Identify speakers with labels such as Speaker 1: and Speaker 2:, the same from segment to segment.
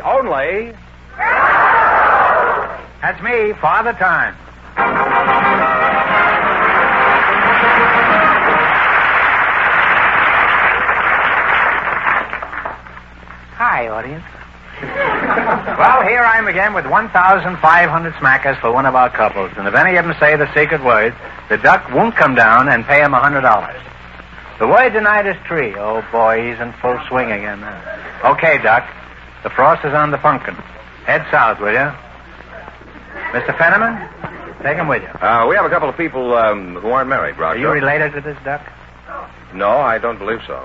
Speaker 1: only...
Speaker 2: That's me, Father Time. Hi, audience. Well, here I am again with 1,500 smackers for one of our couples. And if any of them say the secret word, the duck won't come down and pay him $100. The word tonight is tree. Oh, boy, he's in full swing again now. Okay, Duck. The frost is on the pumpkin. Head south, will you? Mr. Fenneman, take him with you.
Speaker 1: We have a couple of people who aren't married, Groucho.
Speaker 2: Are you related to this duck?
Speaker 1: No, I don't believe so.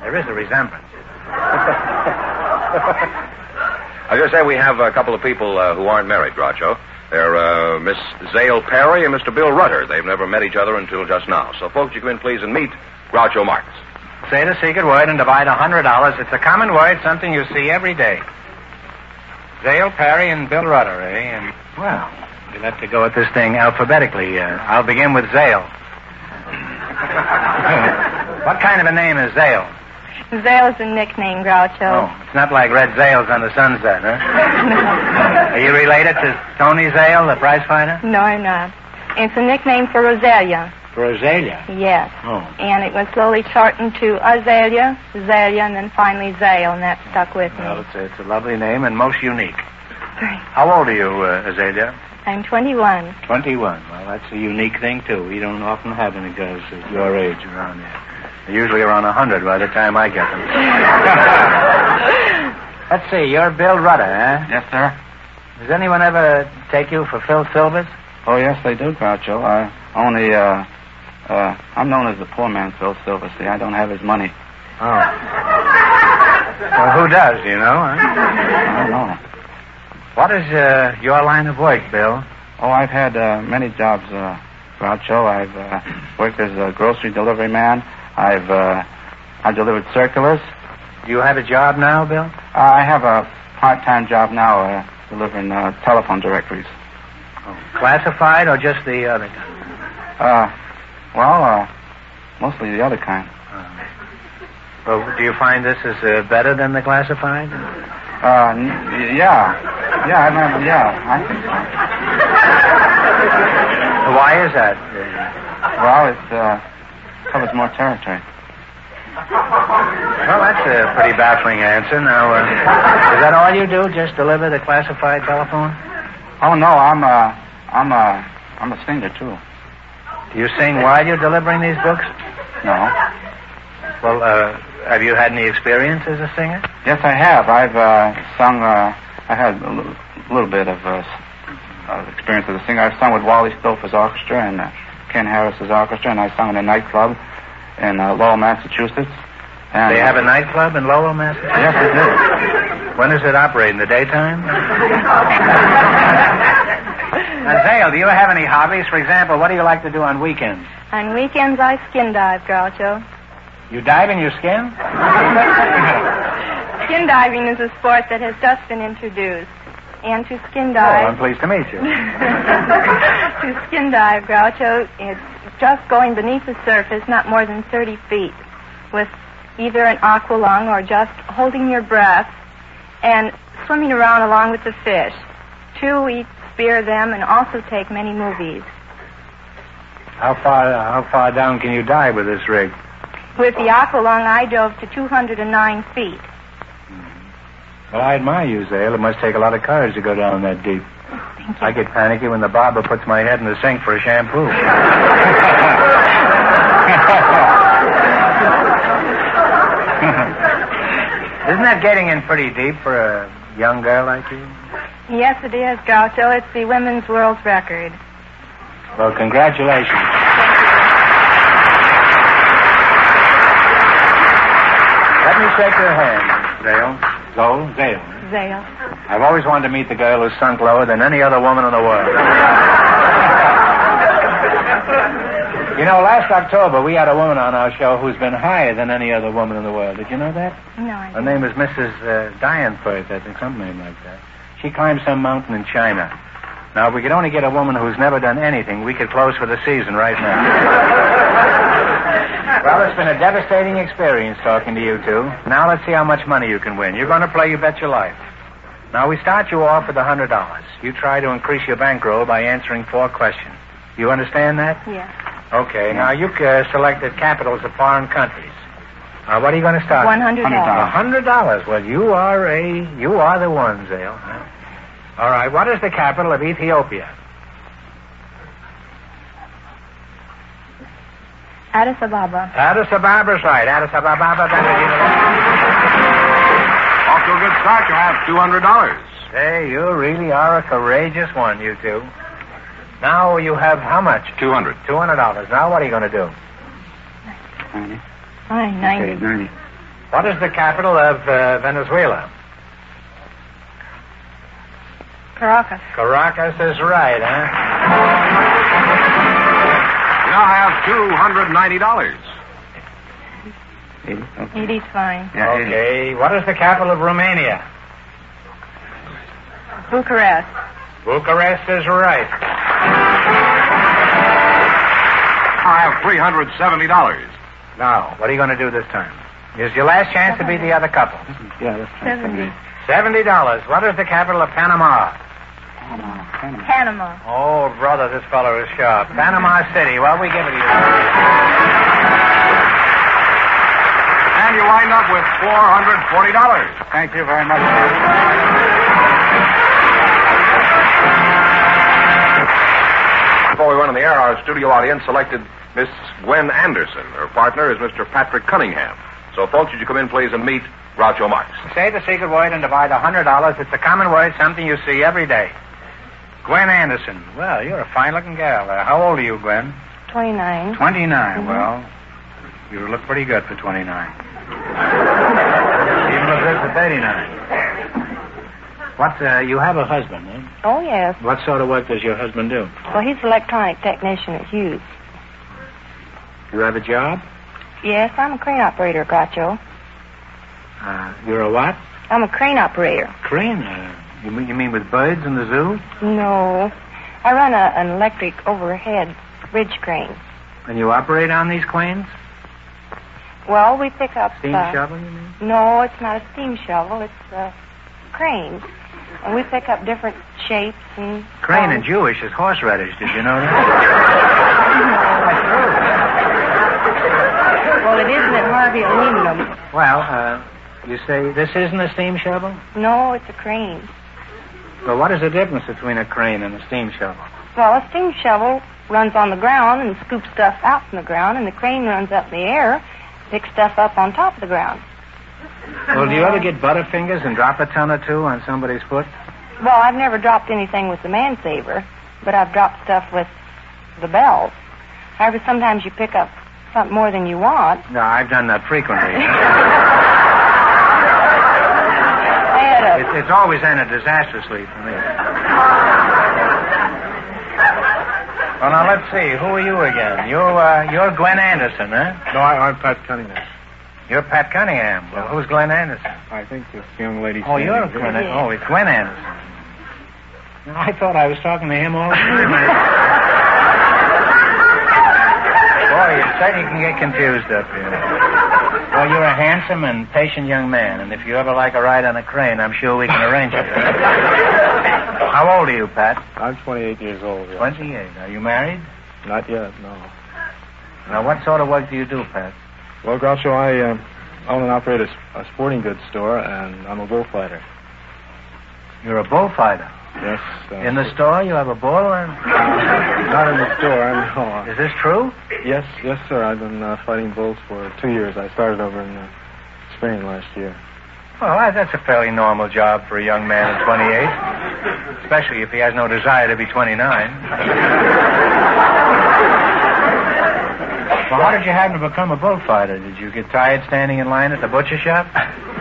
Speaker 2: There is a resemblance.
Speaker 1: I was going to say we have a couple of people who aren't married, Groucho. They're Miss Zale Perry and Mr. Bill Rudder. They've never met each other until just now. So, folks, you come in, please, and meet Groucho Marx.
Speaker 2: Say the secret word and divide $100. It's a common word, something you see every day. Zale Perry and Bill Rudder, eh? And, well, we'll have to go at this thing alphabetically. I'll begin with Zale. What kind of a name is Zale?
Speaker 3: Zale's a nickname, Groucho.
Speaker 2: Oh, it's not like red Zales on the sunset, huh? Are you related to Tony Zale, the prize fighter?
Speaker 3: No, I'm not. It's a nickname for Rosalia.
Speaker 2: For Azalea?
Speaker 3: Yes.
Speaker 2: Oh.
Speaker 3: And it was slowly shortened to Azalea, Zalia, and then finally Zale, and that stuck with me.
Speaker 2: Well, it's a lovely name and most unique.
Speaker 3: Thanks.
Speaker 2: How old are you, Azalea?
Speaker 3: I'm 21.
Speaker 2: 21. Well, that's a unique thing, too. We don't often have any girls at your age around here. They're usually around 100 by the time I get them. Let's see, you're Bill Rudder, huh?
Speaker 4: Yes, sir.
Speaker 2: Does anyone ever take you for Phil Silvers?
Speaker 4: Oh, yes, they do, Groucho. I'm known as the poor man, Phil Silver. See, I don't have his money.
Speaker 2: Oh. Well, who does, you know? Huh?
Speaker 4: I don't know.
Speaker 2: What is your line of work, Bill?
Speaker 4: Oh, I've had many jobs, Groucho. I've worked as a grocery delivery man. I've delivered circulars.
Speaker 2: Do you have a job now, Bill?
Speaker 4: I have a part-time job now, delivering telephone directories.
Speaker 2: Oh. Classified or just the other kind?
Speaker 4: Mostly the other kind.
Speaker 2: Well, do you find this is better than the classified?
Speaker 4: Yeah. Yeah, I remember, I think so.
Speaker 2: Why is that?
Speaker 4: Well, it covers more territory.
Speaker 2: Well, that's a pretty baffling answer. Now, is that all you do? Just deliver the classified telephone?
Speaker 4: Oh no, I'm a singer too.
Speaker 2: Do you sing while you're delivering these books?
Speaker 4: No.
Speaker 2: Well, have you had any experience as a singer?
Speaker 4: Yes, I have. I've sung. I had a little bit of experience as a singer. I've sung with Wally Stouffer's orchestra and Ken Harris's orchestra, and I sung in a nightclub in Lowell, Massachusetts. And,
Speaker 2: they have a nightclub in Lowell, Massachusetts?
Speaker 4: Yes, they do.
Speaker 2: When does it operate? In the daytime? Now, Zale, do you have any hobbies? For example, what do you like to do on weekends?
Speaker 3: On weekends, I skin dive, Groucho.
Speaker 2: You dive in your skin?
Speaker 3: Skin diving is a sport that has just been introduced. And to skin
Speaker 2: Oh,
Speaker 3: dive...
Speaker 2: I'm pleased to meet you.
Speaker 3: To skin dive, Groucho, it's just going beneath the surface, not more than 30 feet, with either an aqualung or just holding your breath and swimming around along with the fish. We spear them and also take many movies.
Speaker 2: How far down can you dive with this rig?
Speaker 3: With the aqualung, I dove to 209 feet.
Speaker 2: Well, I admire you, Zale. It must take a lot of courage to go down that deep.
Speaker 3: Thank you.
Speaker 2: I get panicky when the barber puts my head in the sink for a shampoo. Isn't that getting in pretty deep for a young girl like you?
Speaker 3: Yes, it is, Groucho. It's the women's world record.
Speaker 2: Well, congratulations. Let me shake your hand, Zale. Zale.
Speaker 3: Zale.
Speaker 2: I've always wanted to meet the girl who's sunk lower than any other woman in the world. You know, last October, we had a woman on our show who's been higher than any other woman in the world. Did you know that?
Speaker 3: No, I
Speaker 2: Her
Speaker 3: didn't.
Speaker 2: name is Mrs. Dianfirth, I think, some name like that. She climbed some mountain in China. Now, if we could only get a woman who's never done anything, we could close for the season right now. Well, it's been a devastating experience talking to you two. Now let's see how much money you can win. You're going to play You Bet Your Life. Now, we start you off with $100. You try to increase your bankroll by answering 4 questions. You understand that?
Speaker 3: Yeah.
Speaker 2: Okay. Now, you selected capitals of foreign countries. What are you going to start?
Speaker 3: $100.
Speaker 2: $100. Well, you are the one, Zale. Huh? All right. What is the capital of Ethiopia?
Speaker 3: Addis Ababa.
Speaker 2: Addis Ababa's right. Addis Ababa.
Speaker 1: Off to a good start. You have $200.
Speaker 2: Hey, you really are a courageous one, you two. Now you have how much?
Speaker 1: $200.
Speaker 2: $200. Now what are you going to do?
Speaker 4: 90.
Speaker 3: Fine, 90.
Speaker 4: Okay, 90.
Speaker 2: What is the capital of Venezuela?
Speaker 3: Caracas.
Speaker 2: Caracas is right, huh?
Speaker 1: You now have $290.
Speaker 4: 80. Okay.
Speaker 3: 80's fine.
Speaker 4: Yeah, 80.
Speaker 2: Okay. What is the capital of Romania?
Speaker 3: Bucharest.
Speaker 2: Bucharest is right.
Speaker 1: I have $370.
Speaker 2: Now, what are you going to do this time? Here's your last chance to beat the other couple.
Speaker 4: Yeah, that's right.
Speaker 3: 70.
Speaker 2: $70. What is the capital of Panama?
Speaker 3: Panama.
Speaker 2: Oh, brother, this fellow is sharp. Panama City. Well, we give it to you.
Speaker 1: And you wind up with $440.
Speaker 4: Thank you very much.
Speaker 1: Before we went on the air, our studio audience selected Miss Gwen Anderson. Her partner is Mr. Patrick Cunningham. So, folks, would you come in, please, and meet Groucho Marx?
Speaker 2: Say the secret word and divide $100. It's a common word, something you see every day. Gwen Anderson. Well, you're a fine-looking gal. How old are you, Gwen?
Speaker 3: 29.
Speaker 2: 29.
Speaker 3: Mm-hmm.
Speaker 2: Well, you look pretty good for 29. Even look good for 39. What, you have a husband, eh?
Speaker 3: Oh, yes.
Speaker 2: What sort of work does your husband do?
Speaker 3: Well, he's an electronic technician at Hughes.
Speaker 2: You have a job?
Speaker 3: Yes, I'm a crane operator, Groucho.
Speaker 2: You're a what?
Speaker 3: I'm a crane operator.
Speaker 2: Crane? You mean with birds in the zoo?
Speaker 3: No. I run an electric overhead ridge crane.
Speaker 2: And you operate on these cranes?
Speaker 3: Well, we pick up...
Speaker 2: Steam shovel, you mean?
Speaker 3: No, it's not a steam shovel. It's a crane. And we pick up different shapes and...
Speaker 2: Crane in Jewish is horseradish. Did you know that?
Speaker 3: Well, it isn't at Harvey Aluminum.
Speaker 2: Well, you say this isn't a steam shovel?
Speaker 3: No, it's a crane.
Speaker 2: Well, what is the difference between a crane and a steam shovel?
Speaker 3: Well, a steam shovel runs on the ground and scoops stuff out from the ground, and the crane runs up in the air, picks stuff up on top of the ground.
Speaker 2: Well, do you ever get butterfingers and drop a ton or two on somebody's foot?
Speaker 3: Well, I've never dropped anything with the man-saver, but I've dropped stuff with the bells. However, sometimes you pick up something more than you want.
Speaker 2: No, I've done that frequently. It's always ended disastrously for me. Well, now, let's see. Who are you again? You're Gwen Anderson, huh?
Speaker 5: No, I'm Pat Cunningham.
Speaker 2: You're Pat Cunningham. Well, who's Glenn Anderson?
Speaker 5: I think this young lady...
Speaker 2: Oh, you're Gwen. Oh, it's Gwen Anderson. I thought I was talking to him all the time. Boy, you certainly can get confused up here. Well, you're a handsome and patient young man, and if you ever like a ride on a crane, I'm sure we can arrange it. How old are you, Pat?
Speaker 5: I'm 28 years old. Yeah.
Speaker 2: 28. Are you married?
Speaker 5: Not yet, no.
Speaker 2: Now, what sort of work do you do, Pat?
Speaker 5: Well, Groucho, I own and operate a sporting goods store, and I'm a bullfighter.
Speaker 2: You're a bullfighter?
Speaker 5: Yes.
Speaker 2: In the store, you have a bull? And...
Speaker 5: Not in the store, no.
Speaker 2: Is this true?
Speaker 5: Yes, sir. I've been fighting bulls for 2 years. I started over in Spain last year.
Speaker 2: Well, that's a fairly normal job for a young man at 28, especially if he has no desire to be 29. Well, how did you happen to become a bullfighter? Did you get tired standing in line at the butcher shop?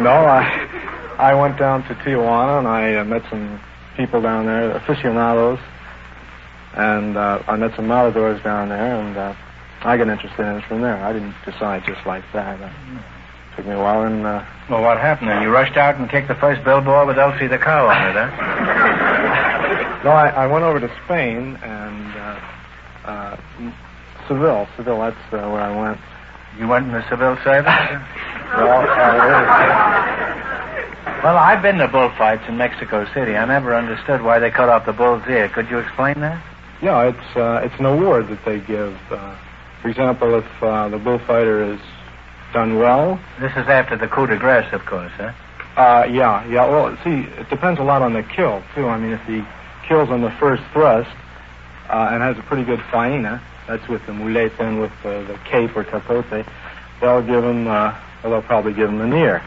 Speaker 5: No, I went down to Tijuana, and I met some people down there, aficionados, and I met some matadors down there, and I got interested in it from there. I didn't decide just like that. It took me a while, and...
Speaker 2: Well, what happened then? You rushed out and kicked the first billboard with Elsie the cow on it, huh?
Speaker 5: No, I went over to Spain, and Seville, that's where I went.
Speaker 2: You went in the civil service? Well, I've been to bullfights in Mexico City. I never understood why they cut off the bull's ear. Could you explain that?
Speaker 5: Yeah, it's an award that they give. For example, if the bullfighter is done well.
Speaker 2: This is after the coup de grace, of course, huh?
Speaker 5: Yeah. Well, see, it depends a lot on the kill, too. I mean, if he kills on the first thrust and has a pretty good faena, that's with the muleta and with the cape or capote, they'll probably give him an ear.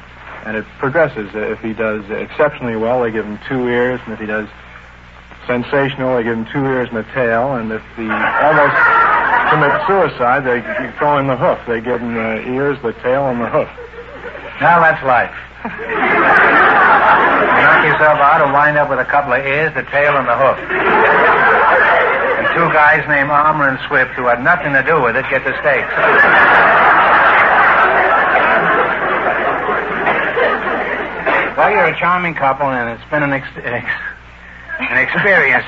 Speaker 5: And it progresses. If he does exceptionally well, they give him 2 ears, and if he does sensational, they give him 2 ears and a tail, and if he almost commits suicide, they throw in the hoof. They give him the ears, the tail, and the hoof.
Speaker 2: Now that's life. You knock yourself out and wind up with a couple of ears, the tail, and the hoof. And 2 guys named Armour and Swift, who had nothing to do with it, get the stakes. Well, you're a charming couple, and it's been an experience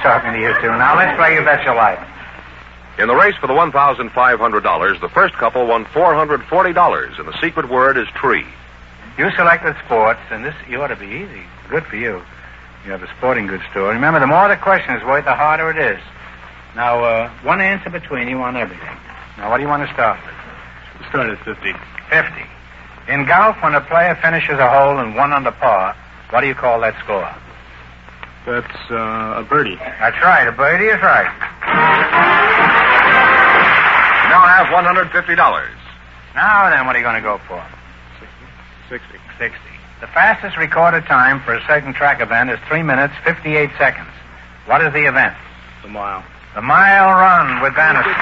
Speaker 2: talking to you two. Now, let's play You Bet Your Life.
Speaker 1: In the race for the $1,500, the first couple won $440, and the secret word is tree.
Speaker 2: You selected sports, and this, you ought to be easy. Good for you. You have a sporting goods store. Remember, the more the question is worth, the harder it is. Now, one answer between you on everything. Now, what do you want to start with?
Speaker 5: We'll start at 50.
Speaker 2: 50. In golf, when a player finishes a hole in 1 under par, what do you call that score?
Speaker 5: That's a birdie.
Speaker 2: That's right. A birdie is right.
Speaker 1: You now have $150.
Speaker 2: Now then, what are you going to go for?
Speaker 5: 60.
Speaker 2: 60. The fastest recorded time for a certain track event is 3 minutes, 58 seconds. What is the event?
Speaker 5: The mile.
Speaker 2: The mile run with Bannister.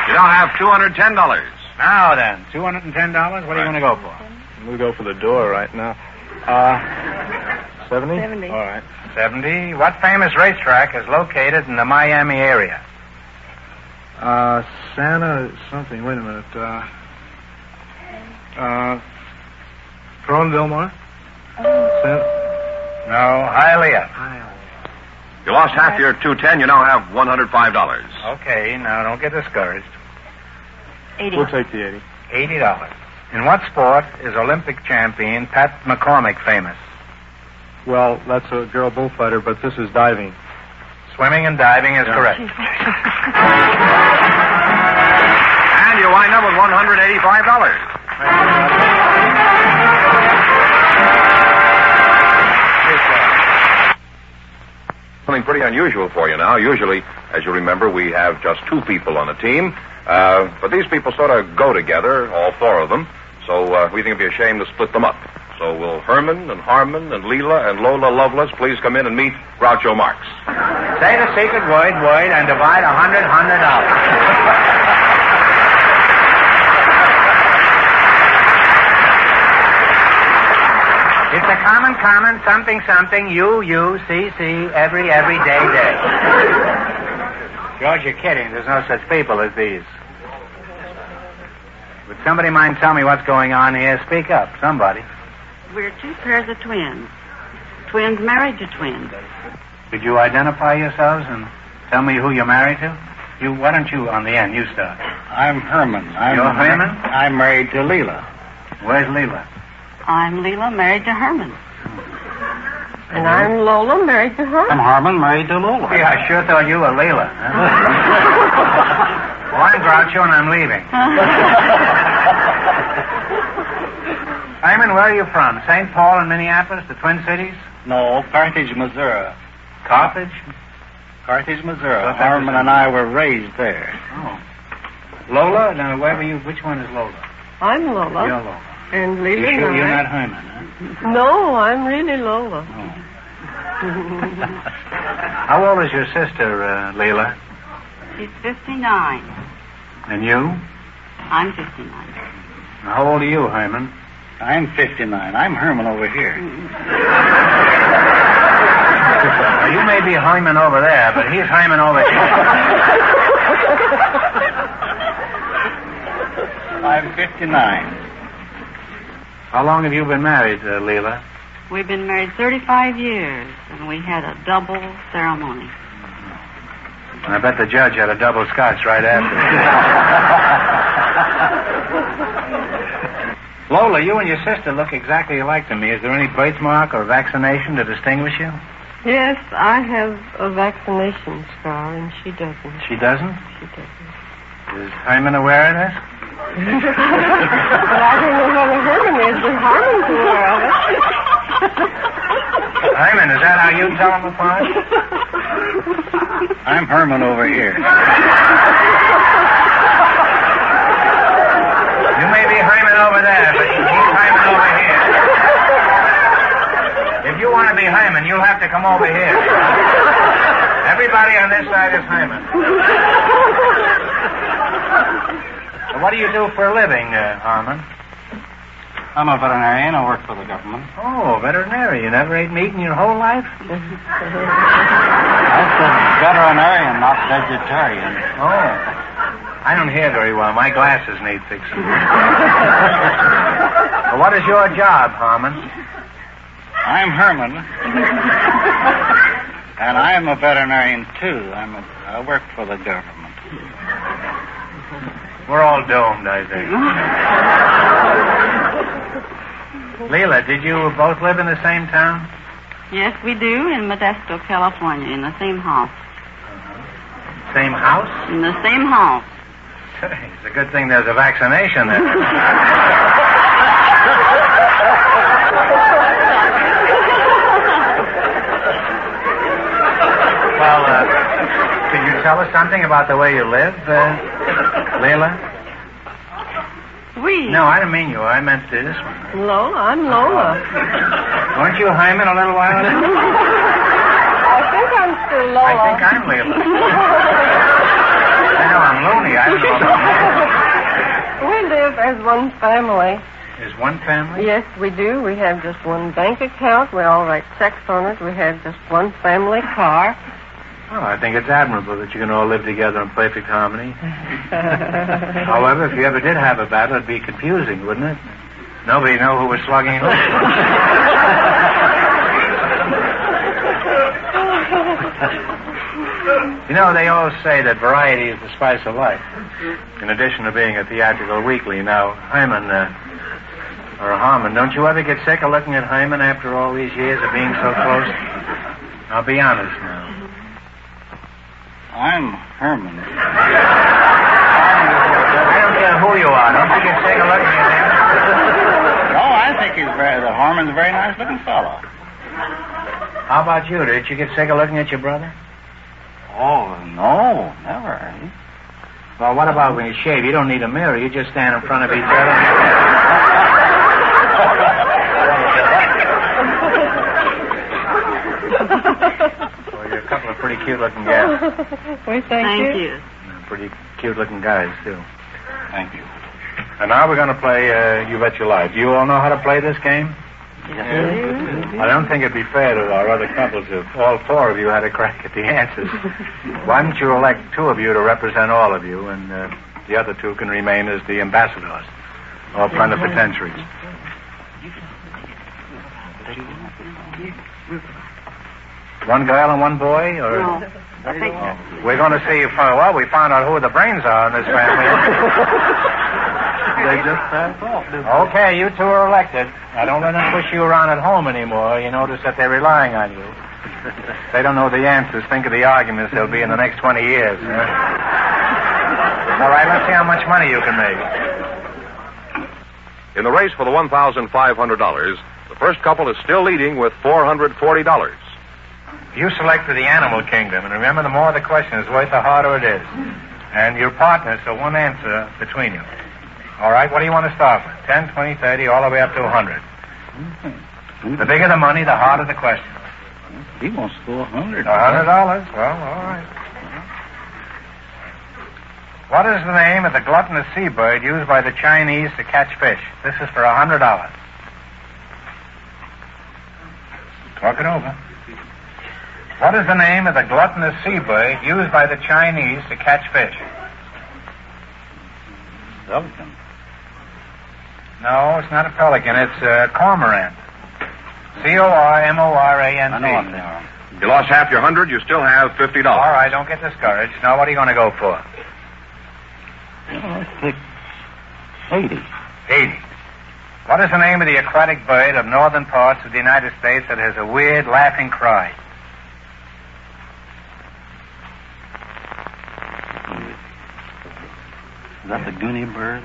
Speaker 1: You now have $210.
Speaker 2: Now then, $210. What are you going to go for?
Speaker 5: We'll go for the door right now. 70?
Speaker 3: 70.
Speaker 5: All right.
Speaker 2: 70. What famous racetrack is located in the Miami area?
Speaker 5: Santa something. Wait a minute. Vilmar?
Speaker 2: No, Hialeah.
Speaker 1: You lost half your $210. You now have $105.
Speaker 2: Okay, now don't get discouraged.
Speaker 3: 80.
Speaker 5: We'll take the 80.
Speaker 2: $80. In what sport is Olympic champion Pat McCormick famous?
Speaker 5: Well, that's a girl bullfighter, but this is diving.
Speaker 2: Swimming and diving is correct.
Speaker 1: And you wind up with $185. Something pretty unusual for you now. Usually, as you remember, we have just 2 people on a team. But these people sort of go together, all 4 of them. So we think it'd be a shame to split them up. So will Herman and Harmon and Leela and Lola Lovelace please come in and meet Groucho Marx?
Speaker 2: Say the secret word, and divide $100. It's a common, something, you, see, every day. George, you're kidding. There's no such people as these. Would somebody mind tell me what's going on here? Speak up, somebody.
Speaker 6: We're 2 pairs of twins. Twins married to twins.
Speaker 2: Could you identify yourselves and tell me who you're married to? Why don't you, on the end, you start.
Speaker 7: I'm Herman.
Speaker 2: You're Herman?
Speaker 7: I'm married to Leela.
Speaker 2: Where's Leela?
Speaker 6: I'm Leela, married to Herman.
Speaker 3: And I'm Lola, married to her.
Speaker 7: I'm Harmon, married to Lola.
Speaker 2: Yeah, I sure thought you were Leela. Well, I'm Groucho, and I'm leaving. Hyman, where are you from? St. Paul and Minneapolis, the Twin Cities?
Speaker 7: No, Carthage, Missouri.
Speaker 2: Carthage?
Speaker 7: Carthage, Missouri. Harmon and I were raised there.
Speaker 2: Oh. Lola? Now, where were you? Which one is Lola?
Speaker 3: I'm Lola.
Speaker 2: You're Lola.
Speaker 3: And Leela
Speaker 2: You sure
Speaker 3: and
Speaker 2: you're
Speaker 3: I-
Speaker 2: not Hyman, huh?
Speaker 3: No, I'm really Lola.
Speaker 2: Oh. How old is your sister, Leela?
Speaker 6: She's 59.
Speaker 2: And you?
Speaker 6: I'm 59.
Speaker 2: How old are you, Hyman?
Speaker 7: I'm 59. I'm Herman over here.
Speaker 2: Now, you may be Hyman over there, but he's Hyman over here.
Speaker 7: I'm 59.
Speaker 2: How long have you been married, Leela?
Speaker 6: We've been married 35 years, and we had a double ceremony.
Speaker 2: I bet the judge had a double scotch right after. Lola, you and your sister look exactly alike to me. Is there any birthmark or vaccination to distinguish you?
Speaker 6: Yes, I have a vaccination scar, and she doesn't.
Speaker 2: She doesn't?
Speaker 6: She doesn't.
Speaker 2: Is Hyman aware of this?
Speaker 6: But I don't know whether Herman is, but Harmon's aware of it.
Speaker 2: Hyman, is that how you tell them apart?
Speaker 7: I'm Herman over here.
Speaker 2: You may be Hyman over there, but he's Hyman over here. If you want to be Hyman, you'll have to come over here. Everybody on this side is Hyman. What do you do for a living, Harmon?
Speaker 7: I'm a veterinarian. I work for the government.
Speaker 2: Oh, veterinarian. You never ate meat in your whole life?
Speaker 7: I said veterinarian, not vegetarian.
Speaker 2: Oh. I don't hear very well. My glasses need fixing. Well, what is your job, Harmon?
Speaker 7: I'm Herman. And I'm a veterinarian, too. I work for the government.
Speaker 2: We're all doomed, I think. Leela, did you both live in the same town?
Speaker 6: Yes, we do, in Modesto, California, in the same house.
Speaker 2: Same house?
Speaker 6: In the same house.
Speaker 2: It's a good thing there's a vaccination there. Well, could you tell us something about the way you live, Leila?
Speaker 6: We?
Speaker 2: No, I didn't mean you. I meant this one.
Speaker 6: Lola. I'm Lola.
Speaker 2: Weren't you Hyman a little while ago?
Speaker 6: I think I'm still Lola.
Speaker 2: I think I'm Leila. I know I'm loony. I don't know about
Speaker 6: We live as one family.
Speaker 2: you. Is one family?
Speaker 6: Yes, we do. We have just one bank account. We all write checks on it. We have just one family car.
Speaker 2: Oh, I think it's admirable that you can all live together in perfect harmony. However, if you ever did have a battle, it'd be confusing, wouldn't it? Nobody'd know who was slugging who. You know, they always say that variety is the spice of life, in addition to being a theatrical weekly. Now, Hyman, or Harmon, don't you ever get sick of looking at Hyman after all these years of being so close? I'll be honest now.
Speaker 7: I'm Herman.
Speaker 2: I don't care who you are. Don't you get sick of looking at him?
Speaker 7: No, I think the Harmon's a very nice looking fellow.
Speaker 2: How about you? Did you get sick of looking at your brother?
Speaker 7: Oh, no, never.
Speaker 2: Well, what about when you shave? You don't need a mirror. You just stand in front of each other. Well, you're a couple of pretty cute-looking guys.
Speaker 6: We thank you.
Speaker 2: Pretty cute-looking guys, too.
Speaker 7: Thank you.
Speaker 2: And now we're going to play You Bet Your Life. Do you all know how to play this game?
Speaker 6: Yes.
Speaker 2: I don't think it'd be fair to our other couples if all four of you had a crack at the answers. Why don't you elect two of you to represent all of you, and the other two can remain as the ambassadors or plenipotentiaries. One girl and one boy, or?
Speaker 6: No.
Speaker 2: We're going to see if, well, we found out who the brains are in this family.
Speaker 7: They just passed off.
Speaker 2: Okay, you two are elected. I don't let them push you around at home anymore. You notice that they're relying on you. They don't know the answers. Think of the arguments there'll be in the next 20 years. Huh? All right, let's see how much money you can make.
Speaker 1: In the race for the $1,500, the first couple is still leading with $440.
Speaker 2: You selected the animal kingdom, and remember, the more the question is worth, the harder it is. And your partners, so one answer between you. All right, what do you want to start with? 10, 20, 30, all the way up to 100. The bigger the money, the harder the question.
Speaker 7: He wants to go $100.
Speaker 2: $100? Well, all right. What is the name of the gluttonous seabird used by the Chinese to catch fish? This is for $100. Talk it over. What is the name of the gluttonous seabird used by the Chinese to catch fish?
Speaker 7: Pelican.
Speaker 2: No, it's not a pelican. It's a cormorant. C-O-R-M-O-R-A-N-T.
Speaker 7: I know what they are.
Speaker 1: You lost half your $100. You still have $50.
Speaker 2: All right, don't get discouraged. Now, what are you going to go for?
Speaker 7: Let's take 80.
Speaker 2: 80. What is the name of the aquatic bird of northern parts of the United States that has a weird laughing cry?
Speaker 7: Is that the Goonie bird?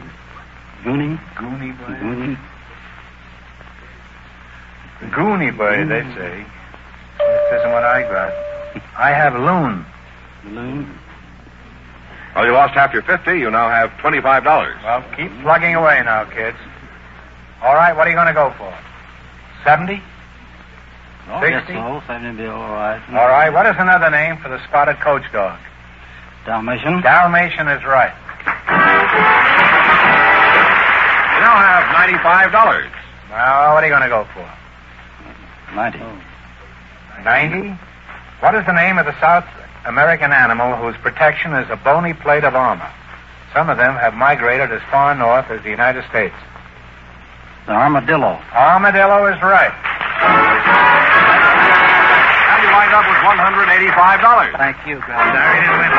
Speaker 7: Goonie?
Speaker 2: Goonie bird?
Speaker 7: Goonie?
Speaker 2: Goonie bird, they say. This isn't what I got. I have loon.
Speaker 7: Loon?
Speaker 1: Well, you lost half your 50. You now have $25.
Speaker 2: Well, keep plugging away now, kids. All right, what are you going to go for? 70?
Speaker 7: Oh,
Speaker 2: 60?
Speaker 7: yes, so. 70 will be all right.
Speaker 2: All right, what is another name for the spotted coach dog?
Speaker 7: Dalmatian?
Speaker 2: Dalmatian is right.
Speaker 1: You now have $95.
Speaker 2: Well, what are you going to go for?
Speaker 7: 90.
Speaker 2: 90? What is the name of the South American animal whose protection is a bony plate of armor? Some of them have migrated as far north as the United States.
Speaker 7: The armadillo.
Speaker 2: Armadillo is right.
Speaker 1: And you wind up with $185.
Speaker 7: Thank you,
Speaker 2: There
Speaker 7: guys.
Speaker 2: it is.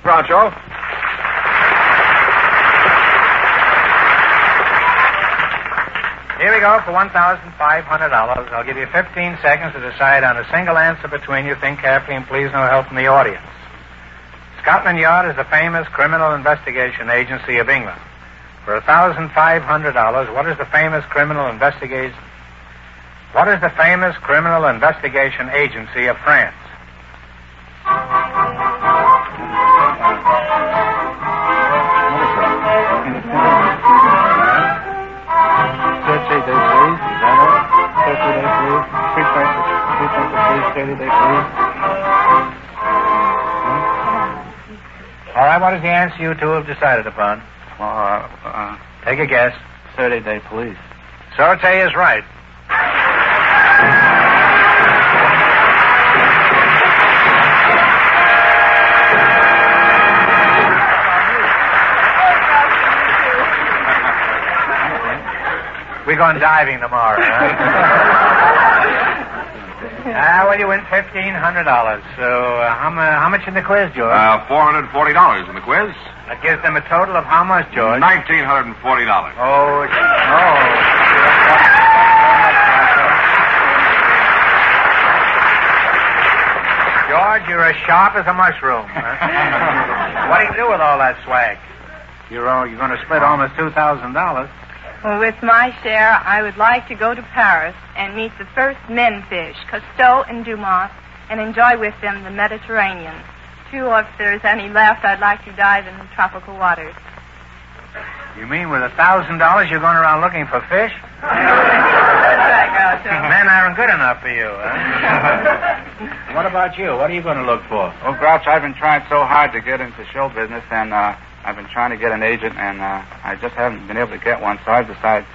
Speaker 1: Groucho.
Speaker 2: Here we go for $1,500. I'll give you 15 seconds to decide on a single answer between you. Think carefully and please no help from the audience. Scotland Yard is the famous criminal investigation agency of England. For $1,500, what is the famous criminal investigation? What is the famous criminal investigation agency of France? All right, what is the answer you two have decided upon? Take a guess.
Speaker 4: 30-day police.
Speaker 2: Sorte is right. We're going diving tomorrow, huh? Well, you win $1,500. So, how much in the quiz, George?
Speaker 1: $440 in the quiz.
Speaker 2: That gives them a total of how much, George?
Speaker 1: $1,940.
Speaker 2: Oh. George, you're as sharp as a mushroom. Huh? What do you do with all that swag? You're going to split almost $2,000.
Speaker 3: Well, with my share, I would like to go to Paris and meet the first men fish, Cousteau and Dumas, and enjoy with them the Mediterranean. Too, if there's any left, I'd like to dive in the tropical waters.
Speaker 2: You mean with $1,000 you're going around looking for fish? Men aren't good enough for you, huh? What about you? What are you going to look for?
Speaker 4: Well, Grouch, I've been trying so hard to get into show business, and I've been trying to get an agent, and I just haven't been able to get one, so I've decided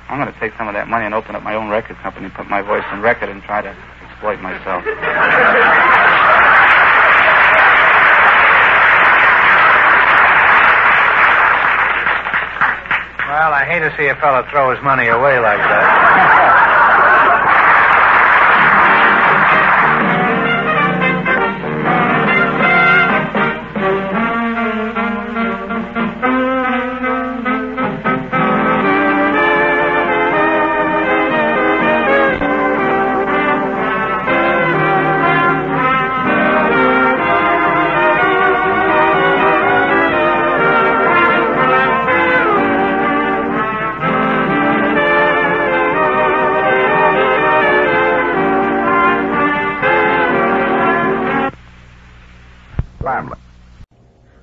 Speaker 4: I'm going to take some of that money and open up my own record company, put my voice on record, and try to exploit myself.
Speaker 2: Well, I hate to see a fella throw his money away like that.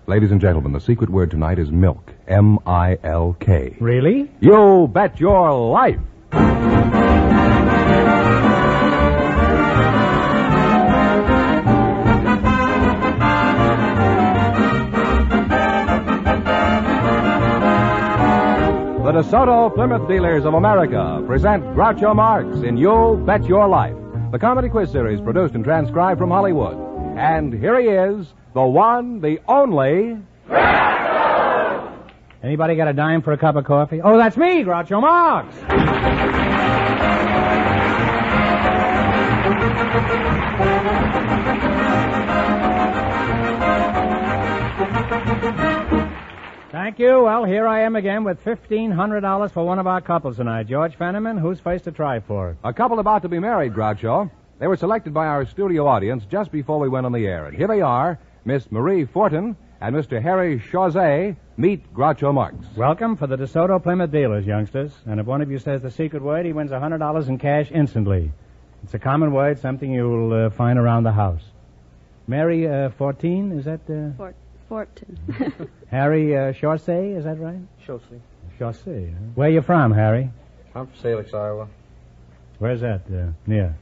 Speaker 8: Ladies and gentlemen, the secret word tonight is milk. M-I-L-K.
Speaker 9: Really?
Speaker 8: You bet your life. The DeSoto Plymouth Dealers of America present Groucho Marx in You Bet Your Life, the comedy quiz series produced and transcribed from Hollywood. And here he is, the one, the only...
Speaker 9: Groucho! Anybody got a dime for a cup of coffee? Oh, that's me, Groucho Marx! Thank you. Well, here I am again with $1,500 for one of our couples tonight. George Fenneman, who's first to try for it?
Speaker 8: A couple about to be married, Groucho. They were selected by our studio audience just before we went on the air. And here they are, Miss Marie Fortin and Mr. Harry Chauset. Meet Groucho Marx.
Speaker 9: Welcome for the DeSoto Plymouth dealers, youngsters. And if one of you says the secret word, he wins $100 in cash instantly. It's a common word, something you'll find around the house. Mary 14, is that...
Speaker 10: 14.
Speaker 9: Harry Chauset, is that right?
Speaker 5: Chauset.
Speaker 9: Chauset. Huh? Where you from, Harry?
Speaker 11: I'm from Salix, Iowa.
Speaker 9: Where's that? Near?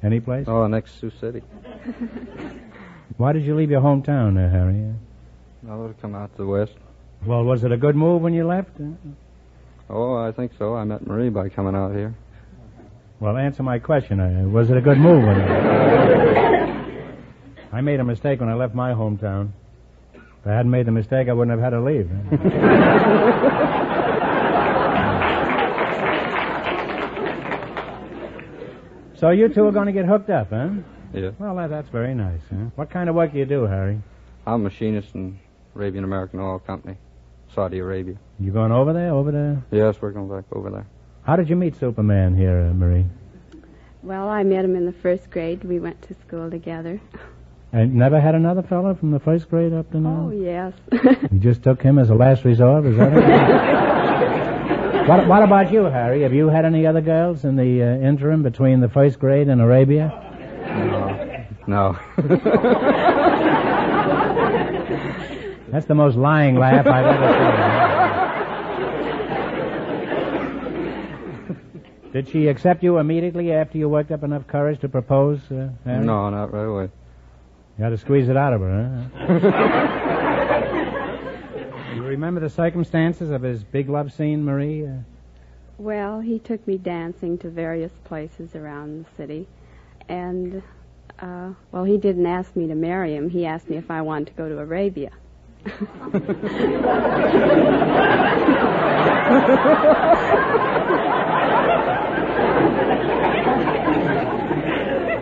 Speaker 9: Any place?
Speaker 11: Oh, next Sioux City.
Speaker 9: Why did you leave your hometown, Harry?
Speaker 11: I would have come out to the west.
Speaker 9: Well, was it a good move when you left?
Speaker 11: Oh, I think so. I met Marie by coming out here.
Speaker 9: Well, answer my question. Was it a good move when you left? I made a mistake when I left my hometown. If I hadn't made the mistake, I wouldn't have had to leave. So you two are going to get hooked up, huh?
Speaker 11: Yeah.
Speaker 9: Well, that's very nice, huh? What kind of work do you do, Harry?
Speaker 11: I'm a machinist in Arabian American Oil Company, Saudi Arabia.
Speaker 9: You going over there?
Speaker 11: Yes, we're going back over there.
Speaker 9: How did you meet Superman here, Marie?
Speaker 10: Well, I met him in the first grade. We went to school together.
Speaker 9: And never had another fellow from the first grade up to now?
Speaker 10: Oh, yes.
Speaker 9: You just took him as a last resort, is that it? What about you, Harry? Have you had any other girls in the interim between the first grade and Arabia?
Speaker 11: No.
Speaker 9: That's the most lying laugh I've ever seen. Did she accept you immediately after you worked up enough courage to propose, Harry?
Speaker 11: No, not right away.
Speaker 9: You had to squeeze it out of her, huh? You remember the circumstances of his big love scene, Marie?
Speaker 10: Well, he took me dancing to various places around the city. And, well, he didn't ask me to marry him. He asked me if I wanted to go to Arabia.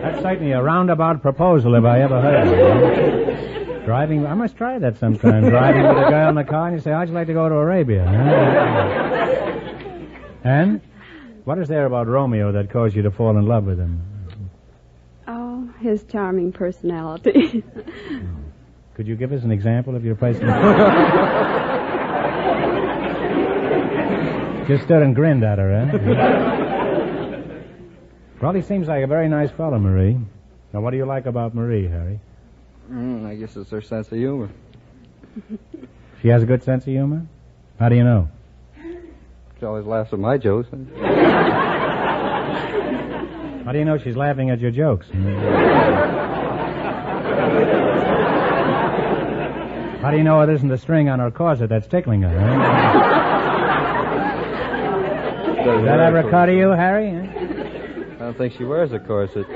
Speaker 9: That's certainly a roundabout proposal if I ever heard it. Driving, I must try that sometime. Driving with a girl in the car and you say, how'd you like to go to Arabia? And what is there about Romeo that caused you to fall in love with him?
Speaker 10: Oh, his charming personality.
Speaker 9: Could you give us an example of your personality? Just stood and grinned at her, eh? Well, he seems like a very nice fellow, Marie. Now, what do you like about Marie, Harry?
Speaker 11: I guess it's her sense of humor.
Speaker 9: She has a good sense of humor? How do you know?
Speaker 11: She always laughs at my jokes.
Speaker 9: How do you know she's laughing at your jokes? How do you know it isn't the string on her corset that's tickling her? Does that ever occur to you, Harry?
Speaker 11: I don't think she wears a corset.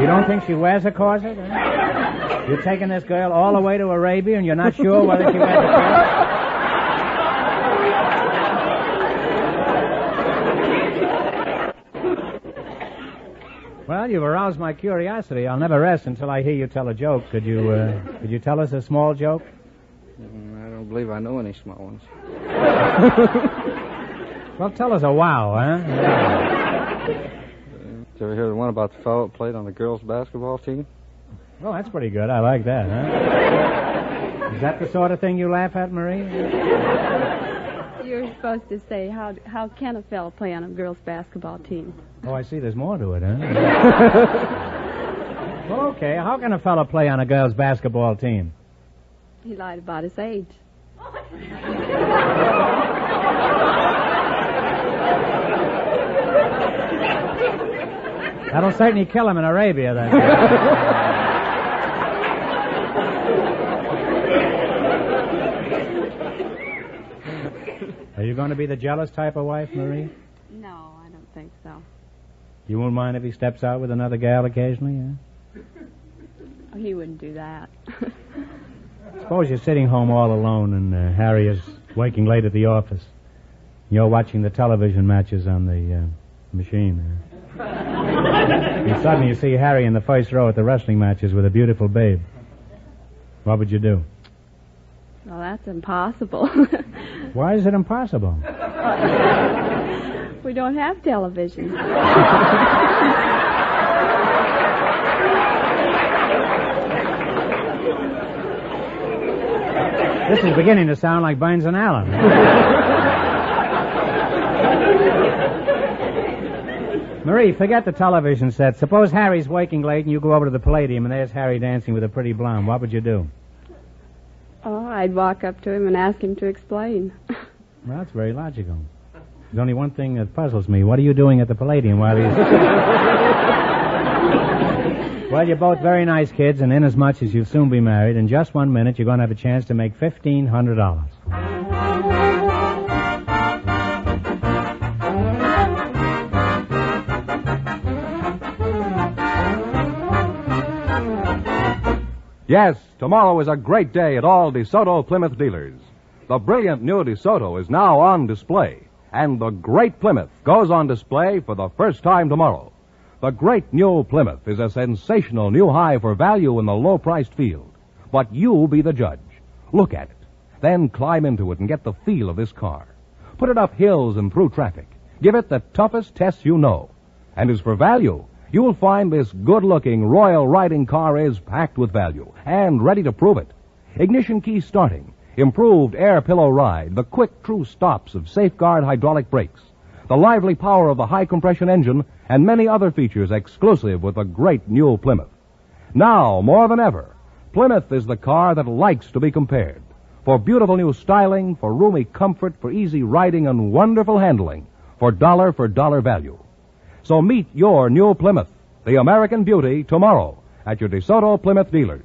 Speaker 9: You don't think she wears a corset? Huh? You're taking this girl all the way to Arabia and you're not sure whether she wears a corset? Well, you've aroused my curiosity. I'll never rest until I hear you tell a joke. Could you tell us a small joke?
Speaker 11: I don't believe I know any small ones.
Speaker 9: Well, tell us a wow, huh?
Speaker 11: Did you ever hear the one about the fellow that played on the girls' basketball team?
Speaker 9: Well, that's pretty good. I like that, huh? Is that the sort of thing you laugh at, Marie?
Speaker 10: You're supposed to say, how can a fellow play on a girls' basketball team?
Speaker 9: Oh, I see. There's more to it, huh? Well, okay. How can a fellow play on a girls' basketball team?
Speaker 10: He lied about his age.
Speaker 9: That'll certainly kill him in Arabia, then. Are you going to be the jealous type of wife, Marie?
Speaker 10: No, I don't think so.
Speaker 9: You won't mind if he steps out with another gal occasionally, huh?
Speaker 10: Oh, he wouldn't do that.
Speaker 9: Suppose you're sitting home all alone and Harry is working late at the office. You're watching the television matches on the machine. And suddenly you see Harry in the first row at the wrestling matches with a beautiful babe. What would you do?
Speaker 10: Well, that's impossible.
Speaker 9: Why is it impossible?
Speaker 10: We don't have television.
Speaker 9: This is beginning to sound like Burns and Allen. Marie, forget the television set. Suppose Harry's waking late and you go over to the Palladium and there's Harry dancing with a pretty blonde. What would you do?
Speaker 10: Oh, I'd walk up to him and ask him to explain.
Speaker 9: Well, that's very logical. There's only one thing that puzzles me. What are you doing at the Palladium while he's... Well, you're both very nice kids, and inasmuch as you'll soon be married, in just 1 minute you're going to have a chance to make $1,500.
Speaker 8: Yes, tomorrow is a great day at all DeSoto Plymouth dealers. The brilliant new DeSoto is now on display, and the great Plymouth goes on display for the first time tomorrow. The great new Plymouth is a sensational new high for value in the low-priced field. But you be the judge. Look at it. Then climb into it and get the feel of this car. Put it up hills and through traffic. Give it the toughest test you know. And as for value, you'll find this good-looking royal riding car is packed with value and ready to prove it. Ignition key starting, improved air pillow ride, the quick true stops of Safeguard hydraulic brakes, the lively power of the high-compression engine, and many other features exclusive with the great new Plymouth. Now, more than ever, Plymouth is the car that likes to be compared. For beautiful new styling, for roomy comfort, for easy riding and wonderful handling, for dollar value. So meet your new Plymouth, the American beauty, tomorrow at your DeSoto Plymouth dealers.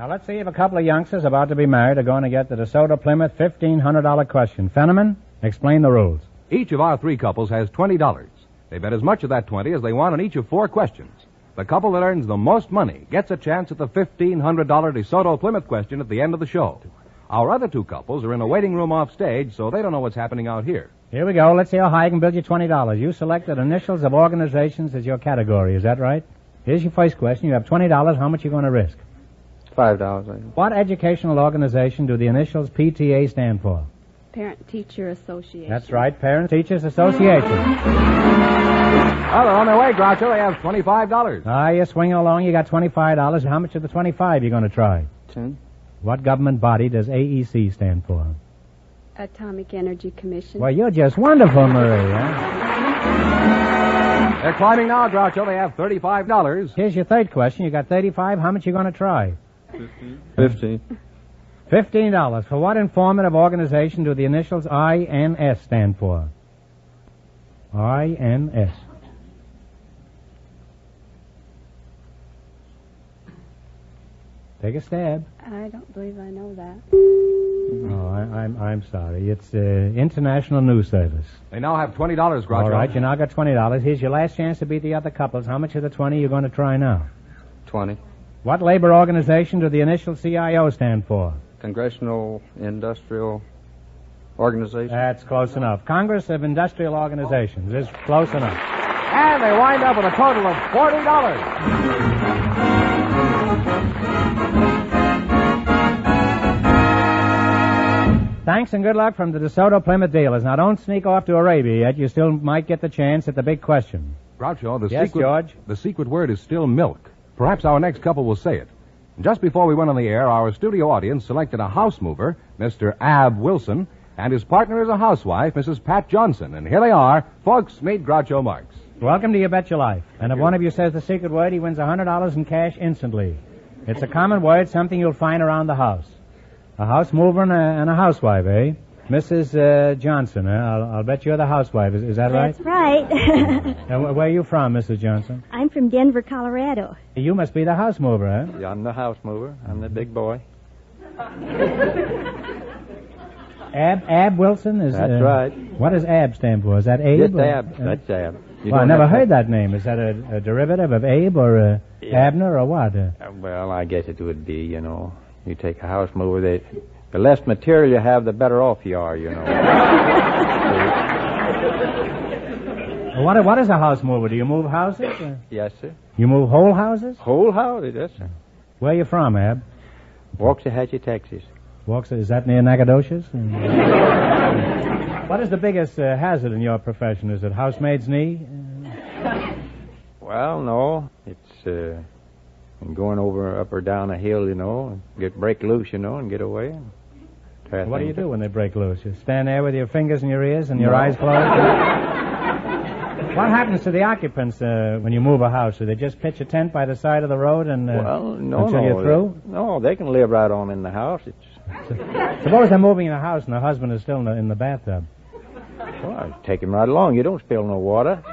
Speaker 9: Let's see if a couple of youngsters about to be married are going to get the DeSoto Plymouth $1,500 question. Fenneman, explain the rules.
Speaker 8: Each of our three couples has $20. They bet as much of that 20 as they want on each of 4 questions. The couple that earns the most money gets a chance at the $1,500 DeSoto Plymouth question at the end of the show. Our other 2 couples are in a waiting room off stage, so they don't know what's happening out here.
Speaker 9: Here we go. Let's see how high I can build you $20. You selected initials of organizations as your category. Is that right? Here's your first question. You have $20. How much are you going to risk?
Speaker 11: $5.
Speaker 9: What educational organization do the initials PTA stand for?
Speaker 10: Parent-Teacher Association.
Speaker 9: That's right, Parent-Teachers Association.
Speaker 8: Well, they're on their way, Groucho. They have $25.
Speaker 9: You're swinging along. You got $25. How much of the 25 you going to try?
Speaker 11: 10.
Speaker 9: What government body does AEC stand for?
Speaker 10: Atomic Energy Commission.
Speaker 9: Well, you're just wonderful, Marie. Huh?
Speaker 8: They're climbing now, Groucho. They have $35.
Speaker 9: Here's your third question. You got 35. How much you going to try?
Speaker 11: 15.
Speaker 9: $15. For what informative organization do the initials INS stand for? INS. Take a stab.
Speaker 10: I don't believe I know that.
Speaker 9: Oh, I'm sorry. It's International News Service.
Speaker 8: They now have $20, Groucho.
Speaker 9: All right, you now got $20. Here's your last chance to beat the other couples. How much of the 20 are you going to try now?
Speaker 11: 20.
Speaker 9: What labor organization do the initial CIO stand for?
Speaker 11: Congressional Industrial Organization.
Speaker 9: That's close enough. Congress of Industrial Organizations is close enough. And they wind up with a total of $40. Thanks and good luck from the DeSoto Plymouth dealers. Now, don't sneak off to Arabia yet. You still might get the chance at the big question.
Speaker 8: Groucho,
Speaker 9: George?
Speaker 8: The secret word is still milk. Perhaps our next couple will say it. Just before we went on the air, our studio audience selected a house mover, Mr. Ab Wilson, and his partner is a housewife, Mrs. Pat Johnson. And here they are. Folks, meet Groucho Marx.
Speaker 9: Welcome to You Bet Your Life. And if one of you says the secret word, he wins $100 in cash instantly. It's a common word, something you'll find around the house. A house mover and a housewife, eh? Mrs. Johnson, I'll bet you're the housewife. Is that right?
Speaker 12: That's right.
Speaker 9: And where are you from, Mrs. Johnson?
Speaker 12: I'm from Denver, Colorado.
Speaker 9: You must be the house mover, eh?
Speaker 7: Yeah, I'm the house mover. I'm the big boy.
Speaker 9: Ab Wilson is...
Speaker 7: That's right.
Speaker 9: What does AB stand for? Is that Abe?
Speaker 7: Just Ab. That's Ab.
Speaker 11: You
Speaker 9: Well, I
Speaker 11: don't
Speaker 9: never
Speaker 11: have to-
Speaker 9: heard that name. Is that a derivative of Abe or Abner or what?
Speaker 11: Well, I guess it would be, you know. You take a house mover, the less material you have, the better off you are, you know.
Speaker 9: What is a house mover? Do you move houses?
Speaker 11: Yes, sir.
Speaker 9: You move whole houses?
Speaker 11: Whole houses, yes, sir.
Speaker 9: Where are you from, Ab?
Speaker 11: Waxahachie, Texas.
Speaker 9: Is that near Nacogdoches? What is the biggest hazard in your profession? Is it housemaid's knee?
Speaker 11: Well, no. It's going up or down a hill, you know, and break loose, you know, and get away. And
Speaker 9: what do you do when they break loose? You stand there with your fingers in your ears and your eyes closed? What happens to the occupants when you move a house? Do they just pitch a tent by the side of the road and until you're through?
Speaker 11: No, they can live right on in the house.
Speaker 9: Suppose they're moving in a house and the husband is still in the bathtub.
Speaker 11: Well, take him right along. You don't spill no water.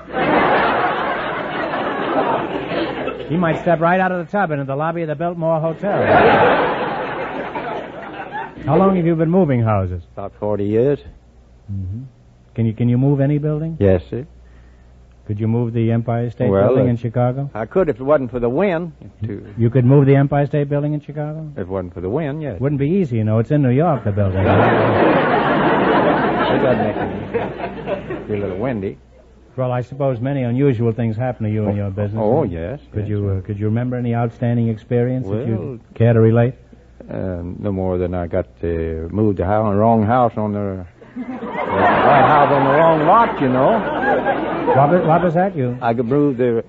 Speaker 9: He might step right out of the tub into the lobby of the Biltmore Hotel. How long have you been moving houses?
Speaker 11: About 40 years.
Speaker 9: Mm-hmm. Can you move any building?
Speaker 11: Yes, sir.
Speaker 9: Could you move the Empire State Building in Chicago?
Speaker 11: I could if it wasn't for the wind.
Speaker 9: You could move the Empire State Building in Chicago?
Speaker 11: If it wasn't for the wind, yes.
Speaker 9: Wouldn't be easy, you know. It's in New York, the building.
Speaker 11: It does make it a little windy.
Speaker 9: Well, I suppose many unusual things happen to you in your business.
Speaker 11: Oh, yes.
Speaker 9: Could you remember any outstanding experience that you
Speaker 11: Well,
Speaker 9: care to relate?
Speaker 11: No more than I got moved the wrong house on the right house on the wrong lot, you know.
Speaker 9: What was that?
Speaker 11: I could move the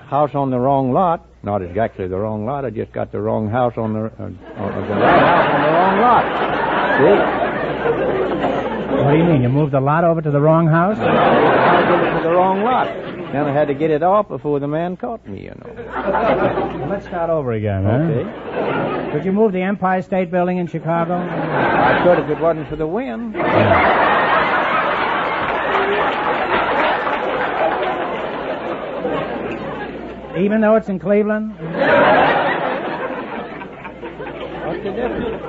Speaker 11: house on the wrong lot. Not exactly the wrong lot. I just got the wrong house on the right house on the wrong lot. See?
Speaker 9: What do you mean? You moved the lot over to the wrong house?
Speaker 11: I did it to the wrong lot. Then I had to get it off before the man caught me, you know.
Speaker 9: Well, let's start over again, huh?
Speaker 11: Okay.
Speaker 9: Could you move the Empire State Building in Chicago?
Speaker 11: I could if it wasn't for the wind.
Speaker 9: Even though it's in Cleveland?
Speaker 11: What's the difference?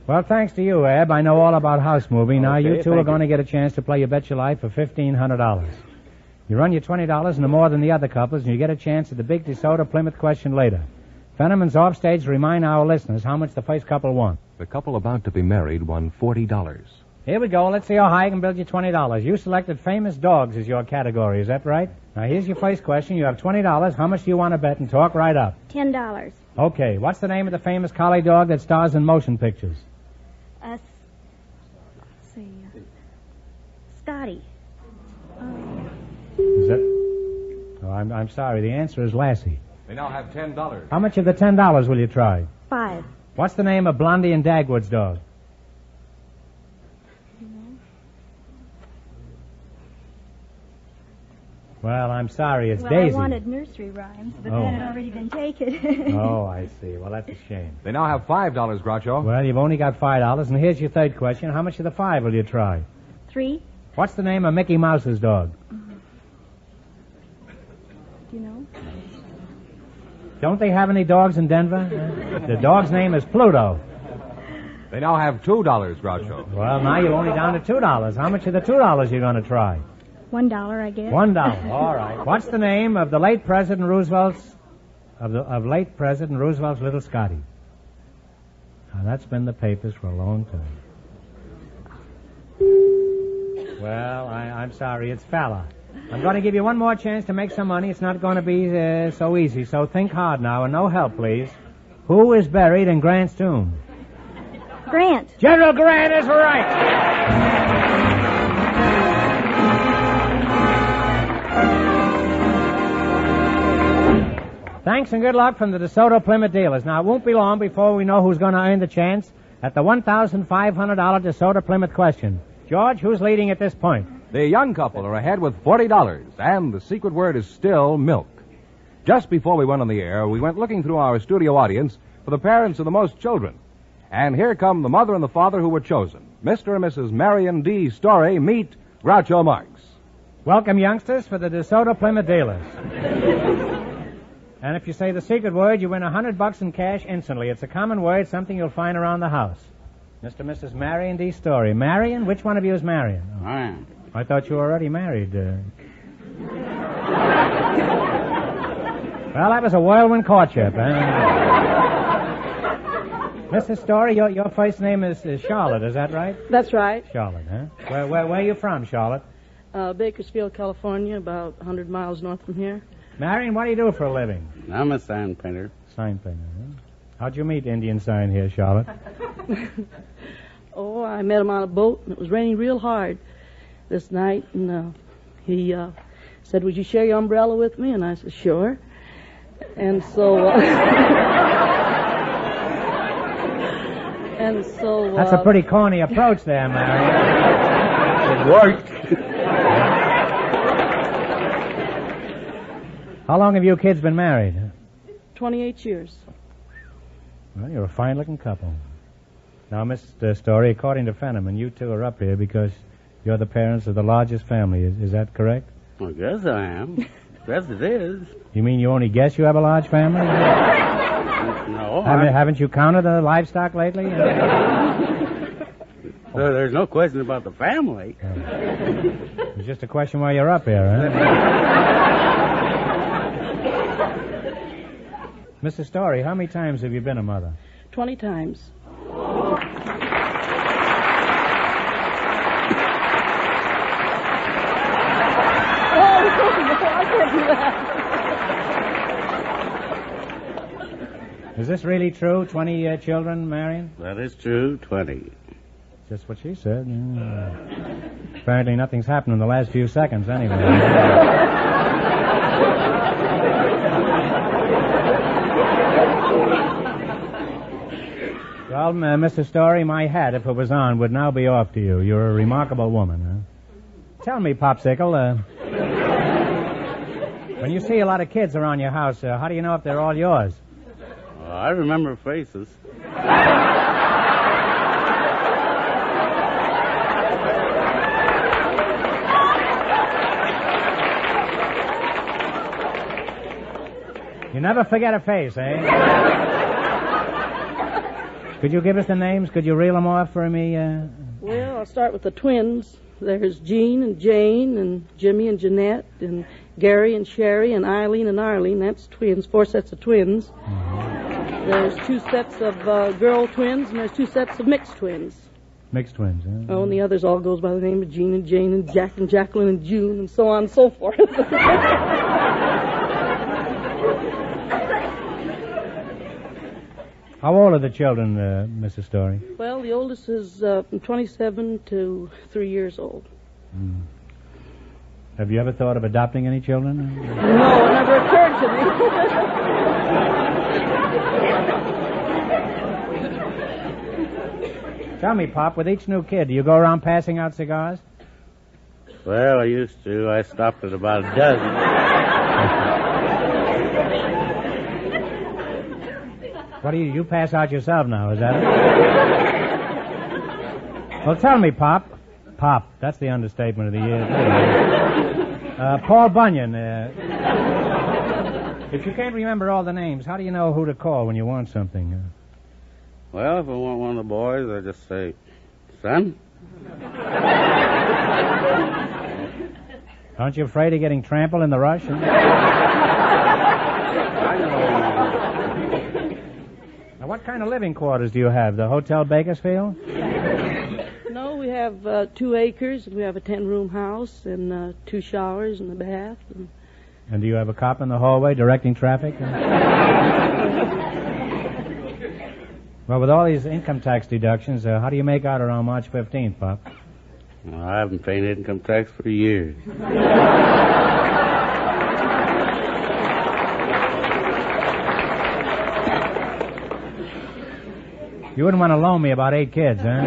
Speaker 9: Well, thanks to you, Ab, I know all about house moving. Now, you two are going to get a chance to play You Bet Your Life for $1,500. You run your $20 no more than the other couples, and you get a chance at the big DeSoto Plymouth question later. Fenneman's offstage to remind our listeners how much the first couple won.
Speaker 8: The couple about to be married won $40.
Speaker 9: Here we go. Let's see how high I can build you $20. You selected famous dogs as your category. Is that right? Now, here's your first question. You have $20. How much do you want to bet? And talk right up.
Speaker 12: $10.
Speaker 9: Okay. What's the name of the famous collie dog that stars in motion pictures?
Speaker 12: Let's see. Scotty.
Speaker 9: Is that? Oh, I'm sorry. The answer is Lassie.
Speaker 8: They now have $10.
Speaker 9: How much of the $10 will you try?
Speaker 12: 5.
Speaker 9: What's the name of Blondie and Dagwood's dog? Well, I'm sorry, it's Daisy.
Speaker 12: I wanted nursery rhymes, but that had already been taken.
Speaker 9: Oh, I see. Well, that's a shame.
Speaker 8: They now have $5, Groucho.
Speaker 9: Well, you've only got $5, and here's your third question. How much of the 5 will you try?
Speaker 12: 3.
Speaker 9: What's the name of Mickey Mouse's dog?
Speaker 12: Do you know?
Speaker 9: Don't they have any dogs in Denver? The dog's name is Pluto.
Speaker 8: They now have $2, Groucho.
Speaker 9: Well, now you're only down to $2. How much of the $2 you going to try?
Speaker 12: $1, I guess.
Speaker 9: $1. All right. What's the name of the late President Roosevelt's late President Roosevelt's little Scotty? Now, that's been in the papers for a long time. Well, I'm sorry. It's Falla. I'm going to give you one more chance to make some money. It's not going to be so easy, so think hard now, and no help, please. Who is buried in Grant's tomb?
Speaker 12: Grant.
Speaker 9: General Grant is right. Thanks and good luck from the DeSoto Plymouth dealers. Now, it won't be long before we know who's going to earn the chance at the $1,500 DeSoto Plymouth question. George, who's leading at this point?
Speaker 8: The young couple are ahead with $40, and the secret word is still milk. Just before we went on the air, we went looking through our studio audience for the parents of the most children. And here come the mother and the father who were chosen. Mr. and Mrs. Marion D. Story meet Groucho Marx.
Speaker 9: Welcome, youngsters, for the DeSoto Plymouth dealers. And if you say the secret word, you win $100 in cash instantly. It's a common word, something you'll find around the house. Mr. and Mrs. Marion D. Story. Marion? Which one of you is Marion?
Speaker 7: I am.
Speaker 9: I thought you were already married. Well, that was a whirlwind courtship, Mrs. Story, your first name is Charlotte, is that right?
Speaker 13: That's right.
Speaker 9: Charlotte, huh? Where are you from, Charlotte?
Speaker 13: Bakersfield, California, about 100 miles north from here.
Speaker 9: Marion, what do you do for a living?
Speaker 14: I'm a sign painter.
Speaker 9: Sign painter, huh? How'd you meet Indian Sign here, Charlotte?
Speaker 13: Oh, I met him on a boat, and it was raining real hard this night, and he said, would you share your umbrella with me? And I said, sure. And so... And so...
Speaker 9: That's a pretty corny approach there, Marion.
Speaker 14: It worked.
Speaker 9: How long have you kids been married?
Speaker 13: 28 years.
Speaker 9: Well, you're a fine-looking couple. Now, Mr. Story, according to Fenneman, you two are up here because you're the parents of the largest family. Is that correct?
Speaker 14: I guess I am. Yes, it is.
Speaker 9: You mean you only guess you have a large family?
Speaker 14: No.
Speaker 9: Haven't you counted the livestock lately?
Speaker 14: There's no question about the family.
Speaker 9: It's just a question why you're up here, huh? Mrs. Story, how many times have you been a mother?
Speaker 13: 20 times.
Speaker 9: Is this really true? 20 children, Marion?
Speaker 14: That is true, 20.
Speaker 9: Just what she said. Yeah. Apparently nothing's happened in the last few seconds, anyway. Well, Mr. Story, my hat, if it was on, would now be off to you. You're a remarkable woman, huh? Tell me, Popsicle, when you see a lot of kids around your house, how do you know if they're all yours?
Speaker 14: I remember faces.
Speaker 9: You never forget a face, eh? Could you give us the names? Could you reel them off for me?
Speaker 13: Well, I'll start with the twins. There's Jean and Jane and Jimmy and Jeanette and Gary and Sherry and Eileen and Arlene. That's twins, 4 sets of twins. Mm-hmm. There's 2 sets of girl twins, and there's 2 sets of mixed twins.
Speaker 9: Mixed twins, huh?
Speaker 13: Oh, and the others all goes by the name of Jean and Jane and Jack and Jacqueline and June and so on and so forth.
Speaker 9: How old are the children, Mrs. Story?
Speaker 13: Well, the oldest is from 27 to 3 years old.
Speaker 9: Mm. Have you ever thought of adopting any children?
Speaker 13: No, it never occurred to me.
Speaker 9: Tell me, Pop, with each new kid, do you go around passing out cigars?
Speaker 14: Well, I used to. I stopped at about a dozen.
Speaker 9: What do you pass out yourself now, is that it? Well, tell me, Pop. Pop, that's the understatement of the year. Paul Bunyan, if you can't remember all the names, how do you know who to call when you want something?
Speaker 14: Well, if I want one of the boys, I just say, son.
Speaker 9: Aren't you afraid of getting trampled in the rush? Now, what kind of living quarters do you have? The Hotel Bakersfield?
Speaker 13: No, we have 2 acres. We have a 10-room house and 2 showers and a bath.
Speaker 9: And do you have a cop in the hallway directing traffic? Well, with all these income tax deductions, how do you make out around March 15th, Pop?
Speaker 14: Well, I haven't paid income tax for years.
Speaker 9: You wouldn't want to loan me about 8 kids, huh?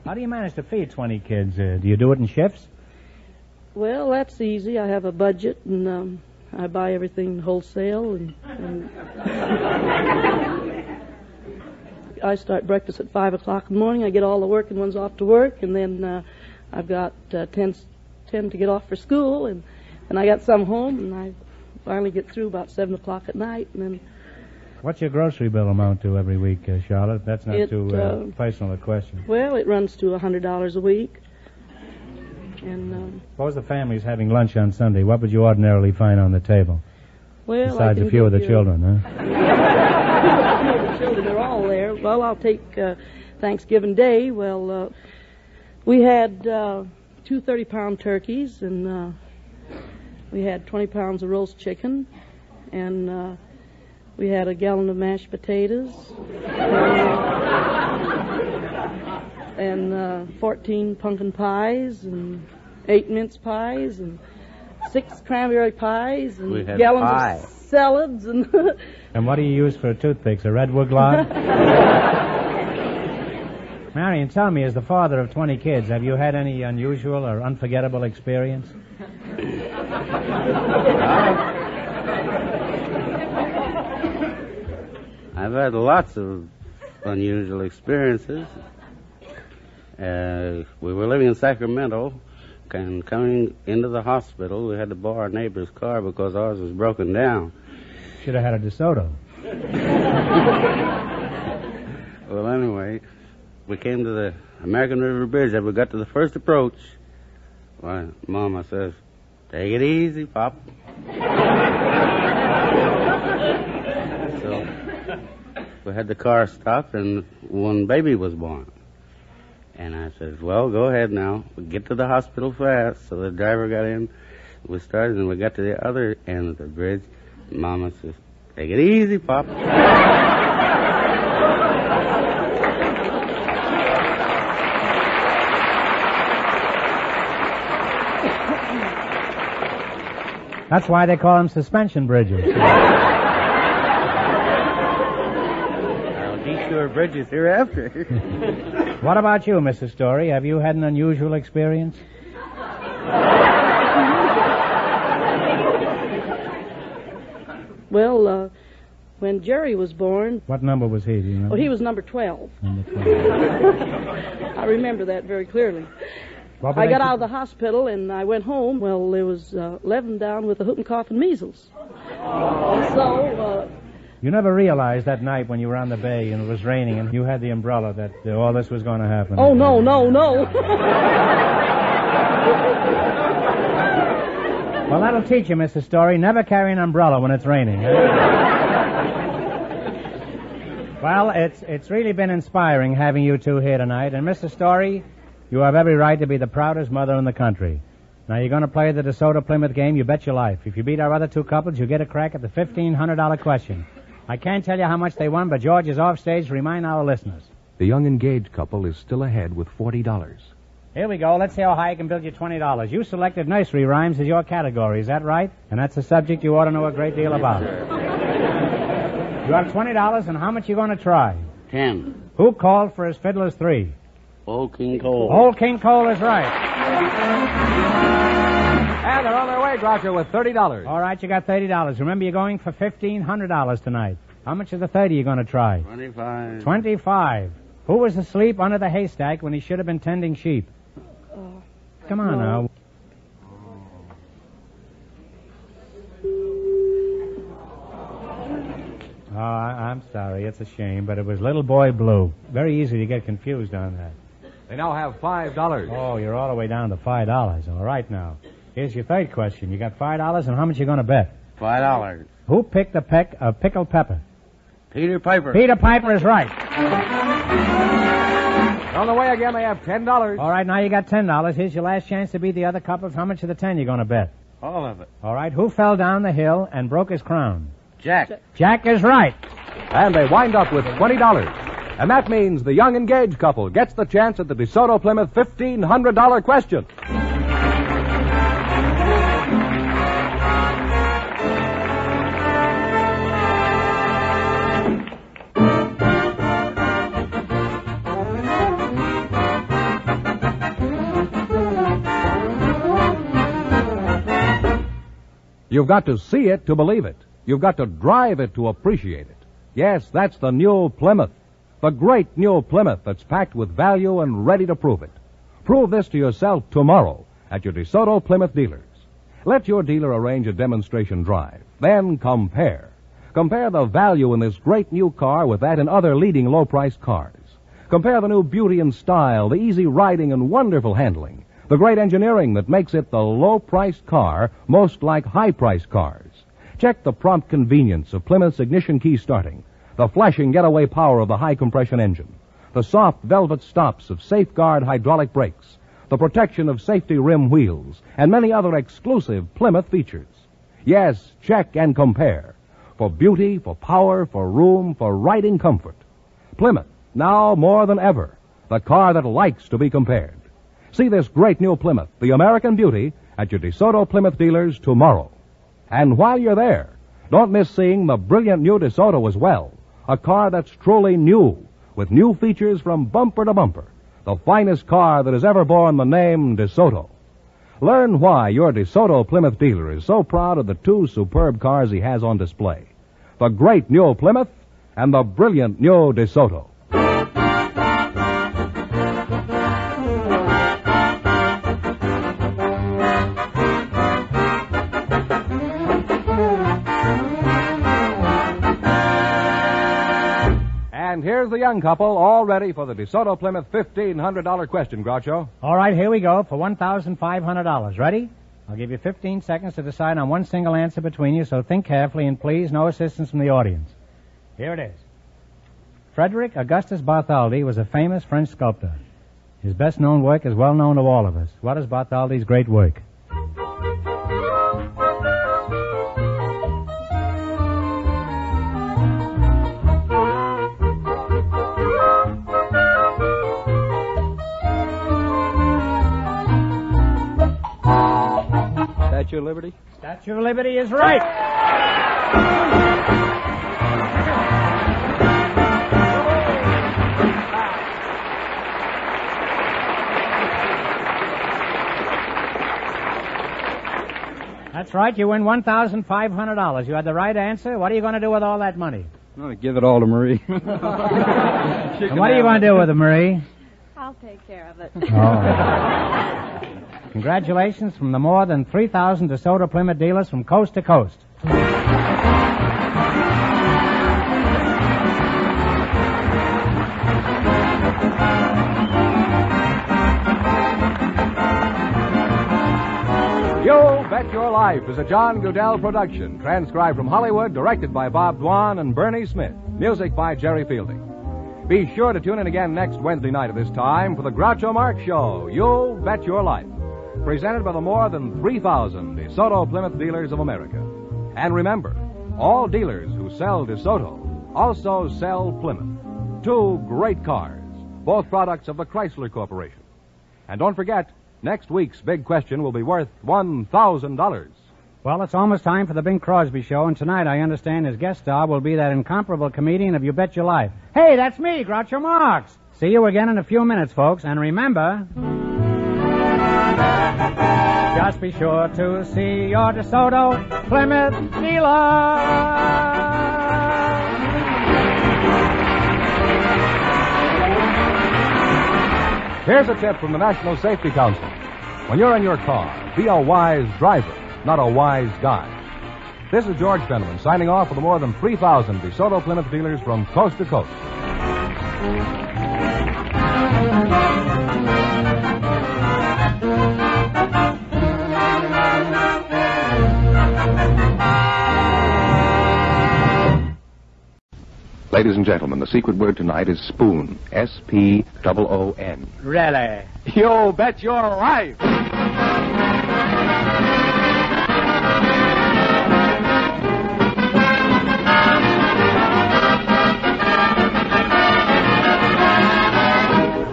Speaker 9: How do you manage to feed 20 kids? Do you do it in shifts?
Speaker 13: Well, that's easy. I have a budget, and I buy everything wholesale, and I start breakfast at 5 o'clock in the morning. I get all the working ones off to work, and then I've got 10 to get off for school, and I got some home, and I finally get through about 7 o'clock at night, and then...
Speaker 9: What's your grocery bill amount to every week, Charlotte? That's not too personal a question.
Speaker 13: Well, it runs to $100 a week. And
Speaker 9: Suppose the family's having lunch on Sunday. What would you ordinarily find on the table?
Speaker 13: well,
Speaker 9: Besides a few of the children, huh?
Speaker 13: The children are all there. Well, I'll take Thanksgiving Day. Well, we had 2 30-pound turkeys, and we had 20 pounds of roast chicken, and we had a gallon of mashed potatoes, and 14 pumpkin pies, and 8 mince pies, and 6 cranberry pies, and gallons of salads, and...
Speaker 9: And what do you use for toothpicks, a redwood log? Marion, tell me, as the father of 20 kids, have you had any unusual or unforgettable experience?
Speaker 14: I've had lots of unusual experiences. We were living in Sacramento, and coming into the hospital, we had to borrow our neighbor's car because ours was broken down.
Speaker 9: Should have had a DeSoto.
Speaker 14: Well, anyway, we came to the American River Bridge. As we got to the first approach, why, Mama says, "Take it easy, Pop." So we had the car stopped, and one baby was born. And I said, "Well, go ahead now. We get to the hospital fast." So the driver got in. We started, and we got to the other end of the bridge. Mama says, "Take it easy, Pop."
Speaker 9: That's why they call them suspension bridges.
Speaker 14: I'll detour bridges hereafter.
Speaker 9: What about you, Mrs. Story? Have you had an unusual experience?
Speaker 13: Well, when Jerry was born...
Speaker 9: What number was he, do you remember?
Speaker 13: Oh, he was number 12.
Speaker 9: Number 12.
Speaker 13: I remember that very clearly. I got out of the hospital and I went home. Well, there was 11 down with the whooping cough and measles. So...
Speaker 9: You never realized that night when you were on the bay and it was raining and you had the umbrella that all this was going to happen.
Speaker 13: Oh, no.
Speaker 9: Well, that'll teach you, Mrs. Story. Never carry an umbrella when it's raining. Well, it's really been inspiring having you two here tonight. And, Mrs. Story, you have every right to be the proudest mother in the country. Now, you're going to play the DeSoto Plymouth game, you bet your life. If you beat our other two couples, you'll get a crack at the $1,500 question. I can't tell you how much they won, but George is off stage to remind our listeners.
Speaker 8: The young engaged couple is still ahead with $40.
Speaker 9: Here we go. Let's see how high I can build you $20. You selected nursery rhymes as your category. Is that right? And that's a subject you ought to know a great deal about. You have $20, and how much you going to try?
Speaker 14: 10.
Speaker 9: Who called for his fiddlers 3?
Speaker 14: Old King Cole.
Speaker 9: Old King Cole is right.
Speaker 8: And they're on their way, Groucho, with $30.
Speaker 9: All right, you got $30. Remember, you're going for $1,500 tonight. How much of the 30 you going to try?
Speaker 14: 25.
Speaker 9: 25. Who was asleep under the haystack when he should have been tending sheep? Come on now. Oh, I'm sorry. It's a shame, but it was Little Boy Blue. Very easy to get confused on that.
Speaker 8: They now have $5.
Speaker 9: Oh, you're all the way down to $5. All right, now. Here's your third question. You got $5, and how much you going to bet?
Speaker 14: $5.
Speaker 9: Who picked a peck of pickled pepper?
Speaker 14: Peter Piper.
Speaker 9: Peter Piper is right.
Speaker 8: On the way again, they have $10.
Speaker 9: All right, now you got $10. Here's your last chance to beat the other couples. How much of the 10 you going to bet?
Speaker 14: All of it.
Speaker 9: All right, who fell down the hill and broke his crown?
Speaker 14: Jack.
Speaker 9: Jack is right.
Speaker 8: And they wind up with $20. And that means the young engaged couple gets the chance at the DeSoto Plymouth $1,500 question. You've got to see it to believe it. You've got to drive it to appreciate it. Yes, that's the new Plymouth. The great new Plymouth that's packed with value and ready to prove it. Prove this to yourself tomorrow at your DeSoto Plymouth dealers. Let your dealer arrange a demonstration drive. Then compare. Compare the value in this great new car with that in other leading low-priced cars. Compare the new beauty and style, the easy riding and wonderful handling The great engineering that makes it the low-priced car most like high-priced cars. Check the prompt convenience of Plymouth's ignition key starting, the flashing getaway power of the high-compression engine, the soft velvet stops of Safeguard hydraulic brakes, the protection of safety rim wheels, and many other exclusive Plymouth features. Yes, check and compare. For beauty, for power, for room, for riding comfort. Plymouth, now more than ever, the car that likes to be compared. See this great new Plymouth, the American beauty, at your DeSoto Plymouth dealers tomorrow. And while you're there, don't miss seeing the brilliant new DeSoto as well. A car that's truly new, with new features from bumper to bumper. The finest car that has ever borne the name DeSoto. Learn why your DeSoto Plymouth dealer is so proud of the two superb cars he has on display. The great new Plymouth and the brilliant new DeSoto. And here's the young couple all ready for the DeSoto Plymouth $1,500 question, Groucho.
Speaker 9: All right, here we go for $1,500. Ready? I'll give you 15 seconds to decide on one single answer between you, so think carefully and please, no assistance from the audience. Here it is. Frederick Augustus Bartholdi was a famous French sculptor. His best-known work is well known to all of us. What is Bartholdi's great work?
Speaker 11: Statue of Liberty?
Speaker 9: Statue of Liberty is right. That's right. You win $1,500. You had the right answer. What are you going to do with all that money?
Speaker 11: I'm going to give it all to Marie.
Speaker 9: And what are you going to do with it, Marie?
Speaker 10: I'll take care of it.
Speaker 9: Oh. Congratulations from the more than 3,000 DeSoto Plymouth dealers from coast to coast.
Speaker 8: You Bet Your Life is a John Goodell production, transcribed from Hollywood, directed by Bob Dwan and Bernie Smith. Music by Jerry Fielding. Be sure to tune in again next Wednesday night at this time for the Groucho Marx Show, You Bet Your Life, presented by the more than 3,000 DeSoto Plymouth dealers of America. And remember, all dealers who sell DeSoto also sell Plymouth. Two great cars, both products of the Chrysler Corporation. And don't forget, next week's big question will be worth $1,000.
Speaker 9: Well, it's almost time for the Bing Crosby Show, and tonight I understand his guest star will be that incomparable comedian of You Bet Your Life. Hey, that's me, Groucho Marx. See you again in a few minutes, folks, and remember, just be sure to see your DeSoto Plymouth dealer.
Speaker 8: Here's a tip from the National Safety Council. When you're in your car, be a wise driver, not a wise guy. This is George Fenneman signing off for the more than 3,000 DeSoto Plymouth dealers from coast to coast.
Speaker 15: Ladies and gentlemen, the secret word tonight is spoon. S-P-O-O-N.
Speaker 9: Really?
Speaker 15: You bet your life!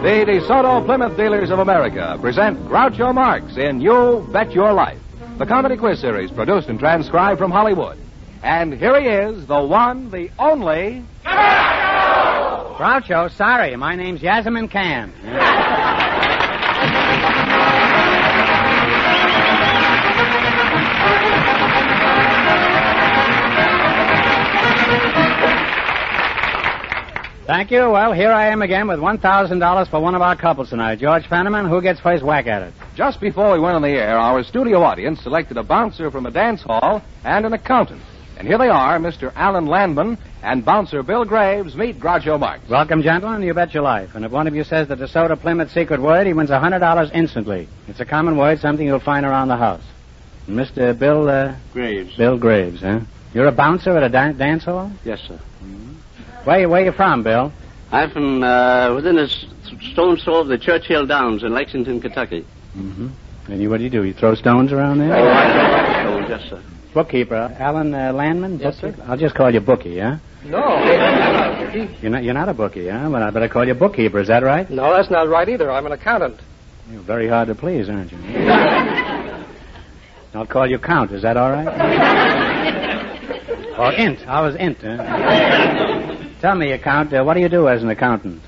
Speaker 8: The DeSoto Plymouth Dealers of America present Groucho Marx in You Bet Your Life, the comedy quiz series produced and transcribed from Hollywood. And here he is, the one, the only...
Speaker 2: Groucho, sorry. My name's Yasamin Khan. Thank you. Well, here I am again with $1,000 for one of our couples tonight. George Fenneman, who gets first whack at it?
Speaker 8: Just before we went on the air, our studio audience selected a bouncer from a dance hall and an accountant. And here they are, Mr. Alan Landman and bouncer Bill Graves meet Groucho Marx.
Speaker 9: Welcome, gentlemen. You bet your life. And if one of you says the DeSoto Plymouth secret word, he wins $100 instantly. It's a common word, something you'll find around the house. And Mr. Bill,
Speaker 14: Graves.
Speaker 9: Bill Graves, huh? You're a bouncer at a dance hall?
Speaker 14: Yes, sir.
Speaker 9: Where you from, Bill?
Speaker 14: I'm from within a stone's throw of the Churchill Downs in Lexington, Kentucky.
Speaker 9: Mm-hmm. And what do? You throw stones around there?
Speaker 14: Oh, yes, sir.
Speaker 9: Bookkeeper, Alan Landman?
Speaker 14: Yes, sir.
Speaker 9: I'll just call you Bookie, huh?
Speaker 16: No.
Speaker 9: You're not a bookie, huh? Well, I better call you Bookkeeper, is that right?
Speaker 16: No, that's not right either. I'm an accountant.
Speaker 9: You're very hard to please, aren't you? I'll call you Count, is that all right? Or Int. I was Int, huh? Tell me, Count, what do you do as an accountant?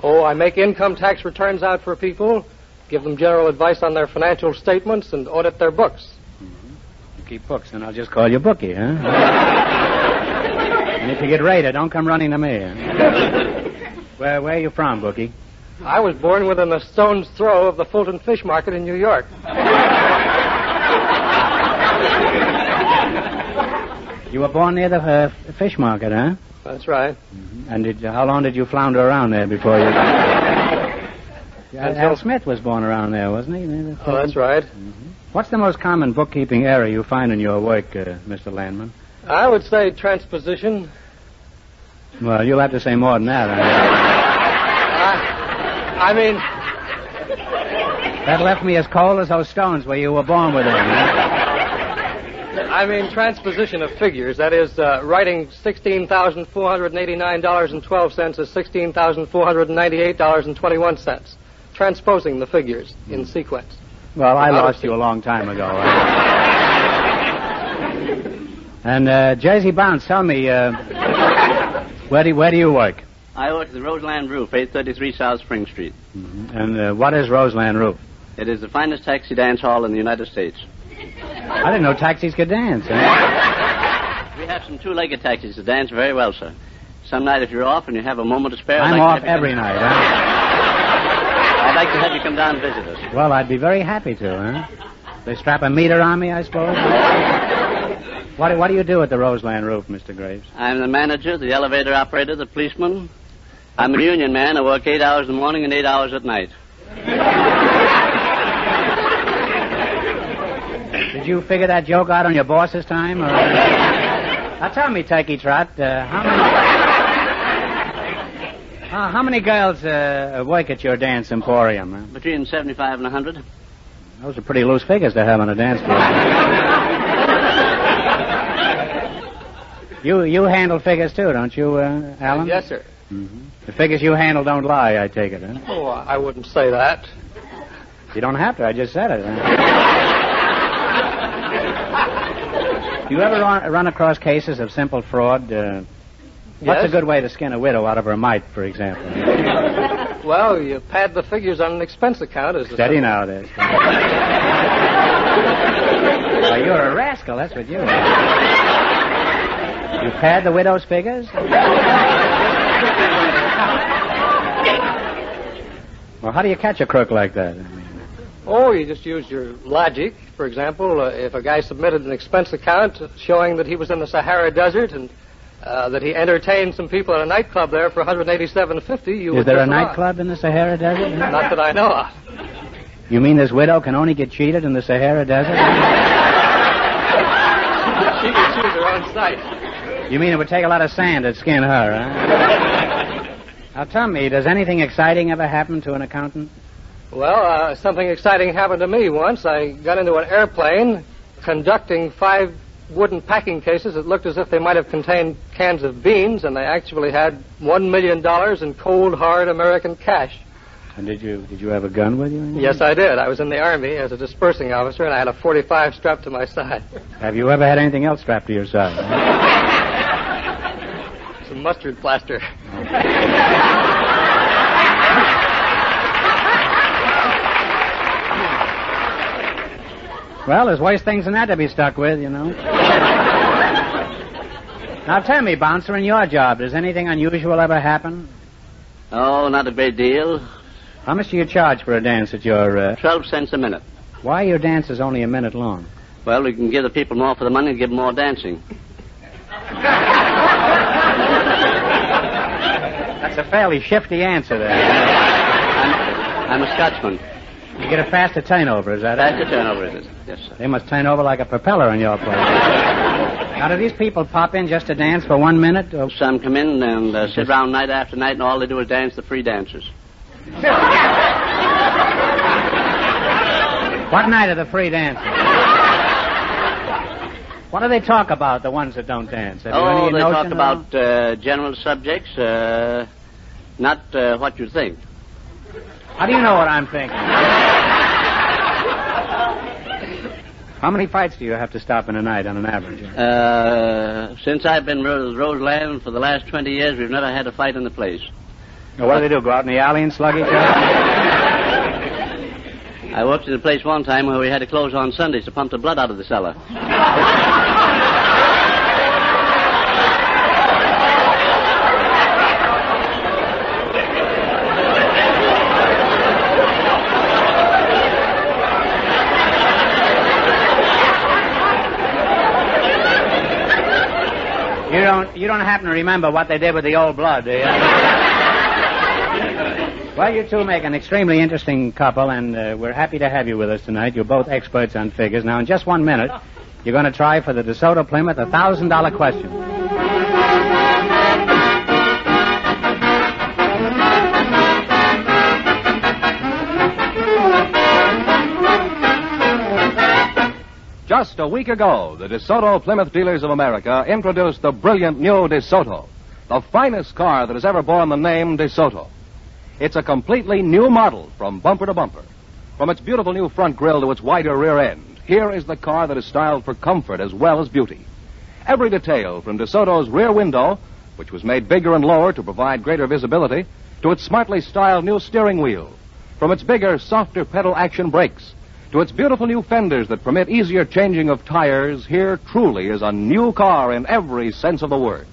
Speaker 16: Oh, I make income tax returns out for people, give them general advice on their financial statements, and audit their books.
Speaker 9: You keep books, then I'll just call you Bookie, huh? And if you get raided, don't come running to me, huh? Where are you from, Bookie?
Speaker 16: I was born within a stone's throw of the Fulton Fish Market in New York.
Speaker 9: You were born near the fish market, huh?
Speaker 16: That's right.
Speaker 9: Mm-hmm. And how long did you flounder around there before you... Al Smith was born around there, wasn't he?
Speaker 16: Oh, that's right.
Speaker 9: Mm-hmm. What's the most common bookkeeping error you find in your work, Mr. Landman?
Speaker 16: I would say transposition.
Speaker 9: Well, you'll have to say more than that.
Speaker 16: I mean...
Speaker 9: That left me as cold as those stones where you were born with them.
Speaker 16: I mean transposition of figures. That is, writing $16,489.12 as $16,498.21. Transposing the figures in sequence.
Speaker 9: Well, I lost you a long time ago. And, Jersey Bounce, tell me, where do you work?
Speaker 14: I work at the Roseland Roof, 833 South Spring Street.
Speaker 9: Mm-hmm. And what is Roseland Roof?
Speaker 14: It is the finest taxi dance hall in the United States.
Speaker 9: I didn't know taxis could dance.
Speaker 14: We have some two-legged taxis that dance very well, sir. Some night if you're off and you have a moment to spare...
Speaker 9: I'm off every night, huh?
Speaker 14: I'd like to have you come down and visit us.
Speaker 9: Well, I'd be very happy to, huh? They strap a meter on me, I suppose? What do you do at the Roseland Roof, Mr. Graves?
Speaker 14: I'm the manager, the elevator operator, the policeman. I'm a union man. I work 8 hours in the morning and 8 hours at night.
Speaker 9: Did you figure that joke out on your boss's time? Or... Now tell me, Turkey Trot, how many girls work at your dance emporium? Huh?
Speaker 14: Between 75 and 100.
Speaker 9: Those are pretty loose figures to have on a dance floor. You handle figures too, don't you, Alan?
Speaker 16: Yes, sir.
Speaker 9: Mm-hmm. The figures you handle don't lie, I take it, huh?
Speaker 16: Oh, I wouldn't say that.
Speaker 9: You don't have to, I just said it. Huh? Do you ever run across cases of simple fraud? What's a good way to skin a widow out of her mite, for example?
Speaker 16: Well, you pad the figures on an expense account.
Speaker 9: Steady now, there. Well, you're a rascal, that's what you are. You pad the widow's figures? Well, how do you catch a crook like that?
Speaker 16: Oh, you just use your logic. For example, if a guy submitted an expense account showing that he was in the Sahara Desert and that he entertained some people at a nightclub there for $187.50,
Speaker 9: Is there a nightclub in the Sahara Desert?
Speaker 16: Not that I know of.
Speaker 9: You mean this widow can only get cheated in the Sahara Desert?
Speaker 16: She can choose her own site.
Speaker 9: You mean it would take a lot of sand to skin her, huh? Now tell me, does anything exciting ever happen to an accountant?
Speaker 16: Well, something exciting happened to me once. I got into an airplane conducting 5 wooden packing cases that looked as if they might have contained cans of beans, and they actually had $1 million in cold, hard American cash.
Speaker 9: And did you have a gun with you?
Speaker 16: Yes, I did. I was in the Army as a dispersing officer, and I had a .45 strapped to my side.
Speaker 9: Have you ever had anything else strapped to your side?
Speaker 16: Some mustard plaster.
Speaker 9: Well, there's worse things than that to be stuck with, you know. Now tell me, Bouncer, in your job, does anything unusual ever happen?
Speaker 14: Oh, not a great deal.
Speaker 9: How much do you charge for a dance at your...
Speaker 14: 12 cents a minute.
Speaker 9: Why are your dances only a minute long?
Speaker 14: Well, we can give the people more for the money and give them more dancing.
Speaker 9: That's a fairly shifty answer there.
Speaker 14: I'm a Scotsman.
Speaker 9: You get a faster turnover, is that it?
Speaker 14: Faster turnover, it is. Yes, sir.
Speaker 9: They must turn over like a propeller in your place. Now, do these people pop in just to dance for 1 minute? Or...
Speaker 14: Some come in and sit around night after night, and all they do is dance the free dancers.
Speaker 9: What night are the free dancers? What do they talk about, the ones that don't dance? Have you any
Speaker 14: they talk
Speaker 9: notion
Speaker 14: about general subjects, not what you think.
Speaker 9: How do you know what I'm thinking? How many fights do you have to stop in a night on an average?
Speaker 14: Since I've been with Roseland for the last 20 years, we've never had a fight in the place.
Speaker 9: Now, what do they do, go out in the alley and slug each other?
Speaker 14: I worked in a place one time where we had to close on Sundays to pump the blood out of the cellar.
Speaker 9: You don't happen to remember what they did with the old blood, do you? Well, you two make an extremely interesting couple, and we're happy to have you with us tonight. You're both experts on figures. Now, in just 1 minute, you're going to try for the DeSoto Plymouth $1,000 question.
Speaker 8: Just a week ago, the DeSoto Plymouth Dealers of America introduced the brilliant new DeSoto, the finest car that has ever borne the name DeSoto. It's a completely new model from bumper to bumper. From its beautiful new front grille to its wider rear end, here is the car that is styled for comfort as well as beauty. Every detail, from DeSoto's rear window, which was made bigger and lower to provide greater visibility, to its smartly styled new steering wheel, from its bigger, softer pedal action brakes, to its beautiful new fenders that permit easier changing of tires, here truly is a new car in every sense of the word.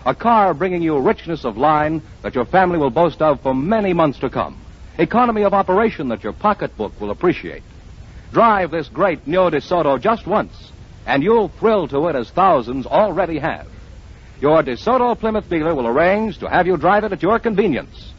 Speaker 8: A car bringing you richness of line that your family will boast of for many months to come. Economy of operation that your pocketbook will appreciate. Drive this great new DeSoto just once, and you'll thrill to it as thousands already have. Your DeSoto Plymouth dealer will arrange to have you drive it at your convenience.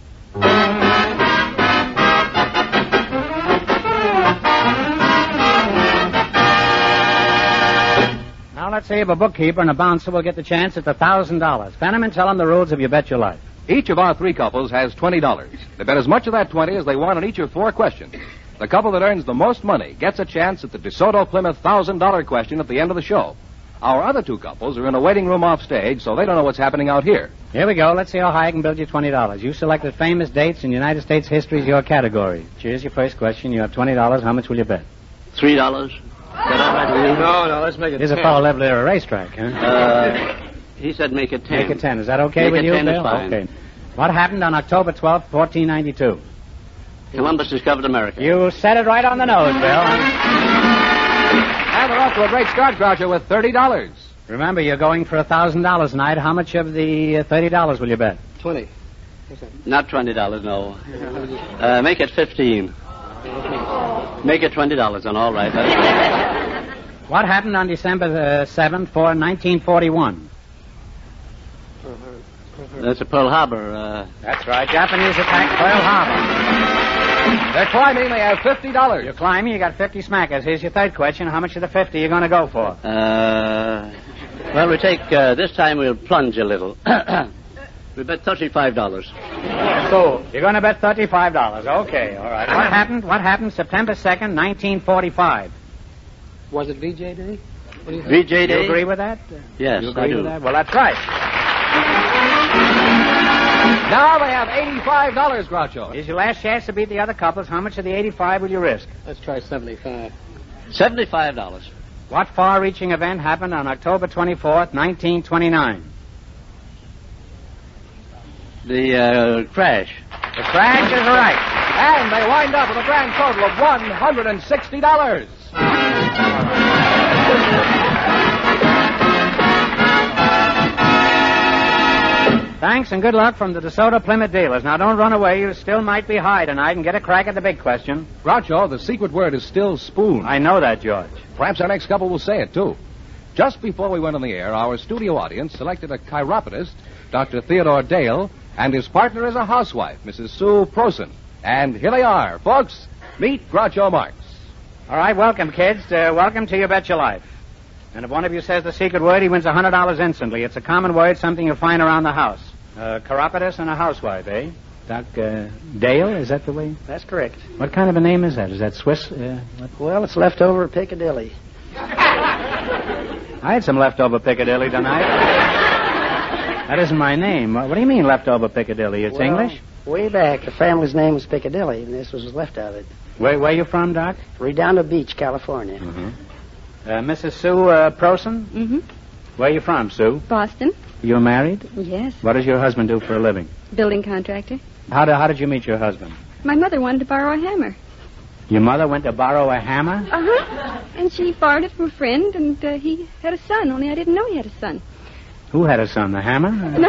Speaker 9: Now, let's see if a bookkeeper and a bouncer will get the chance at the $1,000. Fenneman, tell them the rules of You Bet Your Life.
Speaker 8: Each of our three couples has $20. They bet as much of that 20 as they want on each of 4 questions. The couple that earns the most money gets a chance at the DeSoto Plymouth $1,000 question at the end of the show. Our other 2 couples are in a waiting room off stage, so they don't know what's happening out here.
Speaker 9: Here we go. Let's see how high I can build you $20. You selected famous dates in United States history as your category. Here's your first question. You have $20. How much will you bet?
Speaker 14: $3.
Speaker 16: No, let's make it 10.
Speaker 9: Here's a fellow level at a racetrack, huh?
Speaker 14: He said make it 10.
Speaker 9: Make it 10. Is that okay
Speaker 14: make
Speaker 9: with
Speaker 14: it
Speaker 9: you,
Speaker 14: 10
Speaker 9: Bill?
Speaker 14: Is fine.
Speaker 9: Okay. What happened on October 12th, 1492?
Speaker 14: Columbus discovered America.
Speaker 9: You said it right on the nose, Bill.
Speaker 8: And we're off to a great start, Groucho, with $30.
Speaker 9: Remember, you're going for $1,000 tonight. How much of the $30 will you bet?
Speaker 16: 20.
Speaker 14: Not $20, no. Make it 15. Make it $20 on all right.
Speaker 9: What happened on December 7th for 1941?
Speaker 14: That's a Pearl Harbor.
Speaker 9: That's right. Japanese attacked Pearl Harbor.
Speaker 8: They're climbing. They have $50.
Speaker 9: You're climbing. You got 50 smackers. Here's your third question. How much of the 50 are you going to go for?
Speaker 14: Well, we take, this time we'll plunge a little. We bet $35.
Speaker 9: So, you're going to bet $35. Okay, all right. What happened September 2nd, 1945?
Speaker 16: Was it VJ Day?
Speaker 14: VJ Day?
Speaker 9: You agree with that?
Speaker 14: Yes,
Speaker 9: you agree
Speaker 14: I do.
Speaker 9: with that? Well, that's right.
Speaker 8: Now they have $85, Groucho.
Speaker 9: Here's your last chance to beat the other couples. How much of the 85 will you risk?
Speaker 16: Let's try 75.
Speaker 14: $75.
Speaker 9: What far-reaching event happened on October 24th, 1929?
Speaker 14: The crash.
Speaker 9: The crash is right.
Speaker 8: And they wind up with a grand total of $160.
Speaker 9: Thanks and good luck from the DeSoto Plymouth dealers. Now, don't run away. You still might be high tonight and get a crack at the big question.
Speaker 8: Groucho, the secret word is still spoon.
Speaker 9: I know that, George.
Speaker 8: Perhaps our next couple will say it, too. Just before we went on the air, our studio audience selected a chiropodist, Dr. Theodore Dale, and his partner is a housewife, Mrs. Sue Prosen. And here they are, folks. Meet Groucho Marx.
Speaker 2: All right, welcome, kids. Welcome to You Bet Your Life. And if one of you says the secret word, he wins $100 instantly. It's a common word, something you'll find around the house. A chiropodist and a housewife, eh? Doc Dale, is that the way?
Speaker 17: That's correct.
Speaker 2: What kind of a name is that? Is that Swiss?
Speaker 17: Well, it's leftover Piccadilly.
Speaker 2: I had some leftover Piccadilly tonight. That isn't my name. What do you mean leftover Piccadilly? It's English?
Speaker 17: Way back, the family's name was Piccadilly, and this was left of it.
Speaker 2: Where you from, Doc?
Speaker 17: Redondo Beach, California.
Speaker 2: Mm-hmm. Mrs. Sue Prosen?
Speaker 10: Mm-hmm.
Speaker 2: Where you from, Sue?
Speaker 10: Boston.
Speaker 2: You're married?
Speaker 10: Yes.
Speaker 2: What does your husband do for a living?
Speaker 10: Building contractor.
Speaker 2: How did you meet your husband?
Speaker 10: My mother wanted to borrow a hammer.
Speaker 2: Your mother went to borrow a hammer?
Speaker 10: Uh-huh. And she borrowed it from a friend, and he had a son, only I didn't know he had a son.
Speaker 2: Who had a son, the hammer?
Speaker 10: No,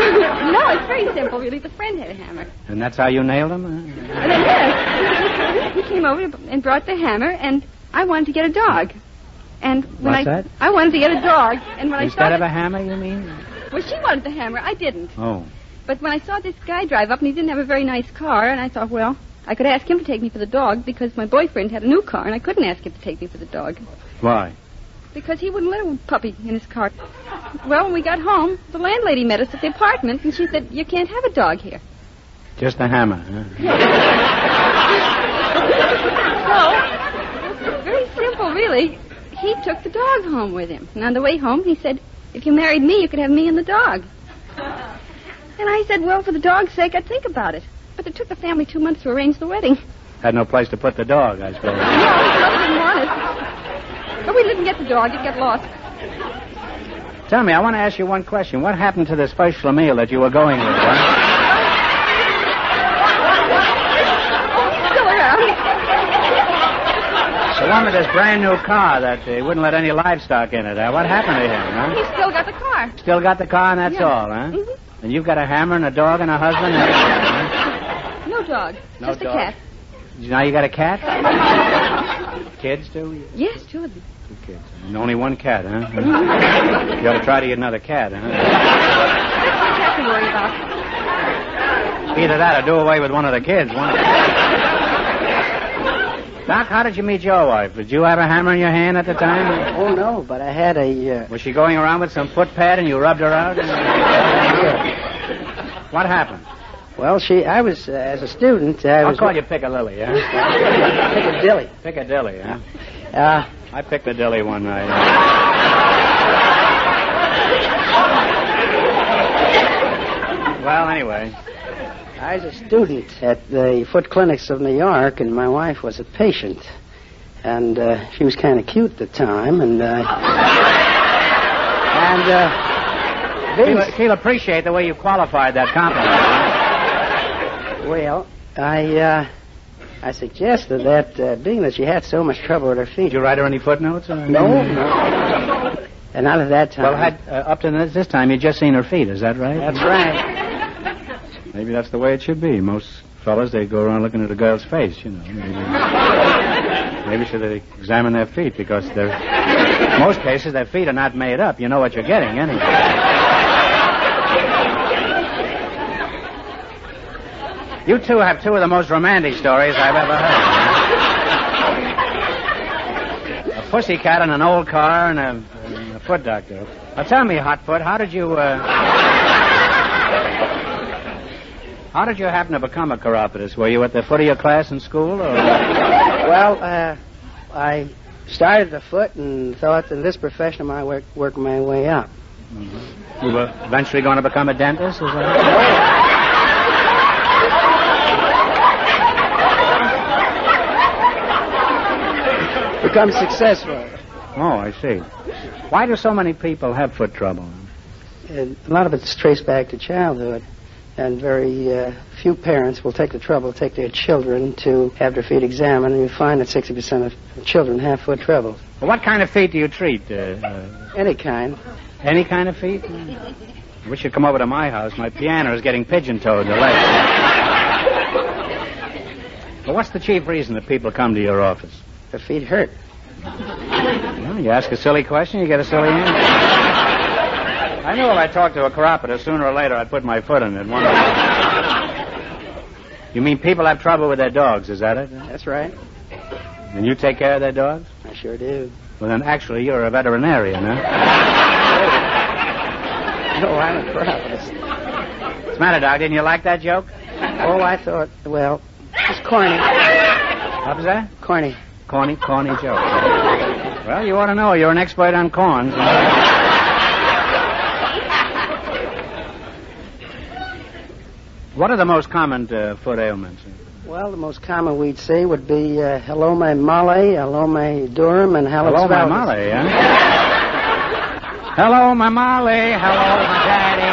Speaker 10: it's very simple, really. The friend had a hammer.
Speaker 2: And that's how you nailed him?
Speaker 10: Yes. He came over and brought the hammer, and I wanted to get a dog. And when
Speaker 2: What's that?
Speaker 10: I wanted to get a dog, and when
Speaker 2: Instead of a hammer, you mean?
Speaker 10: Well, she wanted the hammer. I didn't.
Speaker 2: Oh.
Speaker 10: But when I saw this guy drive up, and he didn't have a very nice car, and I thought, well, I could ask him to take me for the dog because my boyfriend had a new car, and I couldn't ask him to take me for the dog.
Speaker 2: Why?
Speaker 10: Because he wouldn't let a puppy in his car. Well, when we got home, the landlady met us at the apartment, and she said, you can't have a dog here.
Speaker 2: Just a hammer, huh?
Speaker 10: So, very simple, really. He took the dog home with him. And on the way home, he said, if you married me, you could have me and the dog. And I said, well, for the dog's sake, I'd think about it. But it took the family 2 months to arrange the wedding.
Speaker 2: Had no place to put the dog, I suppose.
Speaker 10: No, he didn't want it. But we didn't get the dog. It got lost.
Speaker 2: Tell me, I want to ask you one question. What happened to this first schlemiel that you were going with, huh?
Speaker 10: Still around.
Speaker 2: The one with this brand new car that wouldn't let any livestock in it. What happened to him, huh?
Speaker 10: He still got the car.
Speaker 2: Still got the car and that's all, huh?
Speaker 10: Mm-hmm.
Speaker 2: And you've got a hammer and a dog and a husband and everything,
Speaker 10: No dog.
Speaker 2: No
Speaker 10: Just
Speaker 2: dog.
Speaker 10: a cat.
Speaker 2: Now you got a cat? Kids, too?
Speaker 10: Yes, 2 of them.
Speaker 2: 2 kids. And only 1 cat, huh? You ought to try to get another cat, huh?
Speaker 10: That's what cat to worry about.
Speaker 2: Either that or do away with one of the kids. Doc, how did you meet your wife? Did you have a hammer in your hand at the time?
Speaker 17: Oh, no, but I had a...
Speaker 2: Was she going around with some foot pad and you rubbed her out? What happened?
Speaker 17: Well, I was, as a student...
Speaker 2: I'll call you Piccadilly, huh?
Speaker 17: Piccadilly.
Speaker 2: Piccadilly, huh? I picked a dilly one night. Well, anyway...
Speaker 17: I was a student at the foot clinics of New York, and my wife was a patient. And she was kind of cute at the time, and
Speaker 2: she'll appreciate the way you qualified that compliment.
Speaker 17: Well, I suggested that, being that she had so much trouble with her feet...
Speaker 2: Did you write her any footnotes?
Speaker 17: No. And out of that time...
Speaker 2: Well, up to this time, you'd just seen her feet, is that right?
Speaker 17: That's right.
Speaker 2: Maybe that's the way it should be. Most fellas, they go around looking at a girl's face, you know. Maybe should they examine their feet, because most cases, their feet are not made up. You know what you're getting, anyway. You two have 2 of the most romantic stories I've ever heard. A pussycat and an old car and a foot doctor. Now tell me, Hotfoot, how did you happen to become a chiropodist? Were you at the foot of your class in school, or?
Speaker 17: Well, I started the foot and thought that this profession I might work my way up.
Speaker 2: Mm-hmm. You were eventually going to become a dentist, is that
Speaker 17: Become successful.
Speaker 2: Oh, I see. Why do so many people have foot trouble?
Speaker 17: A lot of it's traced back to childhood. And very few parents will take the trouble to take their children to have their feet examined, and you find that 60% of children have foot trouble.
Speaker 2: Well, what kind of feet do you treat?
Speaker 17: Any kind.
Speaker 2: Any kind of feet? I wish you'd come over to my house. My piano is getting pigeon-toed the leg. Well, what's the chief reason that people come to your office?
Speaker 17: Their feet hurt.
Speaker 2: Well, you ask a silly question, you get a silly answer.
Speaker 9: I knew if I talked to a chiropodist, sooner or later I'd put my foot in it. You mean people have trouble with their dogs, is that it?
Speaker 17: That's right.
Speaker 9: And you take care of their dogs?
Speaker 17: I sure do.
Speaker 9: Well, then actually you're a veterinarian, huh?
Speaker 17: No, I'm a chiropodist.
Speaker 9: What's the matter, Doc? Didn't you like that joke?
Speaker 17: Oh, I thought, well, it's corny.
Speaker 9: What was that?
Speaker 17: Corny.
Speaker 9: Corny joke. Well, you ought to know. You're an expert on corns. What are the most common foot ailments?
Speaker 17: Well, the most common we'd see would be halome male, halome durum, and hallux
Speaker 9: Hello, my
Speaker 17: valgus.
Speaker 9: Molly, huh? Hello, my Molly. Hello, my daddy.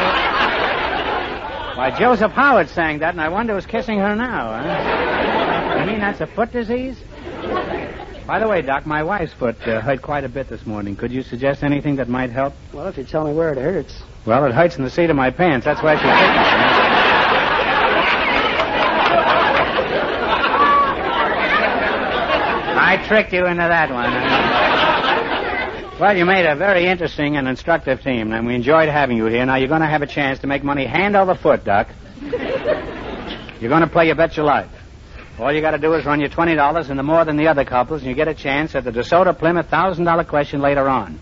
Speaker 9: Why, Joseph Howard sang that, and I wonder who's kissing her now, huh? You mean that's a foot disease? By the way, Doc, my wife's foot hurt quite a bit this morning. Could you suggest anything that might help?
Speaker 17: Well, if you tell me where it hurts.
Speaker 9: Well, it hurts in the seat of my pants. That's why she's kicking. I tricked you into that one. Well, you made a very interesting and instructive team, and we enjoyed having you here. Now, you're going to have a chance to make money hand over foot, Doc. You're going to play You Bet Your Life. All you got to do is run your $20 into more than the other couples, and you get a chance at the DeSoto Plymouth $1,000 question later on.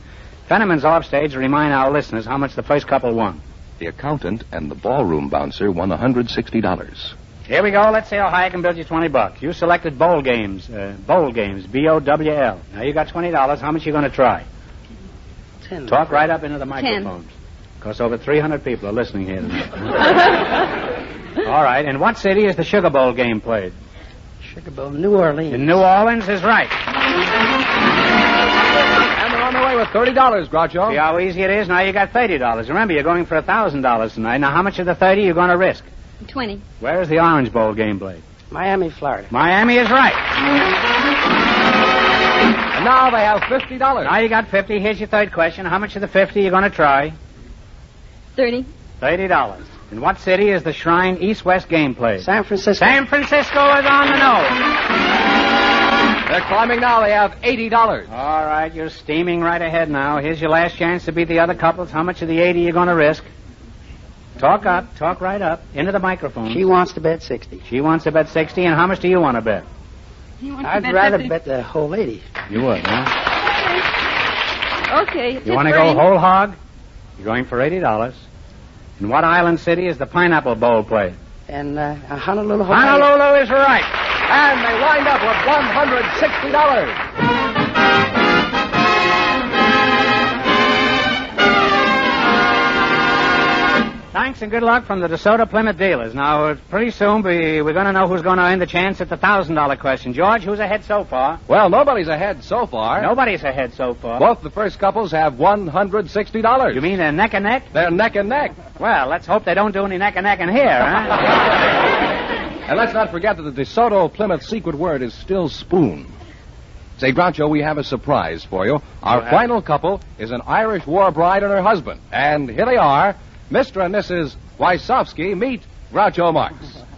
Speaker 9: Fenneman's off stage to remind our listeners how much the first couple won.
Speaker 15: The accountant and the ballroom bouncer won $160.
Speaker 9: Here we go. Let's see how high I can build you $20. You selected bowl games, B-O-W-L. Now you got $20. How much you going to try?
Speaker 17: 10.
Speaker 9: Talk right up into the microphones. Because over 300 people are listening here tonight. All right. In what city is the Sugar Bowl game played?
Speaker 17: Sugar Bowl, New Orleans.
Speaker 9: In New Orleans is right.
Speaker 15: And they're on their way with $30, Groucho.
Speaker 9: See how easy it is? Now you got $30. Remember, you're going for $1,000 tonight. Now, how much of the 30 you going to risk?
Speaker 10: 20.
Speaker 9: Where is the Orange Bowl game played?
Speaker 17: Miami, Florida.
Speaker 9: Miami is right.
Speaker 15: And now they have $50.
Speaker 9: Now you got 50. Here's your third question. How much of the 50 you going to try?
Speaker 10: 30.
Speaker 9: $30. In what city is the Shrine East-West game played?
Speaker 17: San Francisco.
Speaker 9: San Francisco is on the nose.
Speaker 15: They're climbing now. They have $80.
Speaker 9: All right, you're steaming right ahead now. Here's your last chance to beat the other couples. How much of the 80 you going to risk? Talk up. Talk right up. Into the microphone.
Speaker 17: She wants to bet 60.
Speaker 9: She wants to bet 60. And how much do you want to bet?
Speaker 17: I'd rather bet the whole 80.
Speaker 9: You would, huh?
Speaker 10: Okay.
Speaker 9: You want to go whole hog? You're going for $80. In what island city is the Pineapple Bowl played?
Speaker 17: And Honolulu, Hawaii.
Speaker 9: Honolulu is right.
Speaker 15: And they wind up with $160.
Speaker 9: Thanks and good luck from the DeSoto Plymouth dealers. Now, pretty soon we're going to know who's going to earn the chance at the $1,000 question. George, who's ahead so far?
Speaker 15: Well, nobody's ahead so far.
Speaker 9: Nobody's ahead so far.
Speaker 15: Both the first couples have $160.
Speaker 9: You mean they're neck and neck?
Speaker 15: They're neck and neck.
Speaker 9: Well, let's hope they don't do any neck and neck in here, huh?
Speaker 15: And let's not forget that the DeSoto Plymouth secret word is still spoon. Say, Groucho, we have a surprise for you. Our final couple is an Irish war bride and her husband. And here they are, Mr. and Mrs. Wysowski. Meet Groucho Marx.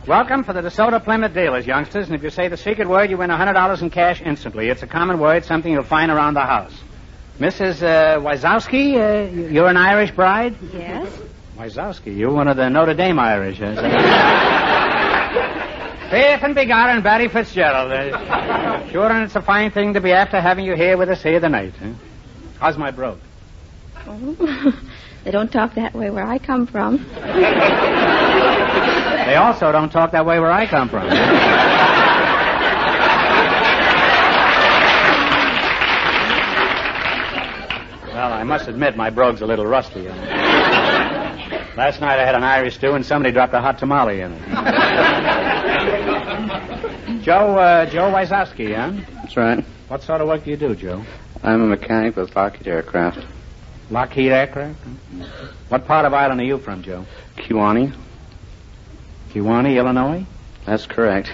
Speaker 9: Welcome for the DeSoto Plymouth dealers, youngsters. And if you say the secret word, you win $100 in cash instantly. It's a common word, something you'll find around the house. Mrs. Wysowski, you're an Irish bride?
Speaker 10: Yes.
Speaker 9: Wysowski, you're one of the Notre Dame Irish. Faith and Begar and Barry Fitzgerald. Sure, and it's a fine thing to be after having you here with us here tonight. Huh? How's my brogue?
Speaker 10: Oh, they don't talk that way where I come from.
Speaker 9: They also don't talk that way where I come from. Well, I must admit my brogue's a little rusty. Last night I had an Irish stew and somebody dropped a hot tamale in it. Joe Wysowski, huh?
Speaker 18: That's right.
Speaker 9: What sort of work do you do, Joe?
Speaker 18: I'm a mechanic with Lockheed Aircraft.
Speaker 9: Lockheed Aircraft? What part of Ireland are you from, Joe?
Speaker 18: Kewanee.
Speaker 9: Kewanee, Illinois?
Speaker 18: That's correct.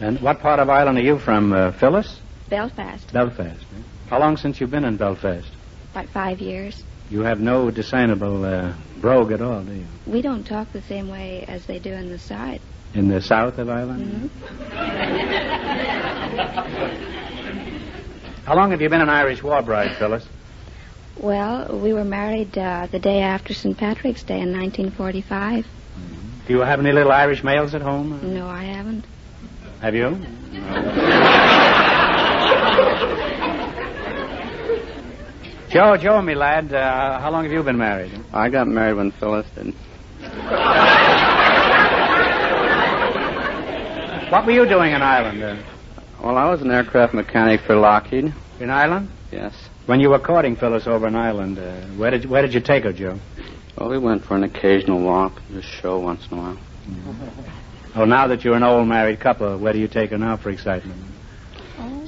Speaker 9: And what part of Ireland are you from, Phyllis?
Speaker 10: Belfast.
Speaker 9: Belfast. Eh? How long since you've been in Belfast?
Speaker 10: About 5 years.
Speaker 9: You have no discernible brogue at all, do you?
Speaker 10: We don't talk the same way as they do in the South.
Speaker 9: In the south of Ireland?
Speaker 10: Mm-hmm.
Speaker 9: How long have you been an Irish war bride, Phyllis?
Speaker 10: Well, we were married the day after St. Patrick's Day in 1945.
Speaker 9: Do you have any little Irish males at home?
Speaker 10: No, I haven't.
Speaker 9: Have you? Joe, me lad, how long have you been married?
Speaker 18: I got married when Phyllis did.
Speaker 9: What were you doing in Ireland?
Speaker 18: Well, I was an aircraft mechanic for Lockheed.
Speaker 9: In Ireland?
Speaker 18: Yes.
Speaker 9: When you were courting Phyllis over in Ireland, where did you take her, Joe?
Speaker 18: Well, we went for an occasional walk, just show once in a while.
Speaker 9: Oh, now that you're an old married couple, where do you take her now for excitement?
Speaker 10: Oh.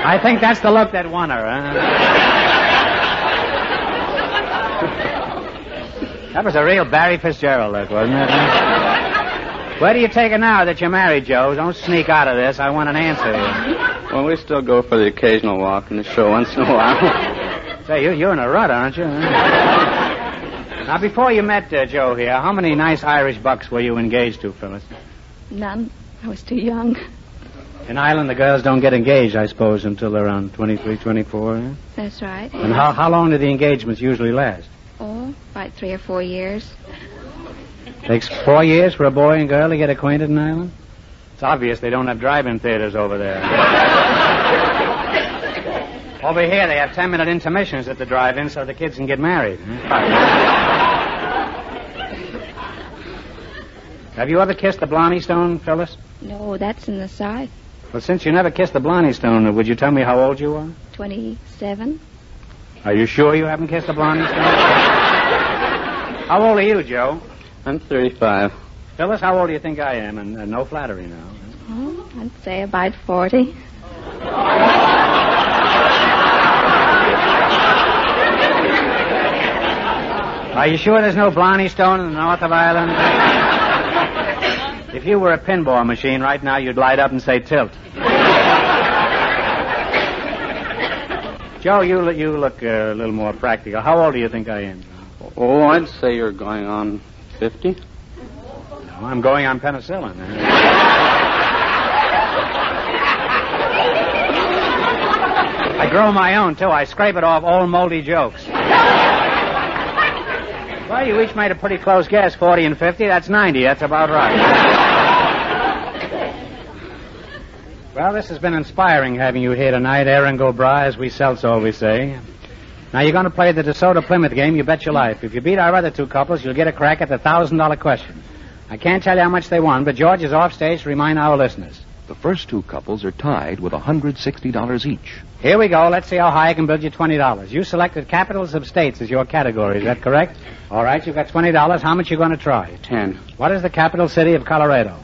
Speaker 9: I think that's the look that won her, huh? That was a real Barry Fitzgerald look, wasn't it? Where do you take her now that you're married, Joe? Don't sneak out of this. I want an answer here.
Speaker 18: Well, we still go for the occasional walk and the show once in a while.
Speaker 9: Say, you're in a rut, aren't you? Now, before you met Joe here, how many nice Irish bucks were you engaged to, Phyllis?
Speaker 10: None. I was too young.
Speaker 9: In Ireland, the girls don't get engaged, I suppose, until they're around 23, 24, eh?
Speaker 10: That's right.
Speaker 9: And how long do the engagements usually last?
Speaker 10: Oh, about 3 or 4 years.
Speaker 9: Takes 4 years for a boy and girl to get acquainted in Ireland? It's obvious they don't have drive-in theaters over there. Over here, they have 10-minute intermissions at the drive-in so the kids can get married. Have you ever kissed the Blarney Stone, Phyllis?
Speaker 10: No, that's in the South.
Speaker 9: Well, since you never kissed the Blarney Stone, would you tell me how old you are?
Speaker 10: 27.
Speaker 9: Are you sure you haven't kissed the Blarney Stone? How old are you, Joe?
Speaker 18: I'm 35.
Speaker 9: Phyllis, how old do you think I am? And no flattery now.
Speaker 10: Oh, I'd say about 40.
Speaker 9: Are you sure there's no Blarney Stone in the north of Ireland? If you were a pinball machine right now, you'd light up and say tilt. Joe, you look a little more practical. How old do you think I am?
Speaker 18: Oh, I'd say you're going on 50.
Speaker 9: No, I'm going on penicillin. I grow my own, too. I scrape it off old moldy jokes. Well, you each made a pretty close guess, 40 and 50. That's 90. That's about right. Well, this has been inspiring having you here tonight, Aaron Gobra, as we Celts always say. Now, you're going to play the DeSoto Plymouth game, you bet your life. If you beat our other two couples, you'll get a crack at the $1,000 question. I can't tell you how much they won, but George is off stage to remind our listeners.
Speaker 15: The first two couples are tied with $160 each.
Speaker 9: Here we go. Let's see how high I can build you $20. You selected capitals of states as your category. Is that correct? All right, you've got $20. How much are you going to try?
Speaker 18: 10.
Speaker 9: What is the capital city of Colorado?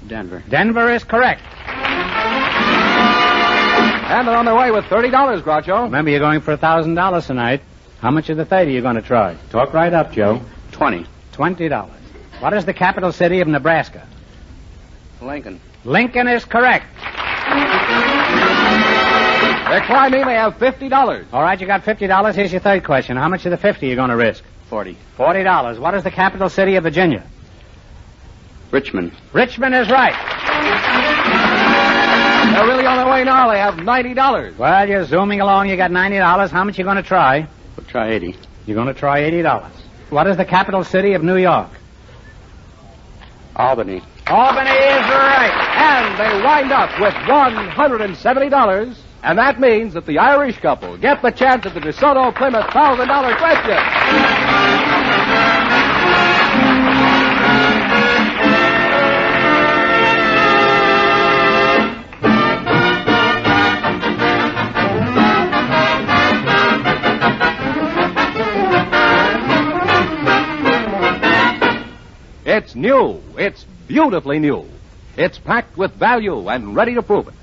Speaker 18: Denver.
Speaker 9: Denver is correct.
Speaker 15: And they're on their way with $30, Groucho.
Speaker 9: Remember, you're going for $1,000 tonight. How much of the 30 are you going to try? Talk right up, Joe.
Speaker 18: 20.
Speaker 9: $20. What is the capital city of Nebraska?
Speaker 18: Lincoln.
Speaker 9: Lincoln is correct.
Speaker 15: They're climbing. They have $50.
Speaker 9: All right, you got $50. Here's your third question. How much of the 50 are you going to risk?
Speaker 18: 40.
Speaker 9: $40. What is the capital city of Virginia?
Speaker 18: Richmond.
Speaker 9: Richmond is right.
Speaker 15: They're really on their way now. They have $90.
Speaker 9: Well, you're zooming along. You got $90. How much are you going to try?
Speaker 18: We'll try 80.
Speaker 9: You're going to try $80. What is the capital city of New York?
Speaker 18: Albany.
Speaker 9: Albany is right.
Speaker 15: And they wind up with $170. And that means that the Irish couple get the chance at the DeSoto Plymouth $1,000 question. It's new. It's beautifully new. It's packed with value and ready to prove it.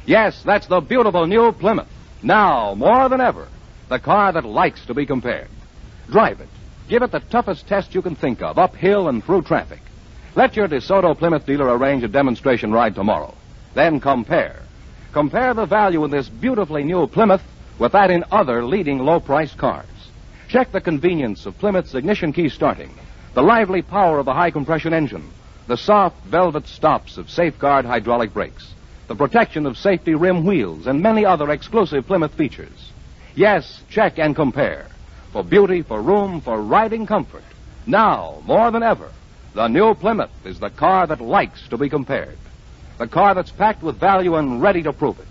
Speaker 15: Yes, that's the beautiful new Plymouth. Now, more than ever, the car that likes to be compared. Drive it. Give it the toughest test you can think of, uphill and through traffic. Let your DeSoto Plymouth dealer arrange a demonstration ride tomorrow. Then compare. Compare the value in this beautifully new Plymouth with that in other leading low-priced cars. Check the convenience of Plymouth's ignition key starting, the lively power of the high-compression engine, the soft velvet stops of Safeguard hydraulic brakes, the protection of safety rim wheels, and many other exclusive Plymouth features. Yes, check and compare. For beauty, for room, for riding comfort. Now, more than ever, the new Plymouth is the car that likes to be compared. The car that's packed with value and ready to prove it.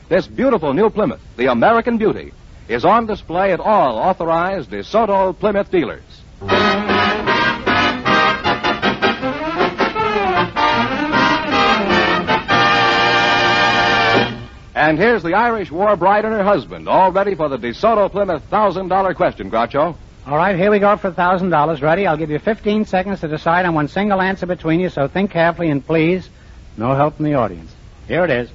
Speaker 15: This beautiful new Plymouth, the American Beauty, is on display at all authorized DeSoto Plymouth dealers. And here's the Irish war bride and her husband, all ready for the DeSoto Plymouth $1,000 question, Groucho.
Speaker 9: All right, here we go for $1,000. Ready? I'll give you 15 seconds to decide on one single answer between you, so think carefully and please, no help from the audience. Here it is.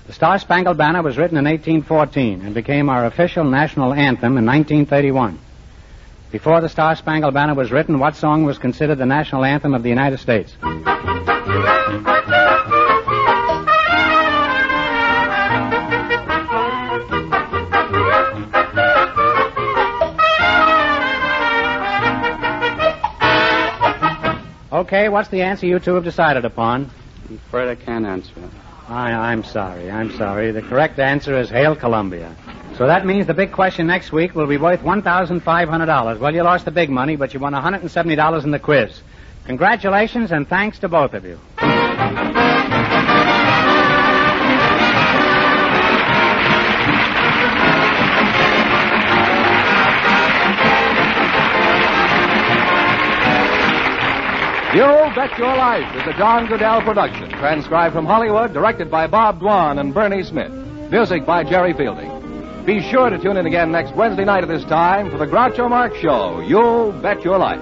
Speaker 9: The Star-Spangled Banner was written in 1814 and became our official national anthem in 1931. Before the Star-Spangled Banner was written, what song was considered the national anthem of the United States? Okay, what's the answer you two have decided upon?
Speaker 18: I'm afraid I can't answer it.
Speaker 9: I'm sorry. The correct answer is Hail Columbia. So that means the big question next week will be worth $1,500. Well, you lost the big money, but you won $170 in the quiz. Congratulations and thanks to both of you.
Speaker 15: You Bet Your Life is a John Goodell production, transcribed from Hollywood, directed by Bob Dwan and Bernie Smith. Music by Jerry Fielding. Be sure to tune in again next Wednesday night at this time for the Groucho Marx Show, You'll Bet Your Life.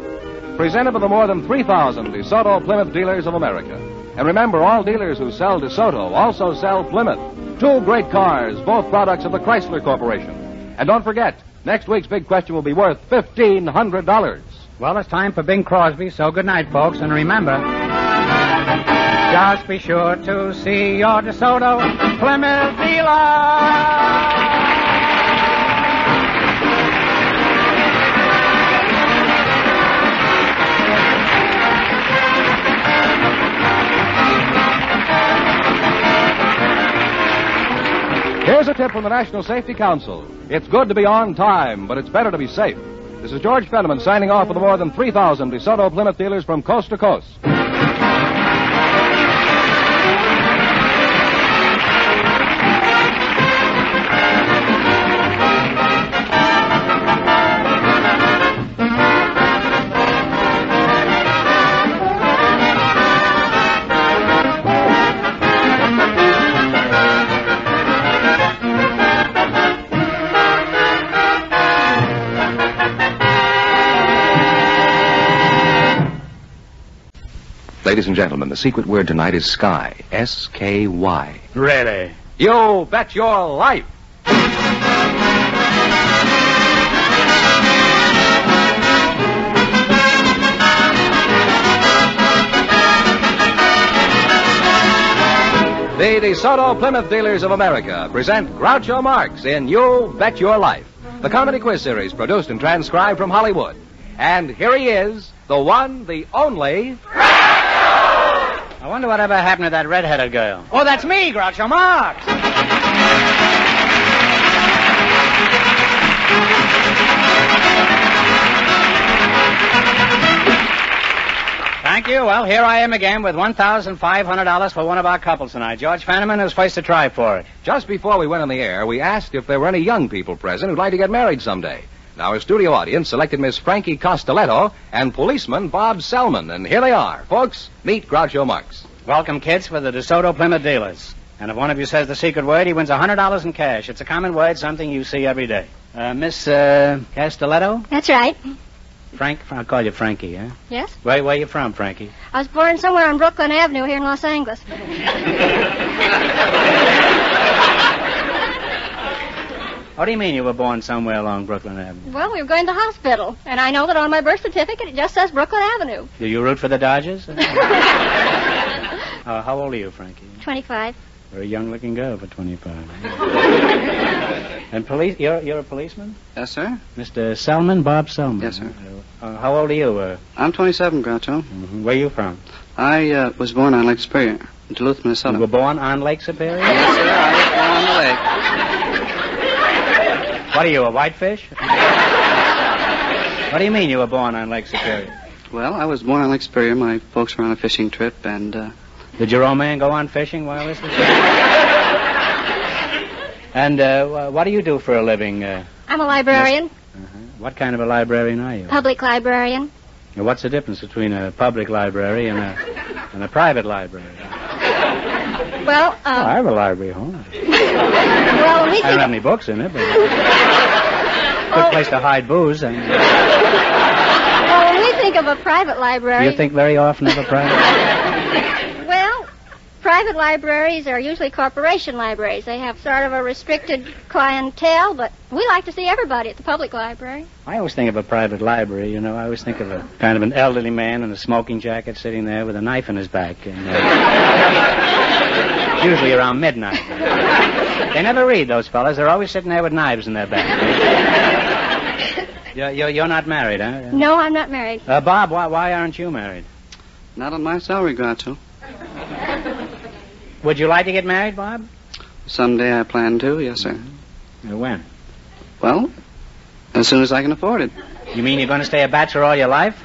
Speaker 15: Presented by the more than 3,000 DeSoto Plymouth dealers of America. And remember, all dealers who sell DeSoto also sell Plymouth. Two great cars, both products of the Chrysler Corporation. And don't forget, next week's big question will be worth $1,500.
Speaker 9: Well, it's time for Bing Crosby, so good night, folks. And remember, just be sure to see your DeSoto Plymouth dealer.
Speaker 15: Here's a tip from the National Safety Council. It's good to be on time, but it's better to be safe. This is George Fenneman signing off for the more than 3,000 DeSoto Plymouth dealers from coast to coast. Ladies and gentlemen, the secret word tonight is sky. S-K-Y.
Speaker 9: Really?
Speaker 15: You bet your life. The DeSoto Plymouth Dealers of America present Groucho Marx in You Bet Your Life, the comedy quiz series produced and transcribed from Hollywood. And here he is, the one, the only...
Speaker 9: I wonder whatever happened to that red-headed girl. Oh, that's me, Groucho Marx. Thank you. Well, here I am again with $1,500 for one of our couples tonight. George Fenneman is first to try for it.
Speaker 15: Just before we went on the air, we asked if there were any young people present who'd like to get married someday. Now, our studio audience selected Miss Frankie Costelletto and policeman Bob Selman. And here they are. Folks, meet Groucho Marx.
Speaker 9: Welcome, kids, for the DeSoto Plymouth dealers. And if one of you says the secret word, he wins $100 in cash. It's a common word, something you see every day. Miss Castelletto?
Speaker 12: That's right.
Speaker 9: Frank? I'll call you Frankie, huh?
Speaker 12: Yes?
Speaker 9: Where are you from, Frankie?
Speaker 12: I was born somewhere on Brooklyn Avenue here in Los Angeles.
Speaker 9: What do you mean you were born somewhere along Brooklyn Avenue?
Speaker 12: Well, we were going to the hospital, and I know that on my birth certificate it just says Brooklyn Avenue.
Speaker 9: Do you root for the Dodgers? How old are you, Frankie?
Speaker 12: 25.
Speaker 9: Very young-looking girl for 25. And you're a policeman?
Speaker 18: Yes, sir.
Speaker 9: Mr. Selman, Bob Selman.
Speaker 18: Yes, sir.
Speaker 9: How old are you?
Speaker 18: I'm 27, Groucho.
Speaker 9: Mm-hmm. Where are you from?
Speaker 18: I was born on Lake Superior, in Duluth, Minnesota.
Speaker 9: You were born on Lake Superior?
Speaker 18: Yes, sir. I was born on the lake.
Speaker 9: What are you, a whitefish? What do you mean you were born on Lake Superior?
Speaker 18: Well, I was born on Lake Superior. My folks were on a fishing trip, and...
Speaker 9: Did your old man go on fishing while this was going? And what do you do for a living?
Speaker 10: I'm a librarian.
Speaker 9: What kind of a librarian are you?
Speaker 10: Public librarian.
Speaker 9: Now, what's the difference between a public library and a private library?
Speaker 10: Well,
Speaker 9: I have a library at home.
Speaker 10: Well,
Speaker 9: I don't have any books in it, but good place to hide booze. And...
Speaker 10: Well, when we think of a private library...
Speaker 9: Do you think very often of a private library?
Speaker 10: Well, private libraries are usually corporation libraries. They have sort of a restricted clientele, but we like to see everybody at the public library.
Speaker 9: I always think of a private library, you know. I always think of a kind of an elderly man in a smoking jacket sitting there with a knife in his back. And, usually around midnight. They never read, those fellas. They're always sitting there with knives in their back. You're not married, huh?
Speaker 10: No, I'm not married.
Speaker 9: Bob, why aren't you married?
Speaker 18: Not on my salary, Groucho.
Speaker 9: Would you like to get married, Bob?
Speaker 18: Someday I plan to, yes, sir.
Speaker 9: When?
Speaker 18: Well, as soon as I can afford it.
Speaker 9: You mean you're going to stay a bachelor all your life?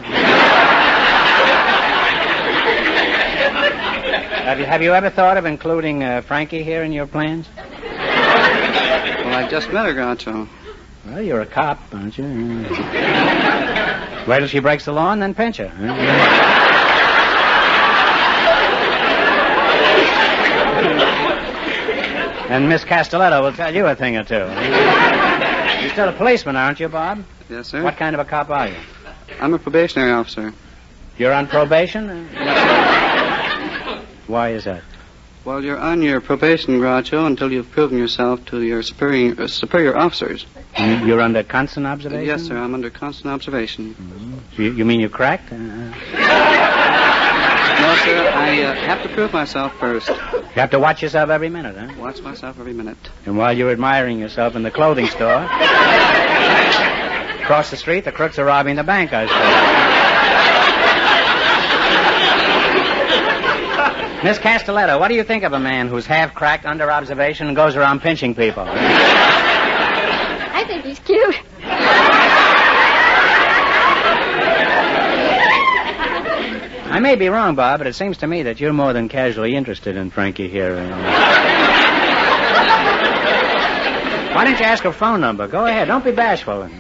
Speaker 9: Have you ever thought of including Frankie here in your plans?
Speaker 18: Well, I just met her, Groucho.
Speaker 9: Well, you're a cop, aren't you? Wait till she breaks the law and then pinch her. And Miss Castelletto will tell you a thing or two. You're still a policeman, aren't you, Bob?
Speaker 18: Yes, sir.
Speaker 9: What kind of a cop are you?
Speaker 18: I'm a probationary officer.
Speaker 9: You're on probation? Why is that?
Speaker 18: Well, you're on your probation, Groucho, until you've proven yourself to your superior officers.
Speaker 9: You're under constant observation?
Speaker 18: Yes, sir. I'm under constant observation.
Speaker 9: Mm-hmm. You mean you're cracked?
Speaker 18: No, sir. I have to prove myself first.
Speaker 9: You have to watch yourself every minute, huh?
Speaker 18: Watch myself every minute.
Speaker 9: And while you're admiring yourself in the clothing store, across the street, the crooks are robbing the bank, I suppose. Miss Castelletto, what do you think of a man who's half cracked, under observation, and goes around pinching people?
Speaker 10: I think he's cute.
Speaker 9: I may be wrong, Bob, but it seems to me that you're more than casually interested in Frankie here. Why don't you ask her phone number? Go ahead. Don't be bashful.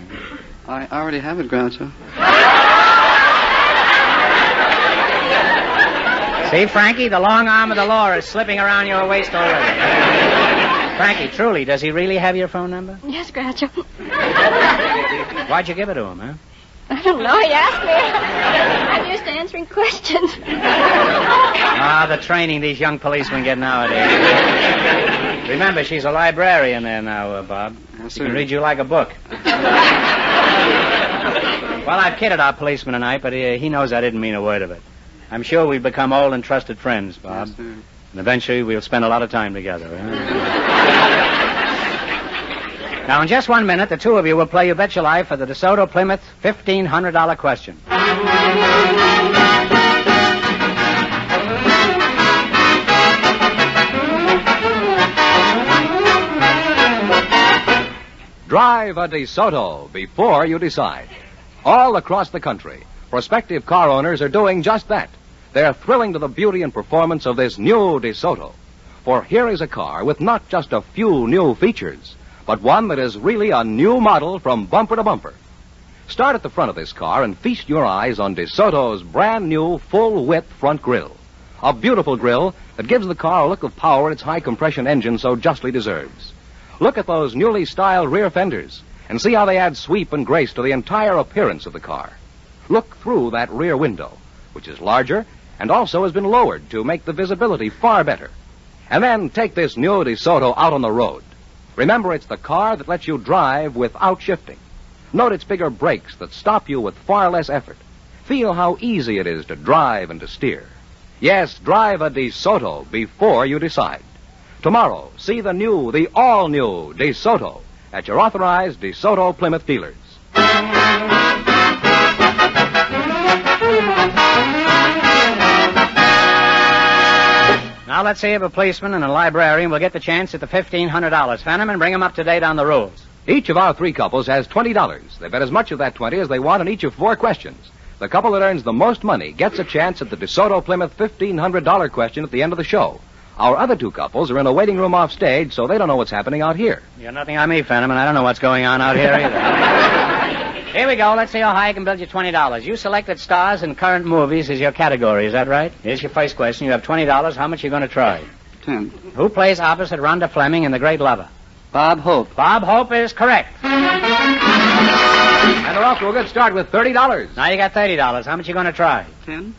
Speaker 18: I already have it, Groucho.
Speaker 9: See, Frankie, the long arm of the law is slipping around your waist already. Frankie, truly, does he really have your phone number?
Speaker 10: Yes, Groucho.
Speaker 9: Why'd you give it to him, huh?
Speaker 10: I don't know. He asked me. I'm used to answering questions.
Speaker 9: The training these young policemen get nowadays. Remember, she's a librarian there now, Bob.
Speaker 18: Yes,
Speaker 9: she can read you like a book. Well, I've kidded our policeman tonight, but he knows I didn't mean a word of it. I'm sure we've become old and trusted friends, Bob.
Speaker 18: Yes, sir.
Speaker 9: And eventually we'll spend a lot of time together. Now, in just 1 minute, the two of you will play You Bet Your Life for the DeSoto Plymouth $1,500 question.
Speaker 15: Drive a DeSoto before you decide. All across the country, prospective car owners are doing just that. They're thrilling to the beauty and performance of this new DeSoto. For here is a car with not just a few new features, but one that is really a new model from bumper to bumper. Start at the front of this car and feast your eyes on DeSoto's brand new full-width front grille. A beautiful grille that gives the car a look of power its high-compression engine so justly deserves. Look at those newly styled rear fenders and see how they add sweep and grace to the entire appearance of the car. Look through that rear window, which is larger and also has been lowered to make the visibility far better. And then take this new DeSoto out on the road. Remember, it's the car that lets you drive without shifting. Note its bigger brakes that stop you with far less effort. Feel how easy it is to drive and to steer. Yes, drive a DeSoto before you decide. Tomorrow, see the all-new DeSoto at your authorized DeSoto Plymouth dealers.
Speaker 2: Now let's see if a policeman and a librarian will get the chance at the $1,500. Fenneman, bring them up to date on the rules.
Speaker 15: Each of our three couples has $20. They bet as much of that 20 as they want in each of 4 questions. The couple that earns the most money gets a chance at the DeSoto Plymouth $1,500 question at the end of the show. Our other 2 couples are in a waiting room off stage, so they don't know what's happening out here.
Speaker 2: You're nothing on me, Fenneman. I don't know what's going on out here either. Here we go. Let's see how high I can build you $20. You selected stars in current movies as your category. Is that right? Here's your first question. You have $20. How much are you going to try?
Speaker 18: 10.
Speaker 2: Who plays opposite Rhonda Fleming in The Great Lover?
Speaker 18: Bob Hope.
Speaker 2: Bob Hope is correct.
Speaker 15: And they're off to a good start with $30.
Speaker 2: Now you got $30. How much are you going to try?
Speaker 18: 10.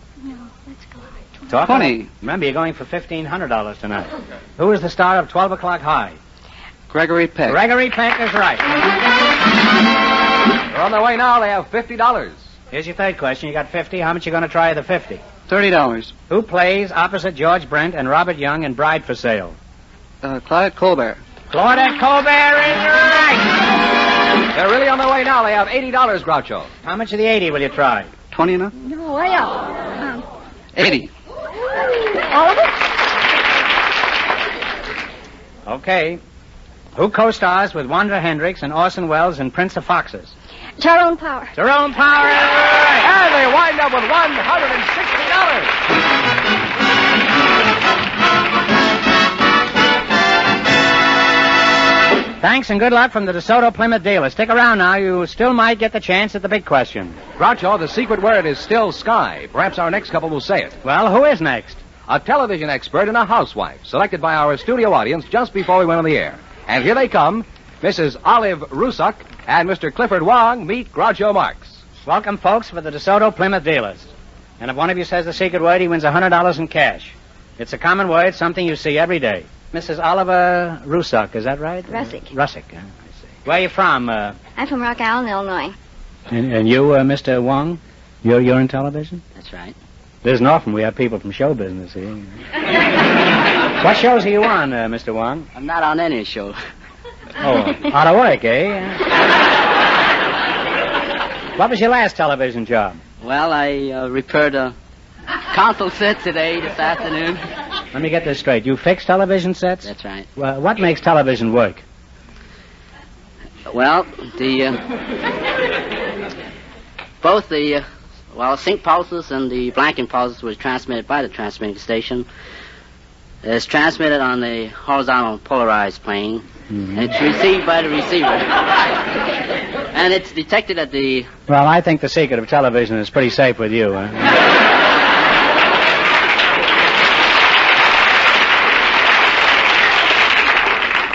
Speaker 2: Talk
Speaker 18: 20.
Speaker 2: Remember, you're going for $1,500 tonight. Who is the star of 12 O'Clock High?
Speaker 18: Gregory Peck.
Speaker 2: Gregory Peck is right.
Speaker 15: They're on their way now. They have $50.
Speaker 2: Here's your third question. You got 50. How much are you going to try the 50?
Speaker 18: $30.
Speaker 2: Who plays opposite George Brent and Robert Young in Bride for Sale?
Speaker 18: Claudette Colbert.
Speaker 2: Claudette Colbert is right.
Speaker 15: They're really on their way now. They have $80, Groucho.
Speaker 2: How much of the 80 will you try?
Speaker 18: 20 enough?
Speaker 10: No, way up.
Speaker 18: 80.
Speaker 10: All of it?
Speaker 2: Okay. Who co-stars with Wanda Hendricks and Orson Welles in Prince of Foxes?
Speaker 10: Tyrone Power.
Speaker 2: Tyrone Power is right.
Speaker 15: And they wind up with $160.
Speaker 2: Thanks and good luck from the DeSoto Plymouth dealer. Stick around now. You still might get the chance at the big question.
Speaker 15: Groucho, the secret word is still sky. Perhaps our next couple will say it.
Speaker 2: Well, who is next?
Speaker 15: A television expert and a housewife, selected by our studio audience just before we went on the air. And here they come. Mrs. Olive Rusuck and Mr. Clifford Wong meet Groucho Marx.
Speaker 2: Welcome, folks, for the DeSoto Plymouth dealers. And if one of you says the secret word, he wins $100 in cash. It's a common word, something you see every day. Mrs. Oliver Rusuck, is that right?
Speaker 10: Russick.
Speaker 2: Russick. I see. Where are you from?
Speaker 10: I'm from Rock Island, Illinois.
Speaker 2: And you, Mr. Wong? You're in television?
Speaker 19: That's right.
Speaker 2: It isn't often we have people from show business here. What shows are you on, Mr. Wong?
Speaker 19: I'm not on any show.
Speaker 2: Oh, out of work, eh? What was your last television job?
Speaker 19: Well, I repaired a console set today, this afternoon.
Speaker 2: Let me get this straight. You fix television sets?
Speaker 19: That's right.
Speaker 2: Well, what makes television work?
Speaker 19: Well, both the sync pulses and the blanking pulses were transmitted by the transmitting station. It's transmitted on the horizontal polarized plane, and it's received by the receiver. And it's detected at the...
Speaker 2: Well, I think the secret of television is pretty safe with you, huh?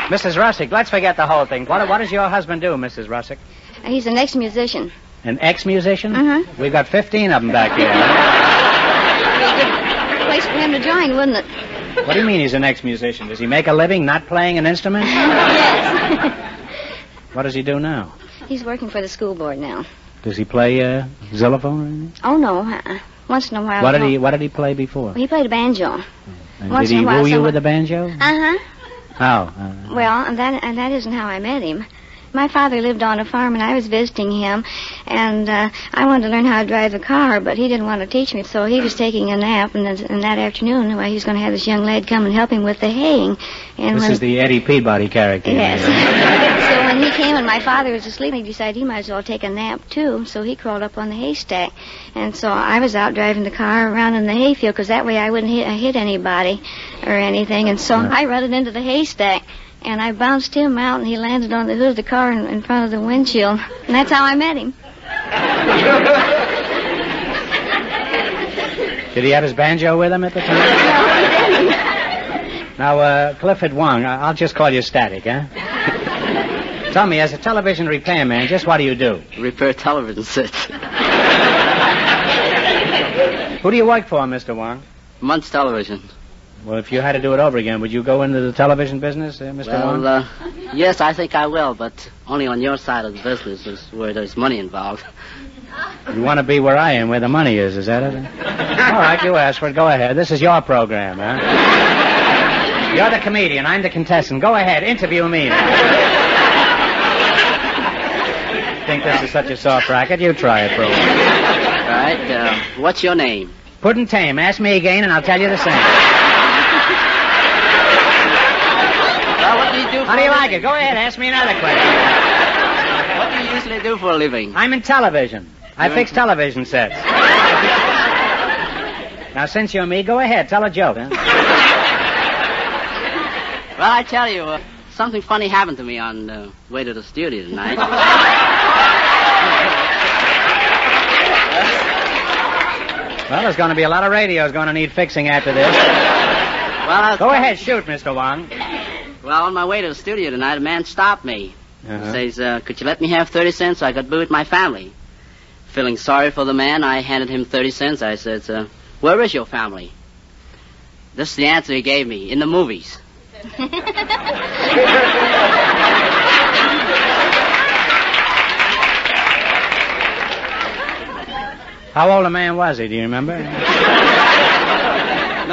Speaker 2: Mrs. Russick, let's forget the whole thing. What does your husband do, Mrs. Russick?
Speaker 10: He's an ex-musician.
Speaker 2: An ex-musician?
Speaker 10: Uh-huh.
Speaker 2: We've got 15 of them back here.
Speaker 10: Good place for him to join, wouldn't it?
Speaker 2: What do you mean he's an ex-musician? Does he make a living not playing an instrument?
Speaker 10: Yes.
Speaker 2: What does he do now?
Speaker 10: He's working for the school board now.
Speaker 2: Does he play xylophone or anything?
Speaker 10: Oh, no. Once in a while.
Speaker 2: What did he play before?
Speaker 10: He played a banjo.
Speaker 2: And did he woo you with the banjo?
Speaker 10: Uh-huh.
Speaker 2: How?
Speaker 10: Well, and that isn't how I met him. My father lived on a farm, and I was visiting him, and I wanted to learn how to drive a car, but he didn't want to teach me, so he was taking a nap, and that afternoon, he was going to have this young lad come and help him with the haying. And
Speaker 2: this is the Eddie Peabody character.
Speaker 10: Yes. So when he came and my father was asleep, he decided he might as well take a nap, too, so he crawled up on the haystack. And so I was out driving the car around in the hayfield, because that way I wouldn't hit anybody or anything, and so I run it into the haystack. And I bounced him out, and he landed on the hood of the car in front of the windshield. And that's how I met him.
Speaker 2: Did he have his banjo with him at the time? Now, Clifford Wong, I'll just call you Static, huh? Tell me, as a television repairman, just what do you do?
Speaker 19: Repair television sets.
Speaker 2: Who do you work for, Mr. Wong?
Speaker 19: Muntz Television.
Speaker 2: Well, if you had to do it over again, would you go into the television business, Mr. Wong?
Speaker 19: Well, yes, I think I will, but only on your side of the business is where there's money involved.
Speaker 2: You want to be where I am, where the money is that it? All right, you asked for it. Go ahead. This is your program, huh?
Speaker 9: You're the comedian. I'm the contestant. Go ahead. Interview me. Think this is such a soft racket? You try it, bro.
Speaker 19: All right. What's your name?
Speaker 9: Puddin' Tame. Ask me again, and I'll tell you the same.
Speaker 19: Well, what do you do for
Speaker 9: How do you like it? Go ahead. Ask me another question.
Speaker 19: What do you usually do for a living?
Speaker 9: I'm in television. I fix television sets. Now, since you're me, go ahead. Tell a joke, huh?
Speaker 19: Well, I tell you, something funny happened to me on the way to the studio tonight.
Speaker 9: Well, there's going to be a lot of radios going to need fixing after this.
Speaker 19: Well,
Speaker 9: go ahead, shoot, Mr. Wong.
Speaker 19: Well, on my way to the studio tonight, a man stopped me. He says, could you let me have 30 cents so I could be with my family? Feeling sorry for the man, I handed him 30 cents. I said, where is your family? This is the answer he gave me. In the movies.
Speaker 9: How old a man was he? Do you remember?
Speaker 19: No,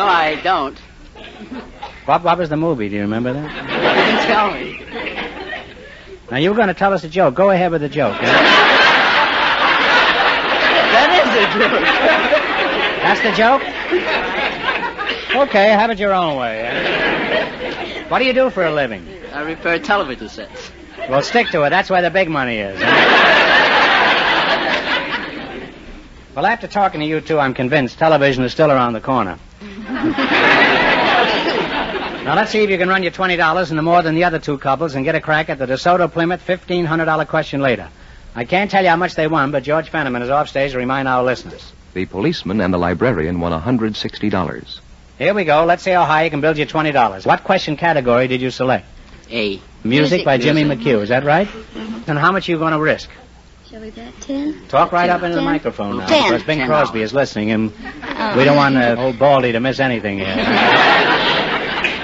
Speaker 19: I don't.
Speaker 9: What was the movie? Do you remember that?
Speaker 19: You didn't tell me.
Speaker 9: Now, you were going to tell us a joke. Go ahead with the joke.
Speaker 19: That is a joke.
Speaker 9: That's the joke? Okay, have it your own way. What do you do for a living?
Speaker 19: I repair television sets.
Speaker 9: Well, stick to it. That's where the big money is. Well, after talking to you two, I'm convinced television is still around the corner. Now, let's see if you can run your $20 into more than the other two couples and get a crack at the DeSoto Plymouth $1,500 question later. I can't tell you how much they won, but George Fenneman is off stage to remind our listeners.
Speaker 15: The policeman and the librarian won $160.
Speaker 9: Here we go. Let's see how high you can build your $20. What question category did you select?
Speaker 19: A.
Speaker 9: Music by Jimmy McHugh. Is that right? Mm-hmm. And how much are you going to risk?
Speaker 10: Shall we bet 10?
Speaker 9: Talk right up into the microphone now.
Speaker 10: 10.
Speaker 9: Because Bing Crosby is listening, and we don't want old Baldy to miss anything here.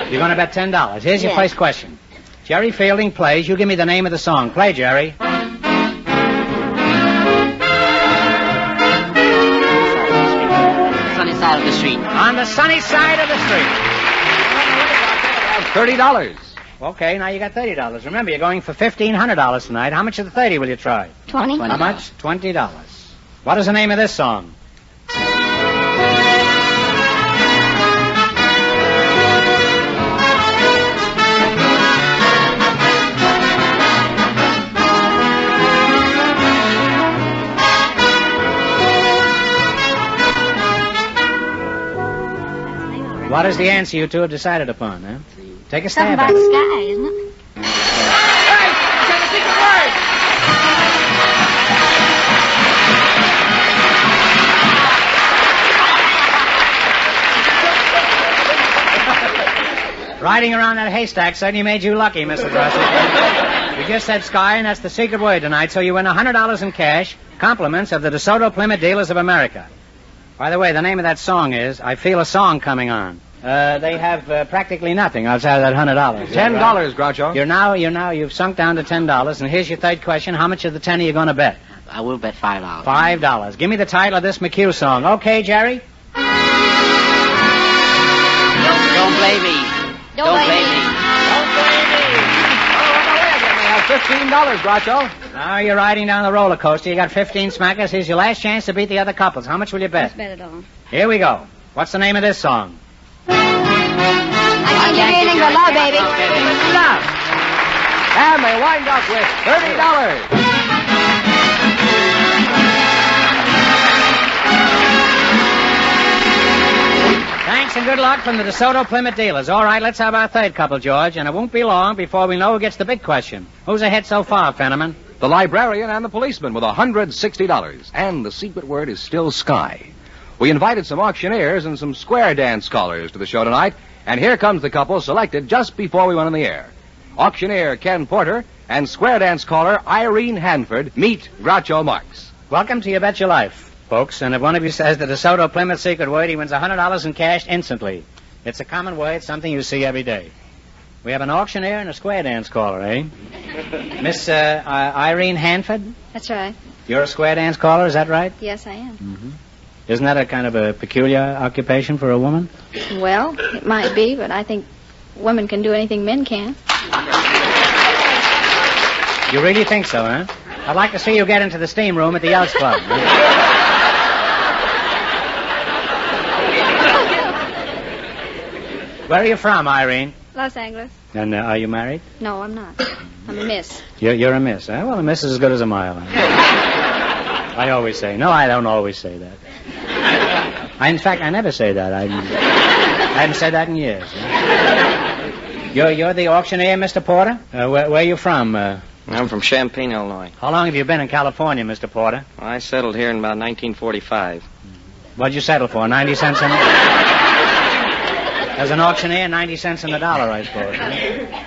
Speaker 9: You're going to bet $10. Here's your first question. Jerry Fielding plays. You give me the name of the song. Play, Jerry.
Speaker 19: Sunny side of the street.
Speaker 9: On the sunny side of the street.
Speaker 15: $30.
Speaker 9: Okay, now you got $30. Remember, you're going for $1,500 tonight. How much of the 30 will you try?
Speaker 10: 20.
Speaker 9: How much? $20. What is the name of this song? What is the answer you two have decided upon, huh? Take a stab at it.
Speaker 10: Something about sky, isn't it?
Speaker 15: Hey! It's got a secret word!
Speaker 9: Riding around that haystack certainly made you lucky, Mr. Russell. You just said sky, and that's the secret word tonight, so you win $100 in cash, compliments of the DeSoto Plymouth Dealers of America. By the way, the name of that song is I Feel a Song Coming On. They have practically nothing outside of that $100.
Speaker 15: $10, Groucho.
Speaker 9: You've sunk down to $10, and here's your third question. How much of the 10 are you going to bet?
Speaker 19: I will bet $5.
Speaker 9: $5. Give me the title of this McHugh song. Okay, Jerry?
Speaker 19: Don't blame me. Don't blame me.
Speaker 15: Don't blame me. $15, Groucho.
Speaker 9: Now you're riding down the roller coaster. You got 15 smackers. Here's your last chance to beat the other couples. How much will you bet?
Speaker 10: Let's bet it all.
Speaker 9: Here we go. What's the name of this song?
Speaker 10: I can't give you anything but love, baby.
Speaker 9: Love.
Speaker 15: And they wind up with $30.
Speaker 9: Thanks and good luck from the DeSoto Plymouth Dealers. All right, let's have our third couple, George, and it won't be long before we know who gets the big question. Who's ahead so far, Fenneman?
Speaker 15: The librarian and the policeman with $160. And the secret word is still sky. We invited some auctioneers and some square dance callers to the show tonight, and here comes the couple selected just before we went on the air. Auctioneer Ken Porter and square dance caller Irene Hanford meet Groucho Marx.
Speaker 9: Welcome to You Bet Your Life, folks, and if one of you says the DeSoto Plymouth secret word, he wins $100 in cash instantly. It's a common word, something you see every day. We have an auctioneer and a square dance caller, eh? Miss Irene Hanford?
Speaker 10: That's right.
Speaker 9: You're a square dance caller, is that right?
Speaker 10: Yes, I am.
Speaker 9: Mm-hmm. Isn't that a kind of a peculiar occupation for a woman?
Speaker 10: Well, it might be, but I think women can do anything men can.
Speaker 9: You really think so, huh? I'd like to see you get into the steam room at the Elks Club. Where are you from, Irene?
Speaker 10: Los Angeles.
Speaker 9: And are you married?
Speaker 10: No, I'm not. I'm a miss.
Speaker 9: You're a miss, huh? Well, a miss is as good as a mile. I always say. No, I don't always say that. In fact, I never say that. I haven't said that in years. You're the auctioneer, Mr. Porter? Where are you from?
Speaker 20: I'm from Champaign, Illinois.
Speaker 9: How long have you been in California, Mr. Porter?
Speaker 20: Well, I settled here in about 1945.
Speaker 9: What'd you settle for? 90 cents in As an auctioneer, 90 cents in the dollar, I suppose. Huh?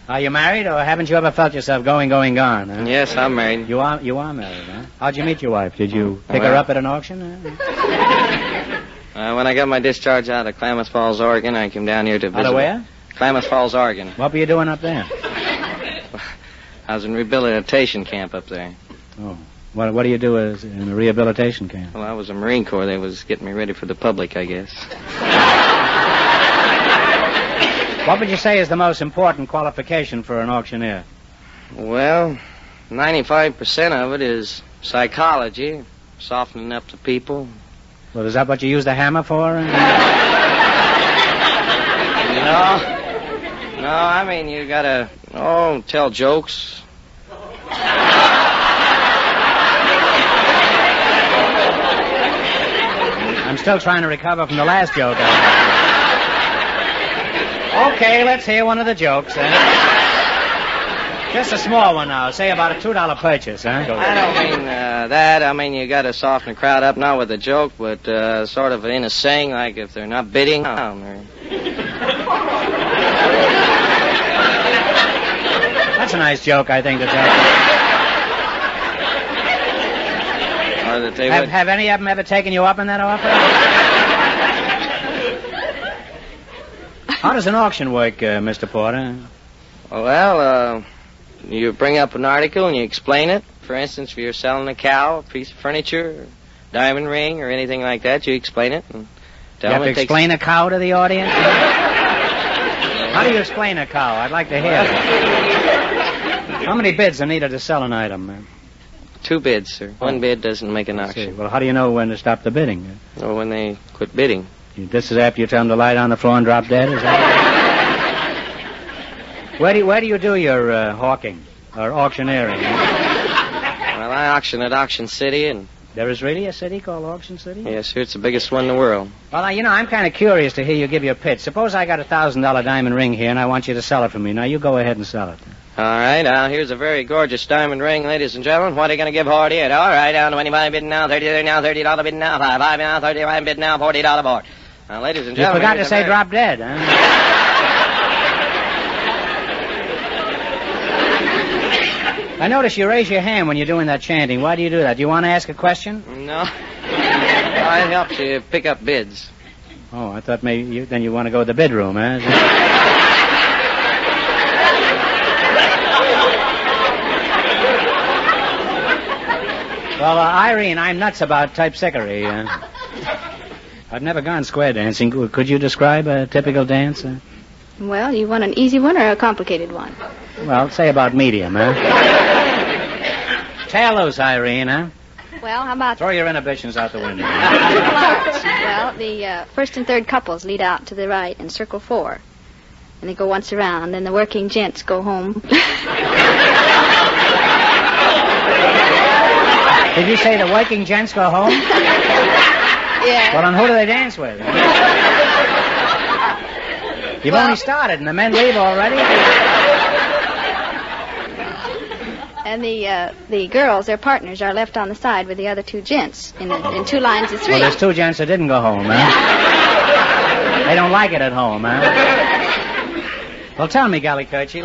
Speaker 9: Are you married, or haven't you ever felt yourself going, gone? Huh?
Speaker 20: Yes, I'm married.
Speaker 9: You are married, huh? How'd you meet your wife? Did you pick her up at an auction?
Speaker 20: When I got my discharge out of Klamath Falls, Oregon, I came down here to visit.
Speaker 9: Out of where?
Speaker 20: Klamath Falls, Oregon.
Speaker 9: What were you doing up there?
Speaker 20: I was in rehabilitation camp up there.
Speaker 9: Oh. What do you do in the rehabilitation camp?
Speaker 20: Well, I was a Marine Corps. They was getting me ready for the public, I guess.
Speaker 9: What would you say is the most important qualification for an auctioneer?
Speaker 20: Well, 95% of it is psychology, softening up the people.
Speaker 9: Well, is that what you use the hammer for?
Speaker 20: No, I mean, you gotta, tell jokes.
Speaker 9: I'm still trying to recover from the last joke. Okay, let's hear one of the jokes, Just a small one now. Say about a $2 purchase, huh?
Speaker 20: I don't mean that. I mean, you got to soften the crowd up, not with a joke, but sort of in a saying, like if they're not bidding.
Speaker 9: That's a nice joke, I think, to tell.
Speaker 20: Or that they
Speaker 9: have any of them ever taken you up on that offer? How does an auction work, Mr. Porter?
Speaker 20: Well, you bring up an article and you explain it. For instance, if you're selling a cow, a piece of furniture, diamond ring, or anything like that, you explain it. And
Speaker 9: you have to explain a cow to the audience? How do you explain a cow? I'd like to hear it. How many bids are needed to sell an item, man?
Speaker 20: 2 bids, sir. 1 bid doesn't make an auction.
Speaker 9: Well, how do you know when to stop the bidding?
Speaker 20: Well, when they quit bidding.
Speaker 9: This is after you tell them to lie down the floor and drop dead, is that? Where do you do your hawking or auctioneering?
Speaker 20: Well, I auction at Auction City, and
Speaker 9: there is really a city called Auction City?
Speaker 20: Yes, sir. It's the biggest one in the world.
Speaker 9: Well, I'm kind of curious to hear you give your pitch. Suppose I got a $1,000 diamond ring here, and I want you to sell it for me. Now, you go ahead and sell it.
Speaker 20: All right. Now, here's a very gorgeous diamond ring, ladies and gentlemen. What are you going to give for it? All right. Down to 25 bidding now, 30 now, $30 bidding now, 5 now, 35 bidding now, $40 board. Now, ladies and gentlemen,
Speaker 9: you forgot to say drop dead, huh? I notice you raise your hand when you're doing that chanting. Why do you do that? Do you want to ask a question?
Speaker 20: No. I helped you pick up bids.
Speaker 9: Oh, I thought maybe you want to go to the bid room, huh? Well, Irene, I'm nuts about typesickery. I've never gone square dancing. Could you describe a typical dance?
Speaker 10: Well, you want an easy one or a complicated one?
Speaker 9: Well, say about medium, huh? Tail loose, Irene, huh?
Speaker 10: Well, how about...
Speaker 9: Throw your inhibitions out the window.
Speaker 10: Well, the first and third couples lead out to the right in circle 4. And they go once around, then the working gents go home.
Speaker 9: Did you say the working gents go home?
Speaker 10: Yeah.
Speaker 9: Well, then who do they dance with? You've only started, and the men leave already?
Speaker 10: And the girls, their partners, are left on the side with the other 2 gents in 2 lines of 3.
Speaker 9: Well, there's 2 gents that didn't go home, huh? They don't like it at home, huh? Well, tell me, Gallicurci,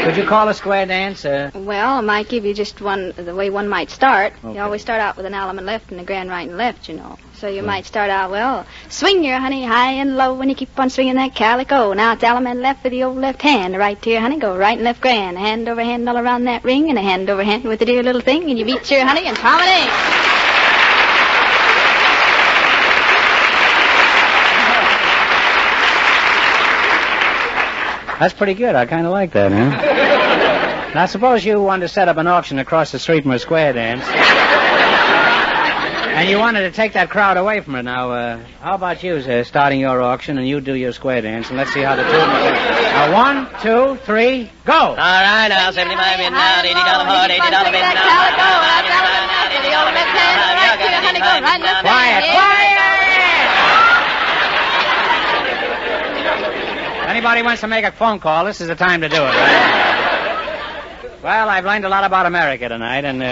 Speaker 9: could you call a square dance?
Speaker 10: Well, I might give you just the way one might start.
Speaker 9: Okay.
Speaker 10: You always start out with an element left and a grand right and left, you know. So you might start out, well, swing your honey high and low when you keep on swinging that calico. Now it's element left with the old left hand. Right to your honey, go right and left grand. A hand over hand all around that ring and a hand over hand with the dear little thing. And you beat your honey and promenade.
Speaker 9: That's pretty good. I kind of like that, huh? Now, suppose you wanted to set up an auction across the street from a square dance. And you wanted to take that crowd away from it. Now, how about you, starting your auction, and you do your square dance, and let's see how the two of them go. Now, 1, 2, 3, go!
Speaker 20: All right, now, 75 bid now, $80 hard, $80 bid now.
Speaker 9: Quiet, quiet! If anybody wants to make a phone call, this is the time to do it. Right? Well, I've learned a lot about America tonight, and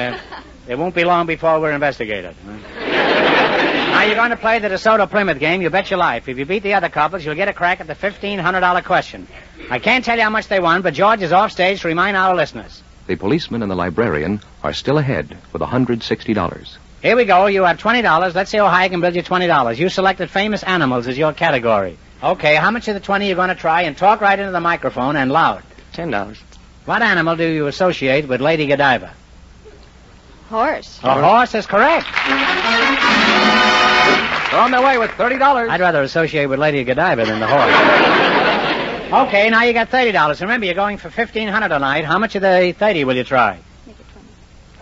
Speaker 9: it won't be long before we're investigated. Now, you're going to play the DeSoto Plymouth game, you bet your life. If you beat the other couples, you'll get a crack at the $1,500 question. I can't tell you how much they won, but George is off stage to remind our listeners.
Speaker 15: The policeman and the librarian are still ahead with $160.
Speaker 9: Here we go. You have $20. Let's see how high I can build you $20. You selected famous animals as your category. Okay, how much of the 20 you're going to try, and talk right into the microphone and loud?
Speaker 20: $10.
Speaker 9: What animal do you associate with Lady Godiva?
Speaker 10: Horse.
Speaker 9: A horse is correct.
Speaker 15: They're on their way with $30.
Speaker 9: I'd rather associate with Lady Godiva than the horse. Okay, now you got $30. Remember, you're going for $1,500 tonight. How much of the 30 will you try?
Speaker 20: Make it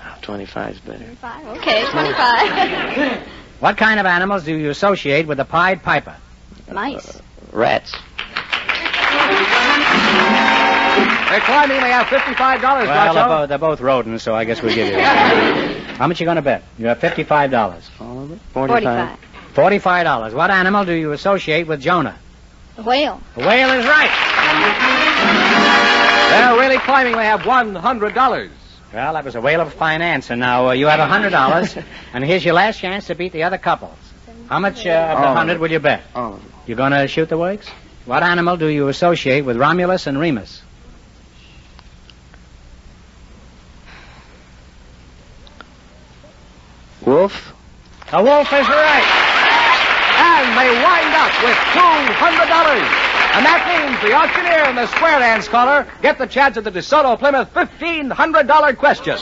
Speaker 20: 20. 25 is better.
Speaker 10: 25. Okay, 25.
Speaker 9: What kind of animals do you associate with the Pied Piper?
Speaker 10: Mice.
Speaker 20: Rats.
Speaker 15: They're climbing. They have $55,
Speaker 9: Well,
Speaker 15: Groucho.
Speaker 9: they're both rodents, so I guess we'll give you How much you going to bet? You have $55.
Speaker 20: All of it?
Speaker 10: 45.
Speaker 9: $45. What animal do you associate with Jonah?
Speaker 10: A whale.
Speaker 9: A whale is right.
Speaker 15: They're really climbing. They have $100.
Speaker 9: Well, that was a whale of a fine answer. Now, you have $100, and here's your last chance to beat the other couples. How much of the 100 will you bet? You going to shoot the wakes? What animal do you associate with Romulus and Remus?
Speaker 20: Wolf.
Speaker 9: A wolf is right.
Speaker 15: And they wind up with $200. And that means the auctioneer and the square dance caller get the chance at the DeSoto Plymouth $1,500 question.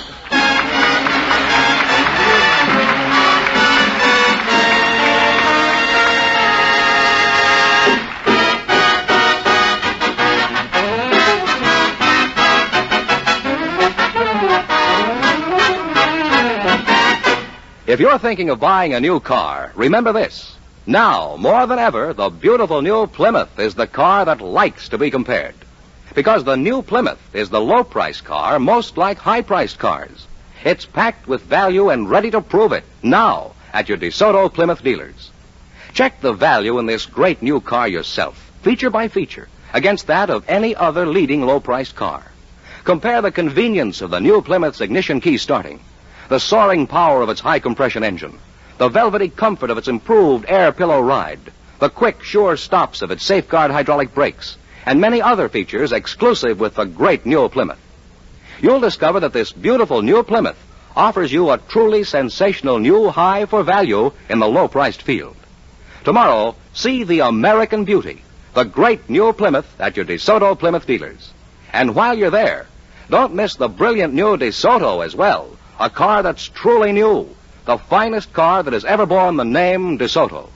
Speaker 15: If you're thinking of buying a new car, remember this. Now, more than ever, the beautiful new Plymouth is the car that likes to be compared. Because the new Plymouth is the low-price car most like high-priced cars. It's packed with value and ready to prove it now at your DeSoto Plymouth dealers. Check the value in this great new car yourself, feature by feature, against that of any other leading low-priced car. Compare the convenience of the new Plymouth's ignition key starting, the soaring power of its high-compression engine, the velvety comfort of its improved air pillow ride, the quick, sure stops of its safeguard hydraulic brakes, and many other features exclusive with the great new Plymouth. You'll discover that this beautiful new Plymouth offers you a truly sensational new high for value in the low-priced field. Tomorrow, see the American beauty, the great new Plymouth at your DeSoto Plymouth dealers. And while you're there, don't miss the brilliant new DeSoto as well, a car that's truly new, the finest car that has ever borne the name DeSoto.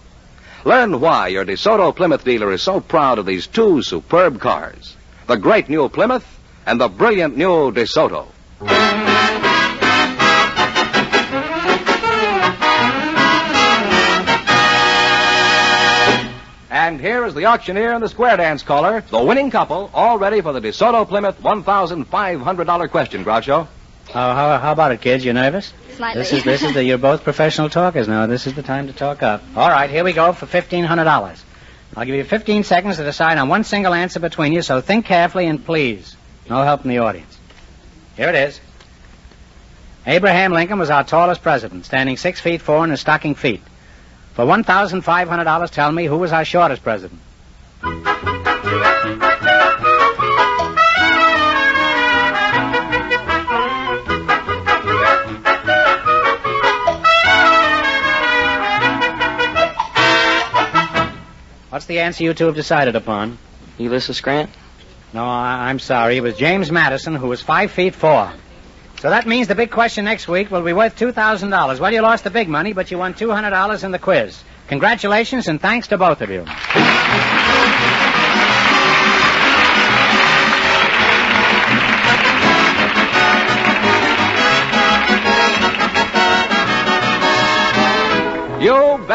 Speaker 15: Learn why your DeSoto Plymouth dealer is so proud of these two superb cars, the great new Plymouth and the brilliant new DeSoto. And here is the auctioneer and the square dance caller, the winning couple, all ready for the DeSoto Plymouth $1,500 question, Groucho.
Speaker 9: How about it, kids? You nervous?
Speaker 10: Slightly.
Speaker 9: You're both professional talkers now. This is the time to talk up. All right, here we go for $1,500. I'll give you 15 seconds to decide on one single answer between you, so think carefully and please, no help from the audience. Here it is. Abraham Lincoln was our tallest president, standing 6'4" in his stocking feet. For $1,500, tell me, who was our shortest president? What's the answer you two have decided upon?
Speaker 20: Ulysses Grant?
Speaker 9: No, I'm sorry. It was James Madison, who was 5'4". So that means the big question next week will be worth $2,000. Well, you lost the big money, but you won $200 in the quiz. Congratulations, and thanks to both of you.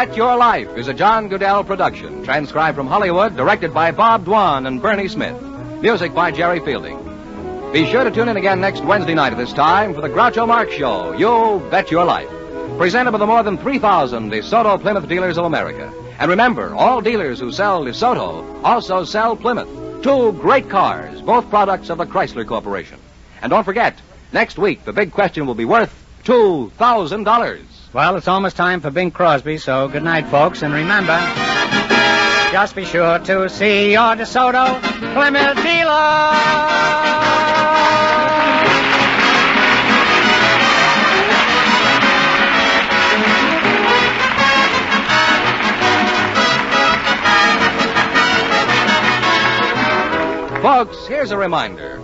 Speaker 8: Bet Your Life is a John Goodell production, transcribed from Hollywood, directed by Bob Dwan and Bernie Smith. Music by Jerry Fielding. Be sure to tune in again next Wednesday night at this time for the Groucho Marx Show, You Bet Your Life, presented by the more than 3,000 DeSoto Plymouth dealers of America. And remember, all dealers who sell DeSoto also sell Plymouth. 2 great cars, both products of the Chrysler Corporation. And don't forget, next week the big question will be worth $2,000.
Speaker 2: Well, it's almost time for Bing Crosby, so good night, folks. And remember, just be sure to see your DeSoto Plymouth dealer.
Speaker 8: Folks, here's a reminder.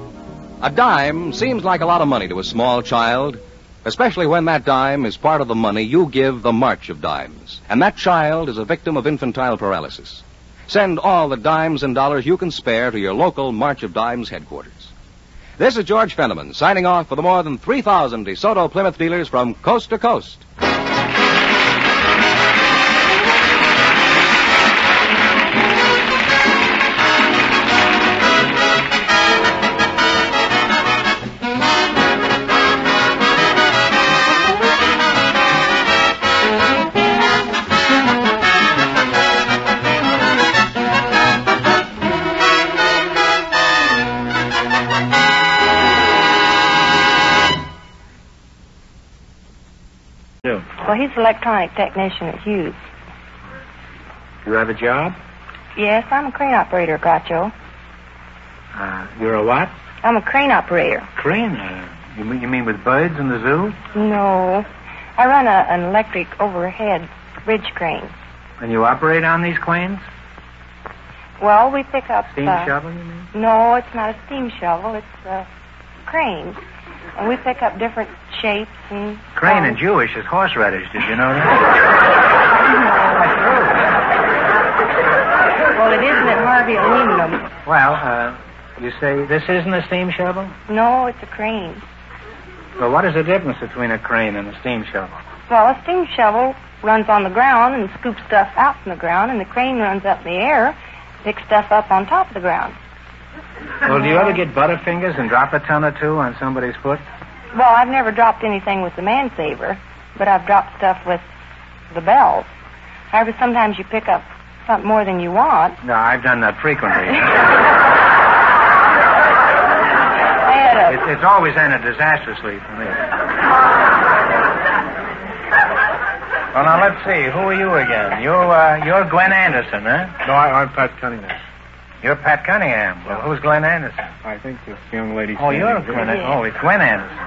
Speaker 8: A dime seems like a lot of money to a small child, especially when that dime is part of the money you give the March of Dimes. And that child is a victim of infantile paralysis. Send all the dimes and dollars you can spare to your local March of Dimes headquarters. This is George Fenneman signing off for the more than 3,000 DeSoto Plymouth dealers from coast to coast.
Speaker 3: Well, he's an electronic technician at Hughes.
Speaker 2: You have a job?
Speaker 3: Yes, I'm a crane operator, Groucho.
Speaker 2: You're a what?
Speaker 3: I'm a crane operator.
Speaker 2: Crane? You mean with birds in the zoo?
Speaker 3: No. I run an electric overhead ridge crane.
Speaker 2: And you operate on these cranes?
Speaker 3: Well, we pick up...
Speaker 2: Steam shovel, you mean?
Speaker 3: No, it's not a steam shovel. It's a crane. And we pick up different shapes and...
Speaker 2: Crane in Jewish is horseradish. Did you know that?
Speaker 3: Well, it isn't at Harvey Aluminum.
Speaker 2: Well, you say this isn't a steam shovel?
Speaker 3: No, it's a crane.
Speaker 2: Well, what is the difference between a crane and a steam shovel?
Speaker 3: Well, a steam shovel runs on the ground and scoops stuff out from the ground, and the crane runs up in the air, picks stuff up on top of the ground.
Speaker 2: Well, do you ever get butterfingers and drop a ton or two on somebody's foot?
Speaker 3: Well, I've never dropped anything with the man-saver, but I've dropped stuff with the bells. However, sometimes you pick up something more than you want.
Speaker 2: No, I've done that frequently. It's always ended disastrously for me. Well, now, let's see. Who are you again? You're Glenn Anderson, huh?
Speaker 5: No, I'm Pat Cunningham.
Speaker 2: You're Pat Cunningham. Well, who's Glenn Anderson?
Speaker 5: I think this young lady...
Speaker 2: Oh, you're Glenn Anderson. Oh, it's Glenn Anderson.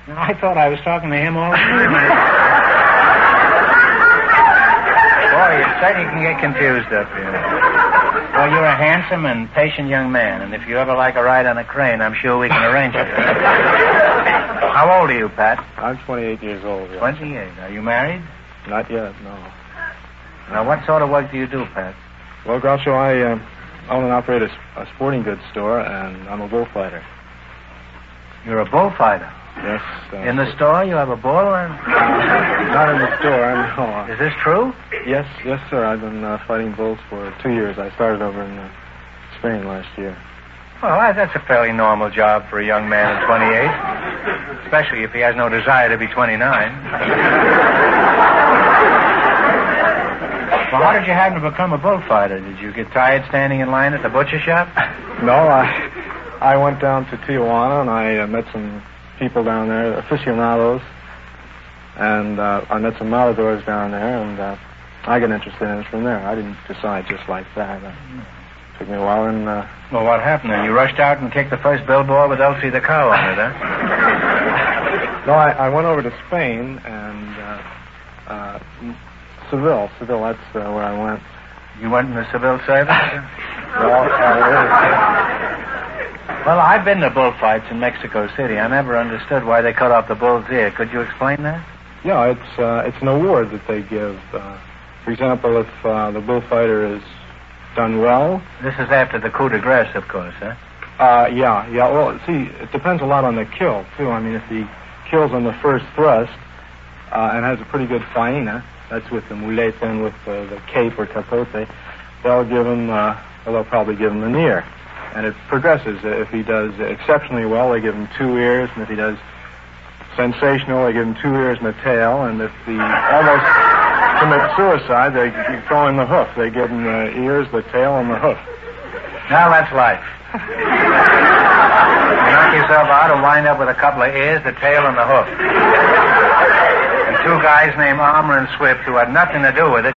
Speaker 2: I thought I was talking to him all the time. Boy, you certainly can get confused up here. Well, you're a handsome and patient young man, and if you ever like a ride on a crane, I'm sure we can arrange it. How old are you, Pat?
Speaker 5: I'm 28 years old. Yeah.
Speaker 2: 28. Are you married?
Speaker 5: Not yet, no.
Speaker 2: Now, what sort of work do you do, Pat?
Speaker 5: Well, Groucho, I own and operate a sporting goods store, and I'm a bullfighter.
Speaker 2: You're a bullfighter?
Speaker 5: Yes.
Speaker 2: In the store, you have a bull?
Speaker 5: Not in the store, no.
Speaker 2: Is this true?
Speaker 5: Yes, sir. I've been fighting bulls for 2 years. I started over in Spain last year.
Speaker 2: Well, that's a fairly normal job for a young man at 28, especially if he has no desire to be 29. Well, how did you happen to become a bullfighter? Did you get tired standing in line at the butcher shop?
Speaker 5: No, I went down to Tijuana, and I met some people down there, aficionados, and I met some matadors down there, and I got interested in it from there. I didn't decide just like that. It took me a while, and...
Speaker 2: Well, what happened then? You rushed out and kicked the first billboard with Elsie the cow on it, huh?
Speaker 5: No, I went over to Spain, and Seville, that's where I went.
Speaker 2: You went in the civil service?
Speaker 5: Well,
Speaker 2: I've been to bullfights in Mexico City. I never understood why they cut off the bull's ear. Could you explain that?
Speaker 5: Yeah, it's an award that they give. For example, if the bullfighter is done well.
Speaker 2: This is after the coup de grace, of course, huh?
Speaker 5: Yeah. Well, see, it depends a lot on the kill, too. I mean, if he kills on the first thrust and has a pretty good faena, that's with the muleta and with the cape or capote, they'll probably give him an ear. And it progresses. If he does exceptionally well, they give him 2 ears, and if he does sensational, they give him 2 ears and a tail, and if he almost commits suicide, they throw in the hoof. They give him the ears, the tail, and the hoof.
Speaker 2: Now that's life. You knock yourself out and wind up with a couple of ears, the tail, and the hoof. And 2 guys named Armour and Swift who had nothing to do with it.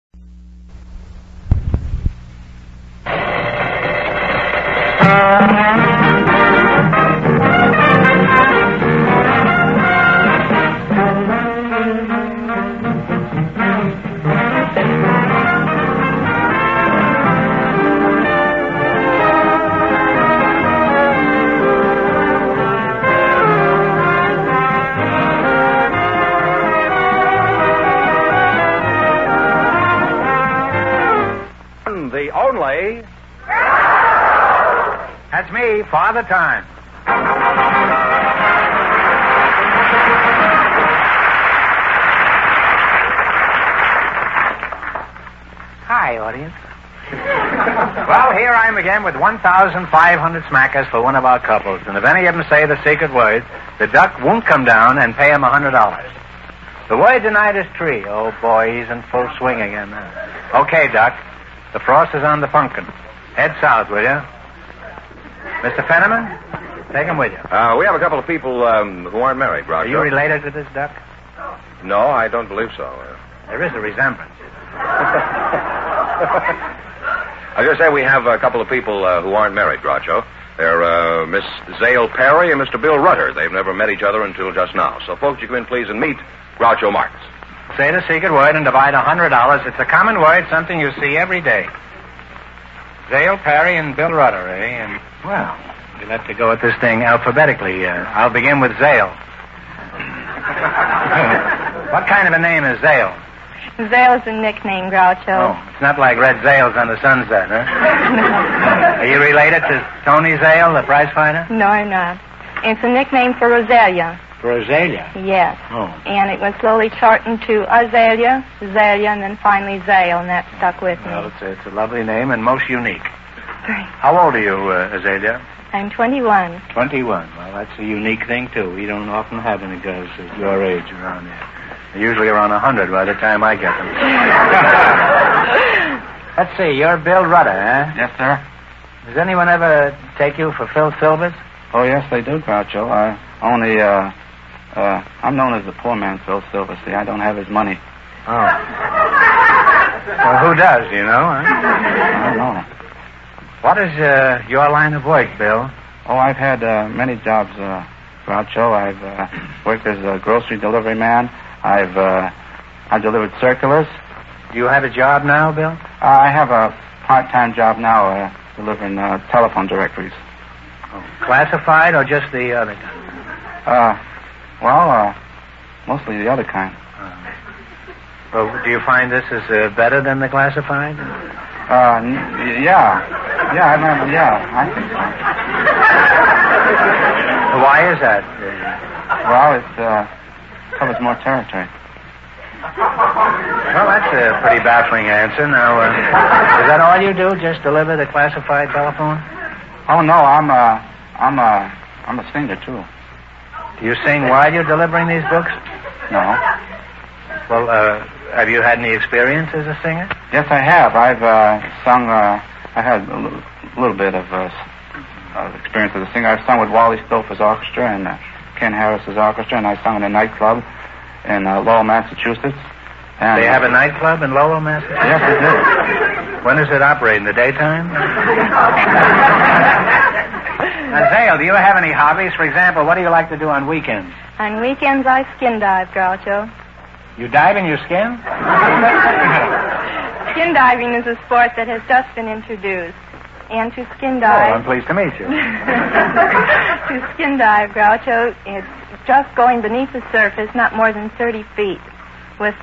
Speaker 2: That's me, Father Time. Hi, audience. Well, here I am again with 1,500 smackers for one of our couples. And if any of them say the secret word, the duck won't come down and pay him $100. The word tonight is tree. Oh, boy, he's in full swing again now. Okay, Duck. The frost is on the pumpkin. Head south, will you? Mr. Fenneman, take him with you.
Speaker 1: We have a couple of people who aren't married, Groucho.
Speaker 2: Are you related to this duck?
Speaker 1: No, I don't believe so.
Speaker 2: There is a resemblance.
Speaker 1: I was going to say we have a couple of people who aren't married, Groucho. They're Miss Zale Perry and Mr. Bill Rudder. They've never met each other until just now. So, folks, you come in, please, and meet Groucho Marx.
Speaker 2: Say the secret word and divide $100. It's a common word, something you see every day. Zale, Perry, and Bill Rudder, eh? And, well, you'll have to go at this thing alphabetically. I'll begin with Zale. What kind of a name is Zale?
Speaker 3: Zale's a nickname, Groucho.
Speaker 2: Oh, it's not like Red Zales on the Sunset, huh? Are you related to Tony Zale, the prize fighter?
Speaker 3: No, I'm not. It's a nickname for Rosalia.
Speaker 2: For Azalea?
Speaker 3: Yes.
Speaker 2: Oh.
Speaker 3: And it was slowly shortened to Azalea, Zalia, and then finally Zale, and that stuck with me.
Speaker 2: Well, it's a lovely name and most unique. How old are you, Azalea?
Speaker 3: I'm 21.
Speaker 2: 21. Well, that's a unique thing, too. We don't often have any girls at your age around here. They're usually around 100 by the time I get them. Let's see, you're Bill Rudder, eh?
Speaker 4: Yes, sir.
Speaker 2: Does anyone ever take you for Phil Silvers?
Speaker 4: Oh, yes, they do, Groucho. I'm known as the poor man, Phil Silver. See, I don't have his money.
Speaker 2: Oh. Well, who does, you know? Huh?
Speaker 4: I don't know.
Speaker 2: What is your line of work, Bill?
Speaker 4: Oh, I've had many jobs, Groucho. I've worked as a grocery delivery man. I've delivered circulars.
Speaker 2: Do you have a job now, Bill?
Speaker 4: I have a part-time job now, delivering telephone directories.
Speaker 2: Oh, classified or just the other kind?
Speaker 4: Mostly the other kind.
Speaker 2: Well, do you find this is better than the classified?
Speaker 4: Yeah. I think so.
Speaker 2: Why is that?
Speaker 4: Well, it covers more territory.
Speaker 2: Well, that's a pretty baffling answer. Now, is that all you do? Just deliver the classified telephone?
Speaker 4: Oh no, I'm a singer too.
Speaker 2: Do you sing while you're delivering these books?
Speaker 4: No.
Speaker 2: Well, have you had any experience as a singer?
Speaker 4: Yes, I have. I've sung. I had a little bit of experience as a singer. I've sung with Wally Stouffer's orchestra and Ken Harris's orchestra, and I sung in a nightclub in Lowell, Massachusetts. And
Speaker 2: they have a nightclub in Lowell, Massachusetts?
Speaker 4: Yes, they do.
Speaker 2: When does it operate? In the daytime? Now, Zale, do you have any hobbies? For example, what do you like to do on weekends?
Speaker 3: On weekends, I skin dive, Groucho.
Speaker 2: You dive in your skin?
Speaker 3: Skin diving is a sport that has just been introduced. And to skin dive...
Speaker 2: Oh, I'm pleased to meet you.
Speaker 3: To skin dive, Groucho, it's just going beneath the surface, not more than 30 feet, with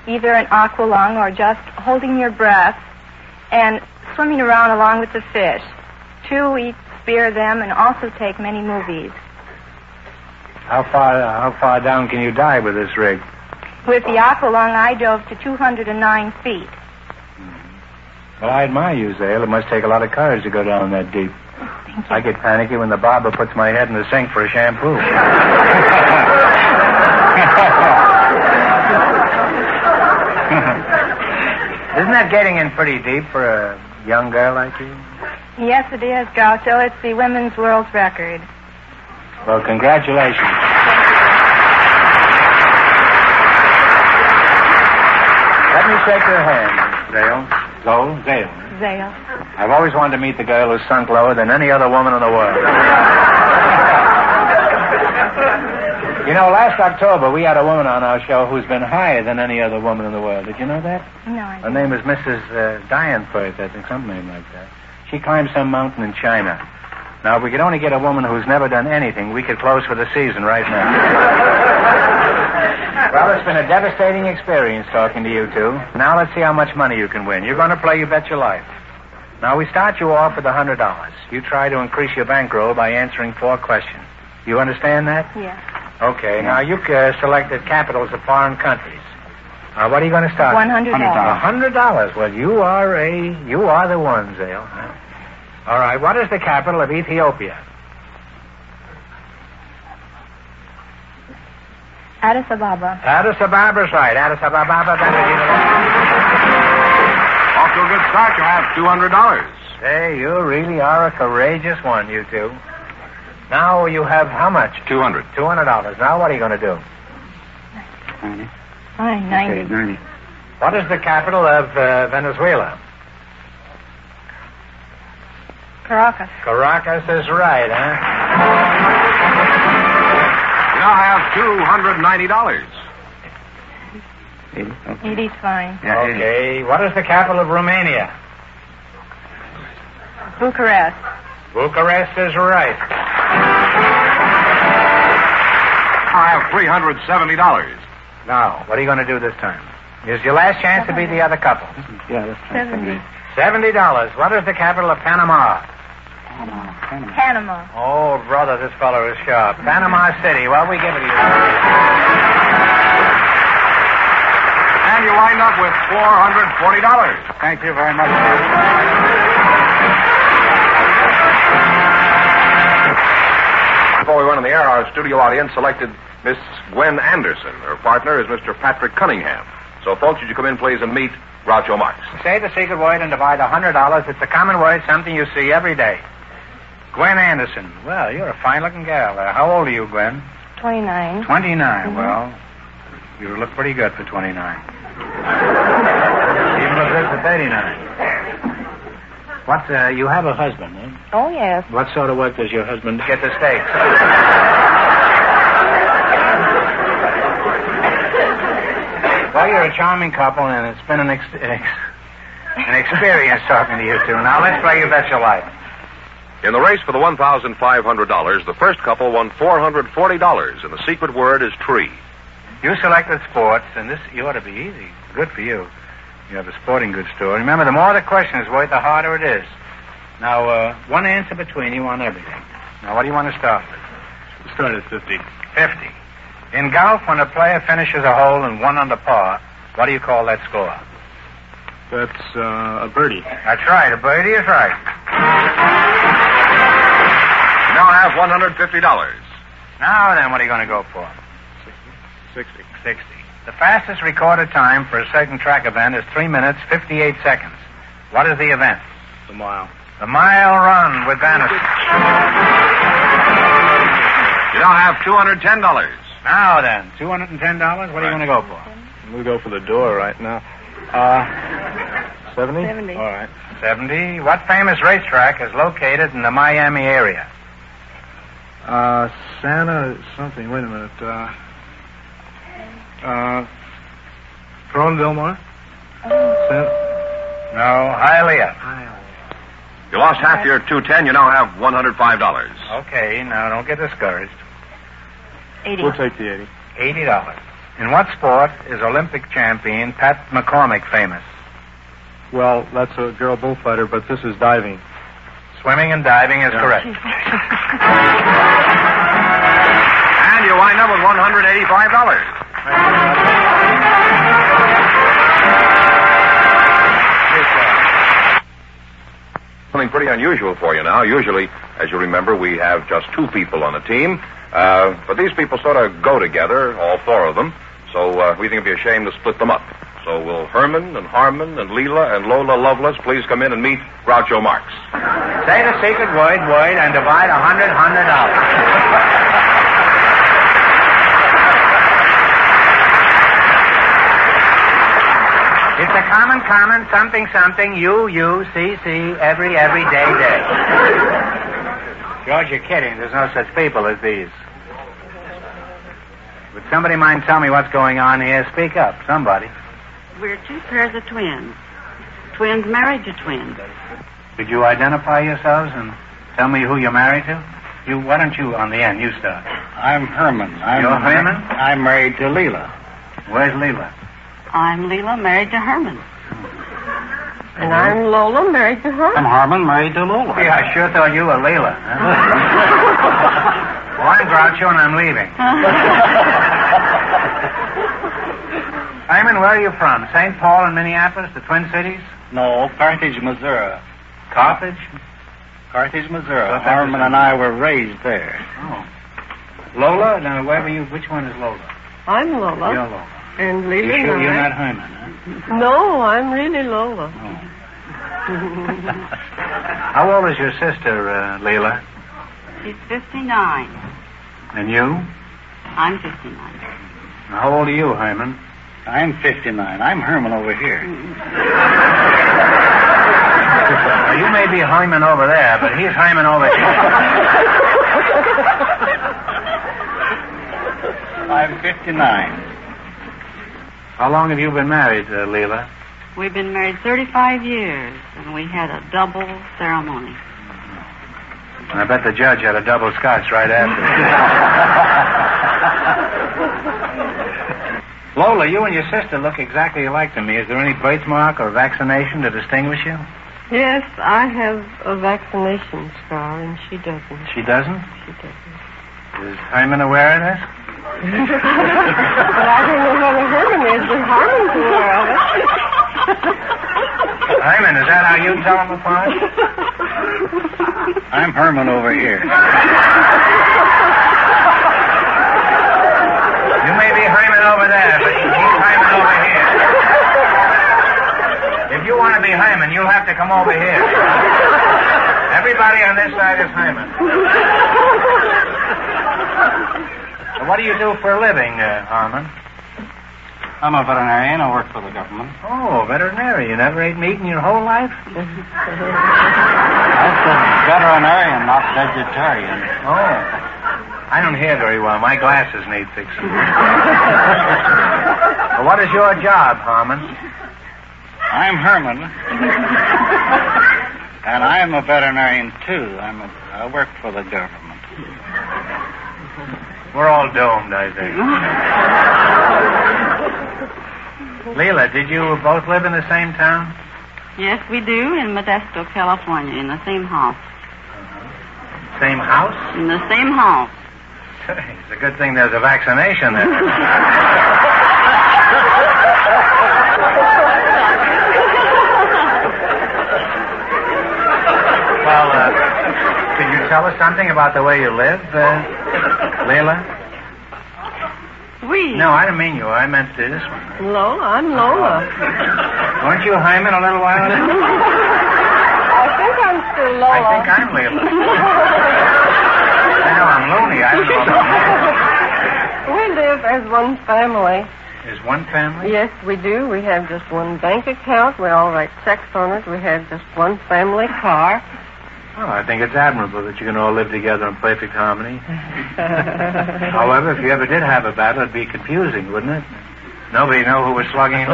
Speaker 3: either an aqualung or just holding your breath and swimming around along with the fish. We spear them and also take many movies.
Speaker 2: How far down can you dive with this rig?
Speaker 3: With the aqualung, I dove to 209 feet.
Speaker 2: Well, I admire you, Zale. It must take a lot of courage to go down that deep. I get panicky when the barber puts my head in the sink for a shampoo. Isn't that getting in pretty deep for a young girl like you?
Speaker 3: Yes, it is, Groucho. It's the women's world record.
Speaker 2: Well, congratulations. Let me shake your hand, Zale. Zale.
Speaker 3: Zale.
Speaker 2: I've always wanted to meet the girl who's sunk lower than any other woman in the world. You know, last October we had a woman on our show who's been higher than any other woman in the world. Did you know that?
Speaker 3: No, I
Speaker 2: Her name is Mrs. Dianfirth, I think, some name like that. She climbed some mountain in China. Now, if we could only get a woman who's never done anything, we could close for the season right now. Well, it's been a devastating experience talking to you two. Now let's see how much money you can win. You're going to play You Bet Your Life. Now, we start you off with $100. You try to increase your bankroll by answering 4 questions. You understand that?
Speaker 3: Yes.
Speaker 2: Okay. Now, you selected capitals of foreign countries. What are you going to start?
Speaker 3: $100.
Speaker 2: $100. Well, you are the one, Zale. All right. What is the capital of Ethiopia?
Speaker 3: Addis Ababa.
Speaker 2: Addis Ababa's right. Addis Ababa.
Speaker 1: Off to a good start. You have $200.
Speaker 2: Hey, you really are a courageous one, you two. Now you have how much?
Speaker 1: $200.
Speaker 2: $200. Now what are you going to do?
Speaker 3: 90. Fine, 90.
Speaker 2: Okay, 90. What is the capital of Venezuela?
Speaker 3: Caracas.
Speaker 2: Caracas is right, huh?
Speaker 1: You now have $290.
Speaker 3: 80's fine.
Speaker 2: Okay. What is the capital of Romania?
Speaker 3: Bucharest.
Speaker 2: Bucharest is right.
Speaker 1: I have $370.
Speaker 2: Now, what are you going to do this time? Here's your last chance to beat the other couple.
Speaker 4: Yeah, that's right.
Speaker 2: 70. $70. What is the capital of Panama?
Speaker 3: Panama.
Speaker 2: Oh, brother, this fellow is sharp. Panama City. Well, we give it to you.
Speaker 1: And you wind up with $440.
Speaker 2: Thank you very much.
Speaker 1: Before we went on the air, our studio audience selected Miss Gwen Anderson. Her partner is Mr. Patrick Cunningham. So, folks, would you come in, please, and meet Groucho Marx?
Speaker 2: Say the secret word and divide $100. It's a common word, something you see every day. Gwen Anderson. Well, you're a fine-looking gal. How old are you, Gwen?
Speaker 3: 29.
Speaker 2: 29.
Speaker 3: Mm-hmm.
Speaker 2: Well, you look pretty good for 29. Even look good for 39. What, you have a husband, eh?
Speaker 3: Oh, yes.
Speaker 2: What sort of work does your husband get the steaks? Well, you're a charming couple, and it's been an experience talking to you two. Now, let's play You Bet Your Life.
Speaker 1: In the race for the $1,500, the first couple won $440, and the secret word is tree.
Speaker 2: You selected sports, and this, you ought to be easy. Good for you. You have a sporting goods store. Remember, the more the question is worth, the harder it is. Now, one answer between you on everything. Now, what do you want to start with?
Speaker 5: Start at 50.
Speaker 2: 50. In golf, when a player finishes a hole in 1 under par, what do you call that score?
Speaker 5: That's a birdie.
Speaker 2: That's right. A birdie is right.
Speaker 1: You now have $150.
Speaker 2: Now, then, what are you going to go for?
Speaker 5: 60.
Speaker 2: 60. The fastest recorded time for a certain track event is 3 minutes, 58 seconds. What is the event?
Speaker 5: The mile.
Speaker 2: The mile run with Anderson.
Speaker 1: You now have $210.
Speaker 2: Now then, $210. What are you going to go for?
Speaker 5: We'll go for the door right now. 70?
Speaker 3: 70.
Speaker 2: All right. 70. What famous racetrack is located in the Miami area?
Speaker 5: Santa something. Wait a minute. Vilmar?
Speaker 2: No, Hialeah.
Speaker 1: You lost half your $210. You now have $105.
Speaker 2: Okay, now don't get discouraged.
Speaker 3: 80.
Speaker 5: We'll take the 80.
Speaker 2: $80. In what sport is Olympic champion Pat McCormick famous?
Speaker 5: Well, that's a girl bullfighter, but this is diving.
Speaker 2: Swimming and diving is correct.
Speaker 1: And you wind up with $185. pretty unusual for you now. Usually, as you remember, we have just two people on a team. But these people sort of go together, all four of them. So we think it'd be a shame to split them up. So will Herman and Harmon and Leela and Lola Lovelace please come in and meet Groucho Marx?
Speaker 2: Say the secret word, and divide $100. It's a common, something, you, see, every day. George, you're kidding. There's no such people as these. Would somebody mind tell me what's going on here? Speak up, somebody.
Speaker 21: We're two pairs of twins. Twins married to twins.
Speaker 2: Could you identify yourselves and tell me who you're married to? Why don't you, on the end, you start.
Speaker 7: I'm Herman.
Speaker 2: You're Herman?
Speaker 7: I'm married to Leela.
Speaker 2: Where's Leela?
Speaker 21: I'm Leela, married to Herman.
Speaker 6: And I'm Lola, married to Herman.
Speaker 7: I'm Harmon, married to Lola.
Speaker 2: Yeah, I sure thought you were Leela. Well, I'm Groucho, and I'm leaving. Hyman, where are you from? St. Paul and Minneapolis, the Twin Cities?
Speaker 7: No, Carthage, Missouri.
Speaker 2: Carthage?
Speaker 7: Carthage, Missouri. Harmon and I were raised there.
Speaker 2: Oh. Lola? Now, where were you? Which one is Lola?
Speaker 6: I'm Lola.
Speaker 2: You're Lola.
Speaker 6: And Leela.
Speaker 2: You sure you're not Hyman, huh?
Speaker 6: No, I'm really Lola.
Speaker 2: Oh. How old is your sister, Leela?
Speaker 21: She's 59.
Speaker 2: And you?
Speaker 21: I'm 59.
Speaker 2: How old are you, Hyman?
Speaker 7: I'm 59. I'm Herman over here.
Speaker 2: Well, you may be Hyman over there, but he's Hyman over here.
Speaker 7: I'm 59.
Speaker 2: How long have you been married, Leela?
Speaker 21: We've been married 35 years, and we had a double ceremony.
Speaker 2: I bet the judge had a double scotch right after. Lola, you and your sister look exactly alike to me. Is there any birthmark or vaccination to distinguish you?
Speaker 6: Yes, I have a vaccination scar, and she doesn't.
Speaker 2: She doesn't?
Speaker 6: She doesn't.
Speaker 2: Is Hyman aware of this?
Speaker 6: Well, I don't know whether Herman is, but Harmon's aware of it.
Speaker 2: Hyman, is that how you tell them apart?
Speaker 7: I'm Herman over here.
Speaker 2: You may be Hyman over there, but he's Hyman over here. If you want to be Hyman, you'll have to come over here. Everybody on this side is Hyman. So what do you do for a living, Harmon?
Speaker 7: I'm a veterinarian. I work for the government.
Speaker 2: Oh, veterinarian. You never ate meat in your whole life?
Speaker 7: I said veterinarian, not vegetarian.
Speaker 2: Oh. I don't hear very well. My glasses need fixing. Well, what is your job, Harmon?
Speaker 7: I'm Herman. And I'm a veterinarian, too. I work for the government.
Speaker 2: We're all domed, I think. Leela, did you both live in the same town?
Speaker 21: Yes, we do, in Modesto, California, in the same house.
Speaker 2: Same house?
Speaker 21: In the same house.
Speaker 2: It's a good thing there's a vaccination there. Well, could you tell us something about the way you live, Leela?
Speaker 6: We?
Speaker 2: No, I didn't mean you. I meant this one.
Speaker 6: Lola, I'm Lola.
Speaker 2: Weren't you Hyman a little while ago?
Speaker 6: I think I'm still Lola.
Speaker 2: I think I'm Leela. I know I'm loony. I don't know about
Speaker 6: We live as one family.
Speaker 2: Is one family?
Speaker 6: Yes, we do. We have just one bank account. We all write checks on it. We have just one family car.
Speaker 2: Oh, I think it's admirable that you can all live together in perfect harmony. However, if you ever did have a battle, it'd be confusing, wouldn't it? Nobody'd know who was slugging who.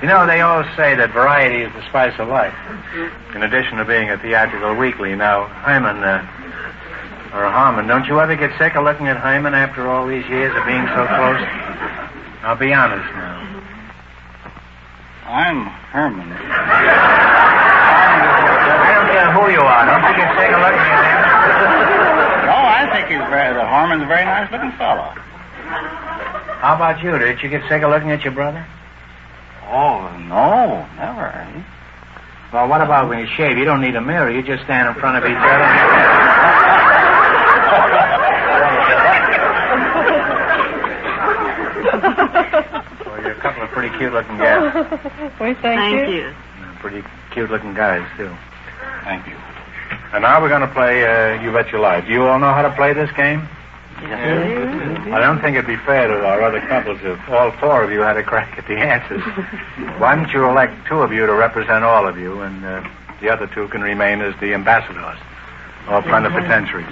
Speaker 2: You know, they always say that variety is the spice of life, in addition to being a theatrical weekly. Now, Hyman, or Harmon, don't you ever get sick of looking at Hyman after all these years of being so close? Now, be honest now.
Speaker 7: I'm Herman.
Speaker 2: I don't care who you are. Don't you get sick of looking at him?
Speaker 7: No, I think that Harmon's a very nice looking fellow.
Speaker 2: How about you? Did you get sick of looking at your brother?
Speaker 7: Oh, no, never.
Speaker 2: Well, what about when you shave? You don't need a mirror. You just stand in front of each other. Well, you're a couple of pretty cute-looking gals.
Speaker 21: Well, thank you.
Speaker 2: Pretty cute-looking guys, too.
Speaker 7: Thank you.
Speaker 2: And now we're going to play You Bet Your Life. Do you all know how to play this game?
Speaker 21: Yes.
Speaker 2: I don't think it'd be fair to our other couples if all four of you had a crack at the answers. Why don't you elect two of you to represent all of you, and the other two can remain as the ambassadors or plenipotentiaries.